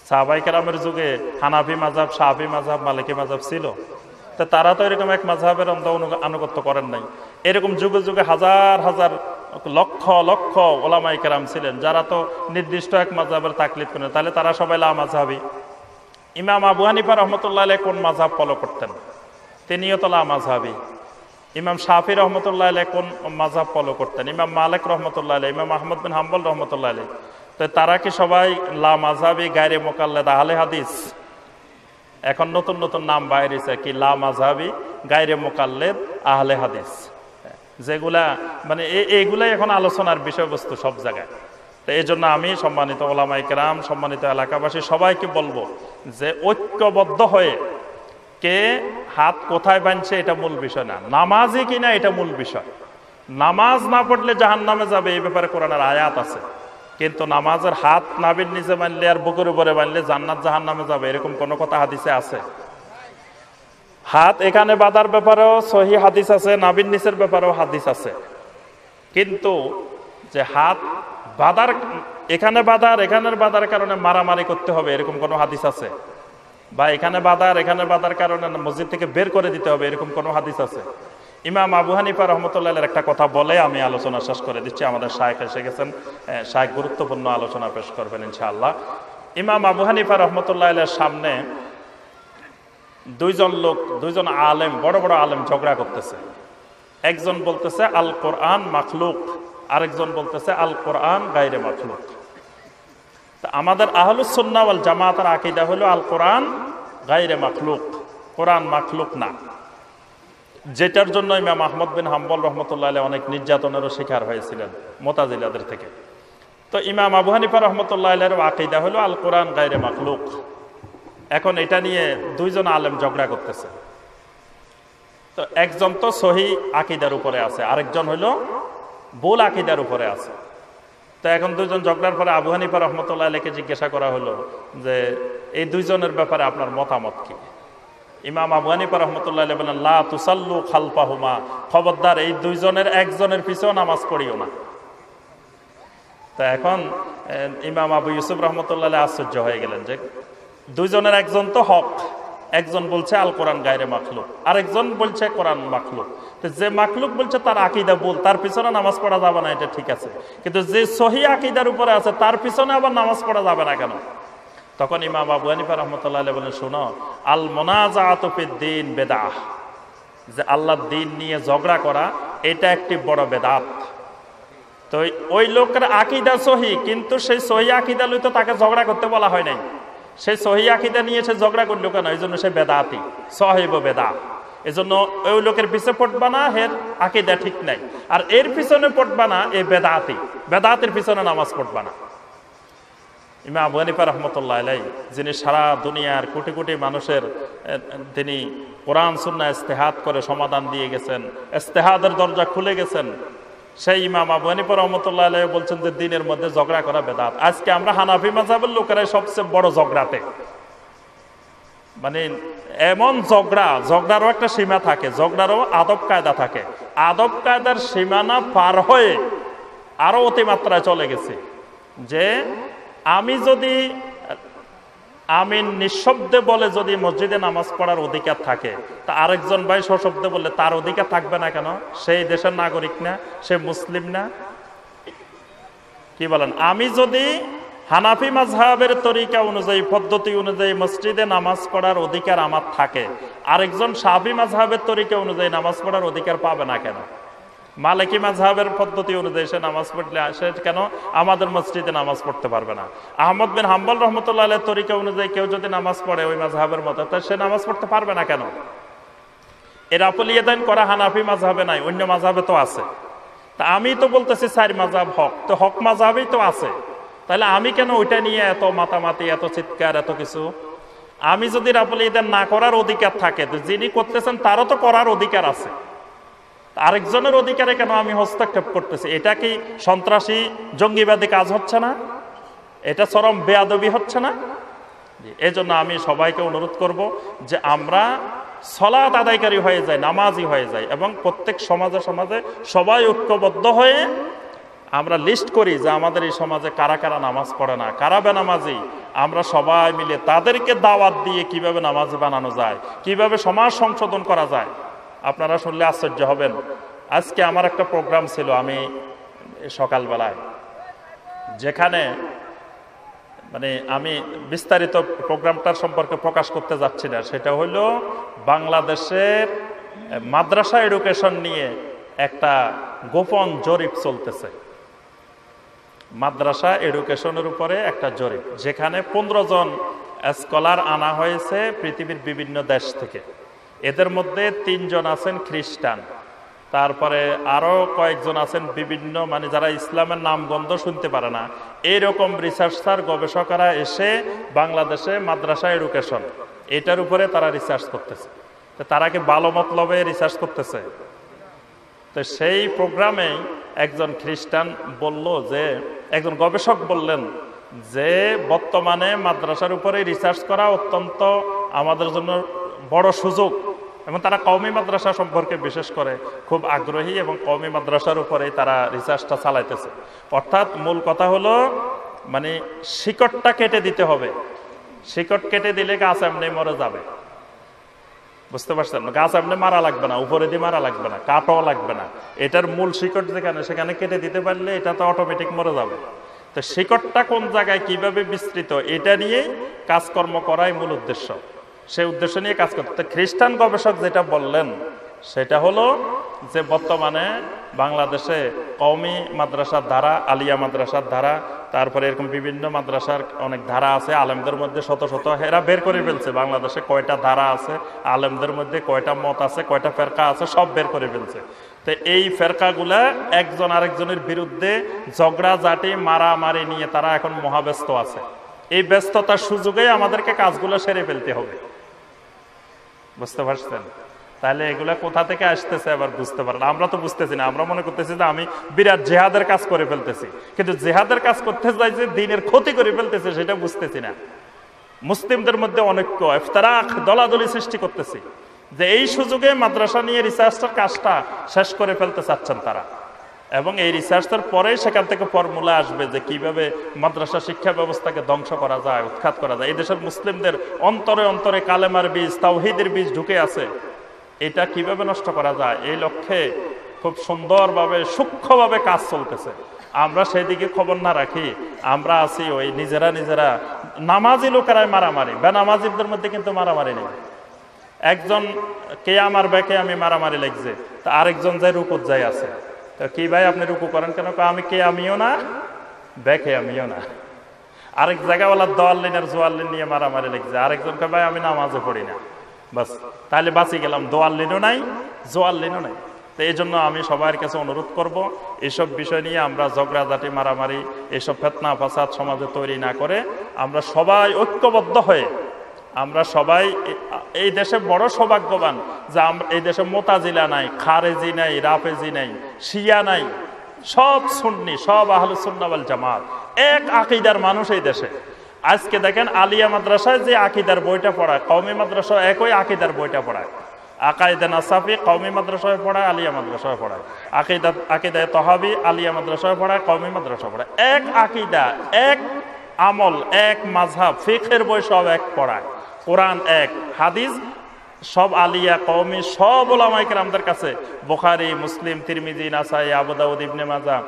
সাহাবায়ে কেরামের যুগে হানাফি মাযহাব, শাফি মাযহাব, মালিকি মাযহাব ছিল, তো তারা তো এরকম এক মাযহাবের আনুগত্য করেন নাই। এরকম যুগে যুগে হাজার হাজার লক্ষ লক্ষ ওলামায়ে কেরাম ছিলেন যারা তো নির্দিষ্ট এক মাযহাবের তাকলিদ করেন, তাহলে তারা সবাই লা মাযহাবি। ইমাম আবু হানিফা রাহমাতুল্লাহ আলাইহি কোন মাযহাব ফলো করতেন? তিনিও তো লা মাযহাবি। ইমাম শাফি রহমতুল্লাহ আলাইহি কোন মাযহাব ফলো করতেন? ইমাম মালিক রহমতুল্লাহ আলাইহি, ইমাম আহমদ বিন হাম্বল রহমতুল্লাহ আলাইহি। তো তারা কি সবাই লা মাযহাবি, গায়রে মুকাল্লিদ, আহলে হাদিস? এখন নতুন নতুন নাম বাইরেছে কি, লা মাযহাবি, গায়রে মুকাল্লিদ, আহলে হাদিস, যেগুলা মানে এইগুলাই এখন আলোচনার বিষয়বস্তু সব জায়গায়। তো এই জন্য আমি সম্মানিত ওলামায়ে কেরাম, সম্মানিত এলাকাবাসী সবাইকে বলবো যে ঐক্যবদ্ধ হয়ে কে হাত কোথায় বাঁধছে এটা মূল বিষয় না, নামাজি কিনা এটা মূল বিষয়। নামাজ না পড়লে জাহান্নামে যাবে এই ব্যাপারে কোরআনের আয়াত আছে, কিন্তু নামাজের হাত নাভির নিচে বাঁধলে আর বুকের উপরে বাঁধলে জান্নাত জাহান্নামে যাবে এরকম কোন কথা হাদিসে আছে? হাত এখানে বাঁধার ব্যাপারেও সহি হাদিস আছে, নাভির নিচের ব্যাপারেও হাদিস আছে, কিন্তু যে হাত বাঁধার, এখানে বাঁধার কারণে মারামারি করতে হবে এরকম কোন হাদিস আছে? বা এখানে বাঁধার কারণে মসজিদ থেকে বের করে দিতে হবে এরকম কোন হাদিস আছে? ইমাম আবু হানিফা রহমতুল্লাহ আলাইহির একটা কথা বলে আমি আলোচনা শেষ করে দিচ্ছি। আমাদের শায়েখ এসে গেছেন, শায়েখ গুরুত্বপূর্ণ আলোচনা পেশ করবেন ইনশাআল্লাহ। ইমাম আবু হানিফা রহমতুল্লাহ আলাইহির সামনে দুইজন আলেম, বড় বড় আলেম ঝগড়া করতেছে। একজন বলতেছে আল কোরআন মাখলুক, আরেকজন বলতেছে আল কোরআন গায়রে মাখলুক। আমাদের আহলুস সুন্নাহ ওয়াল জামাতের আকীদা হলো আল কোরআন গায়রে মাখলুক, কোরআন মাখলুক না, যেটার জন্য ইমাম আহমদ বিন হাম্বল রহমতুল্লাহ আলাইহি অনেক নির্যাতনেরও শিকার হয়েছিলেন মুতাজিলাদের থেকে। তো ইমাম আবু হানিফা রহমতুল্লাহ আলাইহির আকীদা হলো আল কোরআন গায়রে মাখলুক। এখন এটা নিয়ে দুইজন আলেম ঝগড়া করতেছে। তো একজন তো সহি আকীদার উপরে আছে, আরেকজন হলো ভুল আকীদার উপরে আছে। তো এখন দুইজন ঝগড়ার পরে আবু হানিফা রহমতুল্লাহ আলাইহিকে জিজ্ঞাসা করা হলো যে এই দুইজনের ব্যাপারে আপনার মতামত কি? ইমাম আবু হানিফা রহমতুল্লাহ আলাইহি বলেন লা তুসাল্লু খালফাহুমা, খবরদার এই দুইজনের একজনের পিছেও নামাজ পড়িও না। তো এখন ইমাম আবু ইউসুফ রহমতুল্লাহ আলাইহি আশ্চর্য হয়ে গেলেন যে দুইজনের একজন তো হক, একজন বলছে আল কোরআন গায়রে মাখলুক, আরেকজন বলছে কোরআন মাখলুক। তো যে মাখলুক বলছে তার আকীদা ভুল, তার পিছনে নামাজ পড়া যাবে না, এটা ঠিক আছে, কিন্তু যে সহি আকীদার উপরে আছে তার পিছনে আবার নামাজ পড়া যাবে না কেন? তখন ইমাম আবু হানিফা রহমতুল্লাহ আলাইহি বলেন শোনো, আল মুনাজাআতু ফিদ-দীন বিদআহ, যে আল্লাহর দ্বীন নিয়ে ঝগড়া করা এটা একটি বড় বেদাত। তো ওই লোকের আকীদা সহি, কিন্তু সেই সহি আকীদা লই তো তাকে ঝগড়া করতে বলা হয় নাই। সেই সহি আকীদা নিয়ে সে ঝগড়া করলো কেন? এই জন্য সে বেদাতি, সাহিব বেদা। এই জন্য ওই লোকের পিছে পড়বা না, এর আকীদা ঠিক নাই, আর এর পিছনে পড়বা না, এ বেদাতি, বেদাতের পিছনে নামাজ পড়বা না। ইমাম আবু হানিফা রহমতুল্লাহ আলাইহি, যিনি সারা দুনিয়ার কোটি কোটি মানুষের তিনি কোরআন সুন্নাহ ইস্তেহাদ করে সমাধান দিয়ে গেছেন, ইস্তেহাদের দরজা খুলে গেছেন, সেই ইমাম আবু হানিফা রাহমাতুল্লাহ আলাইহি বলছেন যে দিনের মধ্যে ঝগড়া করা বেদাত। আজকে আমরা হানাফি মাযহাবের লোকেরাই সবচেয়ে বড় ঝগড়াতে, মানে এমন ঝগড়ারও একটা সীমা থাকে, ঝগড়ারও আদব কায়দা থাকে। আদব কায়দার সীমানা পার হয়ে আরো অতিমাত্রায় চলে গেছে, যে আমি নিঃশব্দে বলে যদি মসজিদে নামাজ পড়ার অধিকার থাকে, তা আরেকজন ভাই সশব্দে বললে তার অধিকার থাকবে না কেন? সেই দেশের নাগরিক না, সে মুসলিম না? কি বলেন? আমি যদি হানাফি মাযহাবের তরিকা অনুযায়ী, পদ্ধতি অনুযায়ী মসজিদে নামাজ পড়ার অধিকার আমার থাকে, আরেকজন শাফি মাযহাবের তরিকা অনুযায়ী নামাজ পড়ার অধিকার পাবে না কেন? মালিকি মাযহাবের পদ্ধতি অনুযায়ী সে নামাজ পড়লে সে কেন আমাদের মসজিদে নামাজ পড়তে পারবে না? আহমদ বিন হাম্বল রহমতুল্লাহ আলাইহির তরিকা অনুযায়ী কেউ যদি নামাজ পড়ে ওই মাযহাবের মতো, তা সে নামাজ পড়তে পারবে না কেন? এর আপলিয়াদান করা হানাফি মাযহাবে নাই, অন্য মাযহাবে তো আছে। তা আমি তো বলতেছি 4 মাযহাব হক, তো হক মাযহাবেই তো আছে, তাহলে আমি কেন ওইটা নিয়ে এত মাতামাতি, এত চিৎকার, এত কিছু? আমি যদি আপলিয়াদান না করার অধিকার থাকে, তো যিনি করতেছেন তারও তো করার অধিকার আছে, আরেকজনের অধিকারে কেন আমি হস্তক্ষেপ করতেছি? এটা কি সন্ত্রাসী জঙ্গিবাদী কাজ হচ্ছে না? এটা চরম বেয়াদবি হচ্ছে না? এই জন্য আমি সবাইকে অনুরোধ করব যে আমরা সালাত আদায়কারী হয়ে যাই, নামাজি হয়ে যাই, এবং প্রত্যেক সমাজে সমাজে সবাই ঐক্যবদ্ধ হয়ে আমরা লিস্ট করি যে আমাদের এই সমাজে কারা কারা নামাজ পড়ে না, কারা বেনামাজি, আমরা সবাই মিলে তাদেরকে দাওয়াত দিয়ে কিভাবে নামাজি বানানো যায়, কিভাবে সমাজ সংশোধন করা যায়। আপনারা শুনলে আশ্চর্য হবেন। আজকে আমার একটা প্রোগ্রাম ছিল আমি সকালবেলায়, যেখানে মানে আমি বিস্তারিত প্রোগ্রামটার সম্পর্কে প্রকাশ করতে যাচ্ছি না, সেটা হলো বাংলাদেশের মাদ্রাসা এডুকেশন নিয়ে একটা গোপন জরিপ চলতেছে। মাদ্রাসা এডুকেশনের উপরে একটা জরিপ, যেখানে 15 জন স্কলার আনা হয়েছে পৃথিবীর বিভিন্ন দেশ থেকে। এদের মধ্যে 3 জন আছেন খ্রিস্টান, তারপরে আরো কয়েকজন আছেন বিভিন্ন, মানে যারা ইসলামের নামগন্ধ শুনতে পারে না, এইরকম রিসার্চার গবেষকরা এসে বাংলাদেশে মাদ্রাসা এডুকেশন এটার উপরে তারা রিসার্চ করতেছে। তো তারা কি ভালো মতলবে রিসার্চ করতেছে? তো সেই প্রোগ্রামে একজন খ্রিস্টান বলল, যে একজন গবেষক বললেন যে বর্তমানে মাদ্রাসার উপরে রিসার্চ করা অত্যন্ত আমাদের জন্য বড় সুযোগ, এবং তারা কওমি মাদ্রাসা সম্পর্কে বিশেষ করে খুব আগ্রহী, এবং কওমি মাদ্রাসার উপরেই তারা রিসার্চটা চালাইতেছে। অর্থাৎ মূল কথা হলো, মানে শিকড়টা কেটে দিতে হবে। শিকড় কেটে দিলে গাছ এমনি মরে যাবে, বুঝতে পারছেন? গাছ এমনি মারা লাগবে না, উপরে দিয়ে মারা লাগবে না, কাটাও লাগবে না। এটার মূল শিকড় যেখানে, সেখানে কেটে দিতে পারলে এটা তো অটোমেটিক মরে যাবে। তো শিকড়টা কোন জায়গায় কিভাবে বিস্তৃত, এটা নিয়েই কাজকর্ম করাই মূল উদ্দেশ্য। সেই উদ্দেশ্য নিয়ে কাজ করতে খ্রিস্টান গবেষক যেটা বললেন সেটা হলো যে বর্তমানে বাংলাদেশে কওমি মাদ্রাসার ধারা, আলিয়া মাদ্রাসার ধারা, তারপরে এরকম বিভিন্ন মাদ্রাসার অনেক ধারা আছে। আলেমদের মধ্যে শত শত এরা বের করে ফেলছে বাংলাদেশে কয়টা ধারা আছে, আলেমদের মধ্যে কয়টা মত আছে, কয়টা ফেরকা আছে, সব বের করে ফেলছে। তো এই ফেরকাগুলা একজন আরেকজনের বিরুদ্ধে ঝগড়া ঝাঁটি মারামারি নিয়ে তারা এখন মহাব্যস্ত আছে। এই ব্যস্ততার সুযোগে আমাদেরকে কাজগুলো সেরে ফেলতে হবে, বুঝতে পারছেন? তাহলে এগুলা কোথা থেকে আসতেছে আবার বুঝতে পারেন। আমরা তো বুঝতেছি না, আমরা মনে করতেছি যে আমি বিরাট জেহাদের কাজ করে ফেলতেছি, কিন্তু জেহাদের কাজ করতে যাই যে দিনের ক্ষতি করে ফেলতেছে সেটা বুঝতেছি না। মুসলিমদের মধ্যে অনৈক্য, ইফতারাক, দলাদলি সৃষ্টি করতেছি, যে এই সুযোগে মাদ্রাসা নিয়ে রিসার্চের কাজটা শেষ করে ফেলতে চাচ্ছেন তারা, এবং এই রিসার্চের পরেই সেখান থেকে ফর্মুলা আসবে যে কিভাবে মাদ্রাসা শিক্ষা ব্যবস্থাকে ধ্বংস করা যায়, উৎখাত করা যায়। এই দেশের মুসলিমদের অন্তরে অন্তরে কালেমার বীজ, তাওহীদের বীজ ঢুকে আছে, এটা কিভাবে নষ্ট করা যায়, এই লক্ষ্যে খুব সুন্দরভাবে সূক্ষ্মভাবে কাজ চলতেছে। আমরা সেই দিকে খবর না রাখি, আমরা আছি ওই নিজেরা নামাজি লোকেরাই মারামারি, বেনামাজিদের মধ্যে কিন্তু মারামারি নেই। একজন কে আমার ব্যাকে আমি মারামারি লাগছে, তা আরেকজন যাই রুকুত যাই আছে, কি ভাই আপনি রুকু করেন কেন? আমি কে আমিও না, ব্যাকে আমিও না। আরেক জায়গাওয়ালা দোয়াল্লিন আর জোয়াল্লিন নিয়ে মারামারি লাগছে, আরেকজনকে ভাই আমি নামাজও পড়ি না, বাস তাহলে বাঁচি গেলাম, দোয়াল্লিনও নাই জোয়াল্লিনও নাই। তো এই জন্য আমি সবার কাছে অনুরোধ করব, এইসব বিষয় নিয়ে আমরা ঝগড়াঝাটি মারামারি, এইসব ফিতনা ফাসাদ সমাজে তৈরি না করে আমরা সবাই ঐক্যবদ্ধ হয়ে, আমরা সবাই এই দেশে বড় সৌভাগ্যবান যে আমরা এই দেশে মোতাজিলা নাই, খারেজি নাই, রাফেজি নাই, শিয়া নাই, সব সুন্নি, সব আহলুস সুন্নাহ ওয়াল জামাত, এক আকীদার মানুষ এই দেশে। আজকে দেখেন আলিয়া মাদ্রাসায় যে আকীদার বইটা পড়ায়, কওমি মাদ্রাসায় একই আকীদার বইটা পড়ায়। আকাইদে নাসাফি কওমি মাদ্রাসায় পড়ায়, আলিয়া মাদ্রাসায় পড়ায়। আকিদায়ে তহাবি আলিয়া মাদ্রাসায় পড়ায়, কওমি মাদ্রাসায় পড়ায়। এক আকীদা, এক আমল, এক মাযহাব, ফিকহের বই সব এক পড়ায়। কোরআন এক, হাদিস সব আলিয়া কওমি সব উলামায়ে কেরামদের কাছে, বুখারী, মুসলিম, তিরমিজি, নাসাই, আবু দাউদ, ইবনে মাজাহ,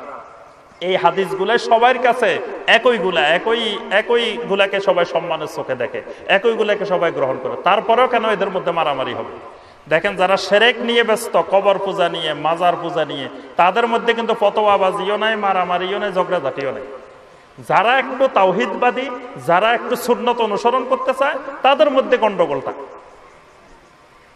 এই হাদিসগুলো সবার কাছে একই গুলাকে সবাই সম্মানের চোখে দেখে, একই গুলাকে সবাই গ্রহণ করে। তারপরেও কেন এদের মধ্যে মারামারি হবে? দেখেন যারা শিরক নিয়ে ব্যস্ত, কবর পূজা নিয়ে, মাজার পূজা নিয়ে, তাদের মধ্যে কিন্তু ফতোয়াবাজিও নাই, মারামারিও নাই, ঝগড়াঝাটিও নাই। যারা একটু তাওহীদবাদী, যারা একটু সুন্নত অনুসরণ করতে চায়, তাদের মধ্যে গন্ডগোলটা।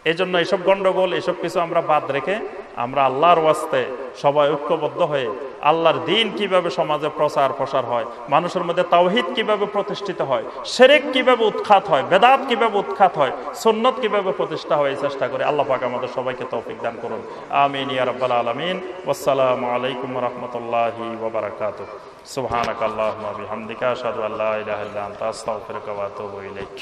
এই জন্য এইসব গন্ডগোল, এইসব কিছু আমরা বাদ রেখে আমরা আল্লাহর ওয়াস্তে সবাই ঐক্যবদ্ধ হয়ে আল্লাহর দ্বীন কিভাবে সমাজে প্রসার হয়, মানুষের মধ্যে তাওহীদ কিভাবে প্রতিষ্ঠিত হয়, শিরক কিভাবে উৎখাত হয়, বেদাত কিভাবে উৎখাত হয়, সুন্নত কিভাবে প্রতিষ্ঠা হয়, এই চেষ্টা করে। আল্লাহ পাক আমাদের সবাইকে তৌফিক দান করুন। আমিন ইয়া রাব্বাল আলামিন। ওয়াসসালামু আলাইকুম ওয়া রাহমাতুল্লাহি ওয়া বারাকাতুহু। সুবহানাকাল্লাহুম্মা ওয়া বিহামদিকা আশহাদু আল্লা ইলাহা ইল্লা আনতা আস্তাগফিরুকা ওয়া আতুবু ইলাইক।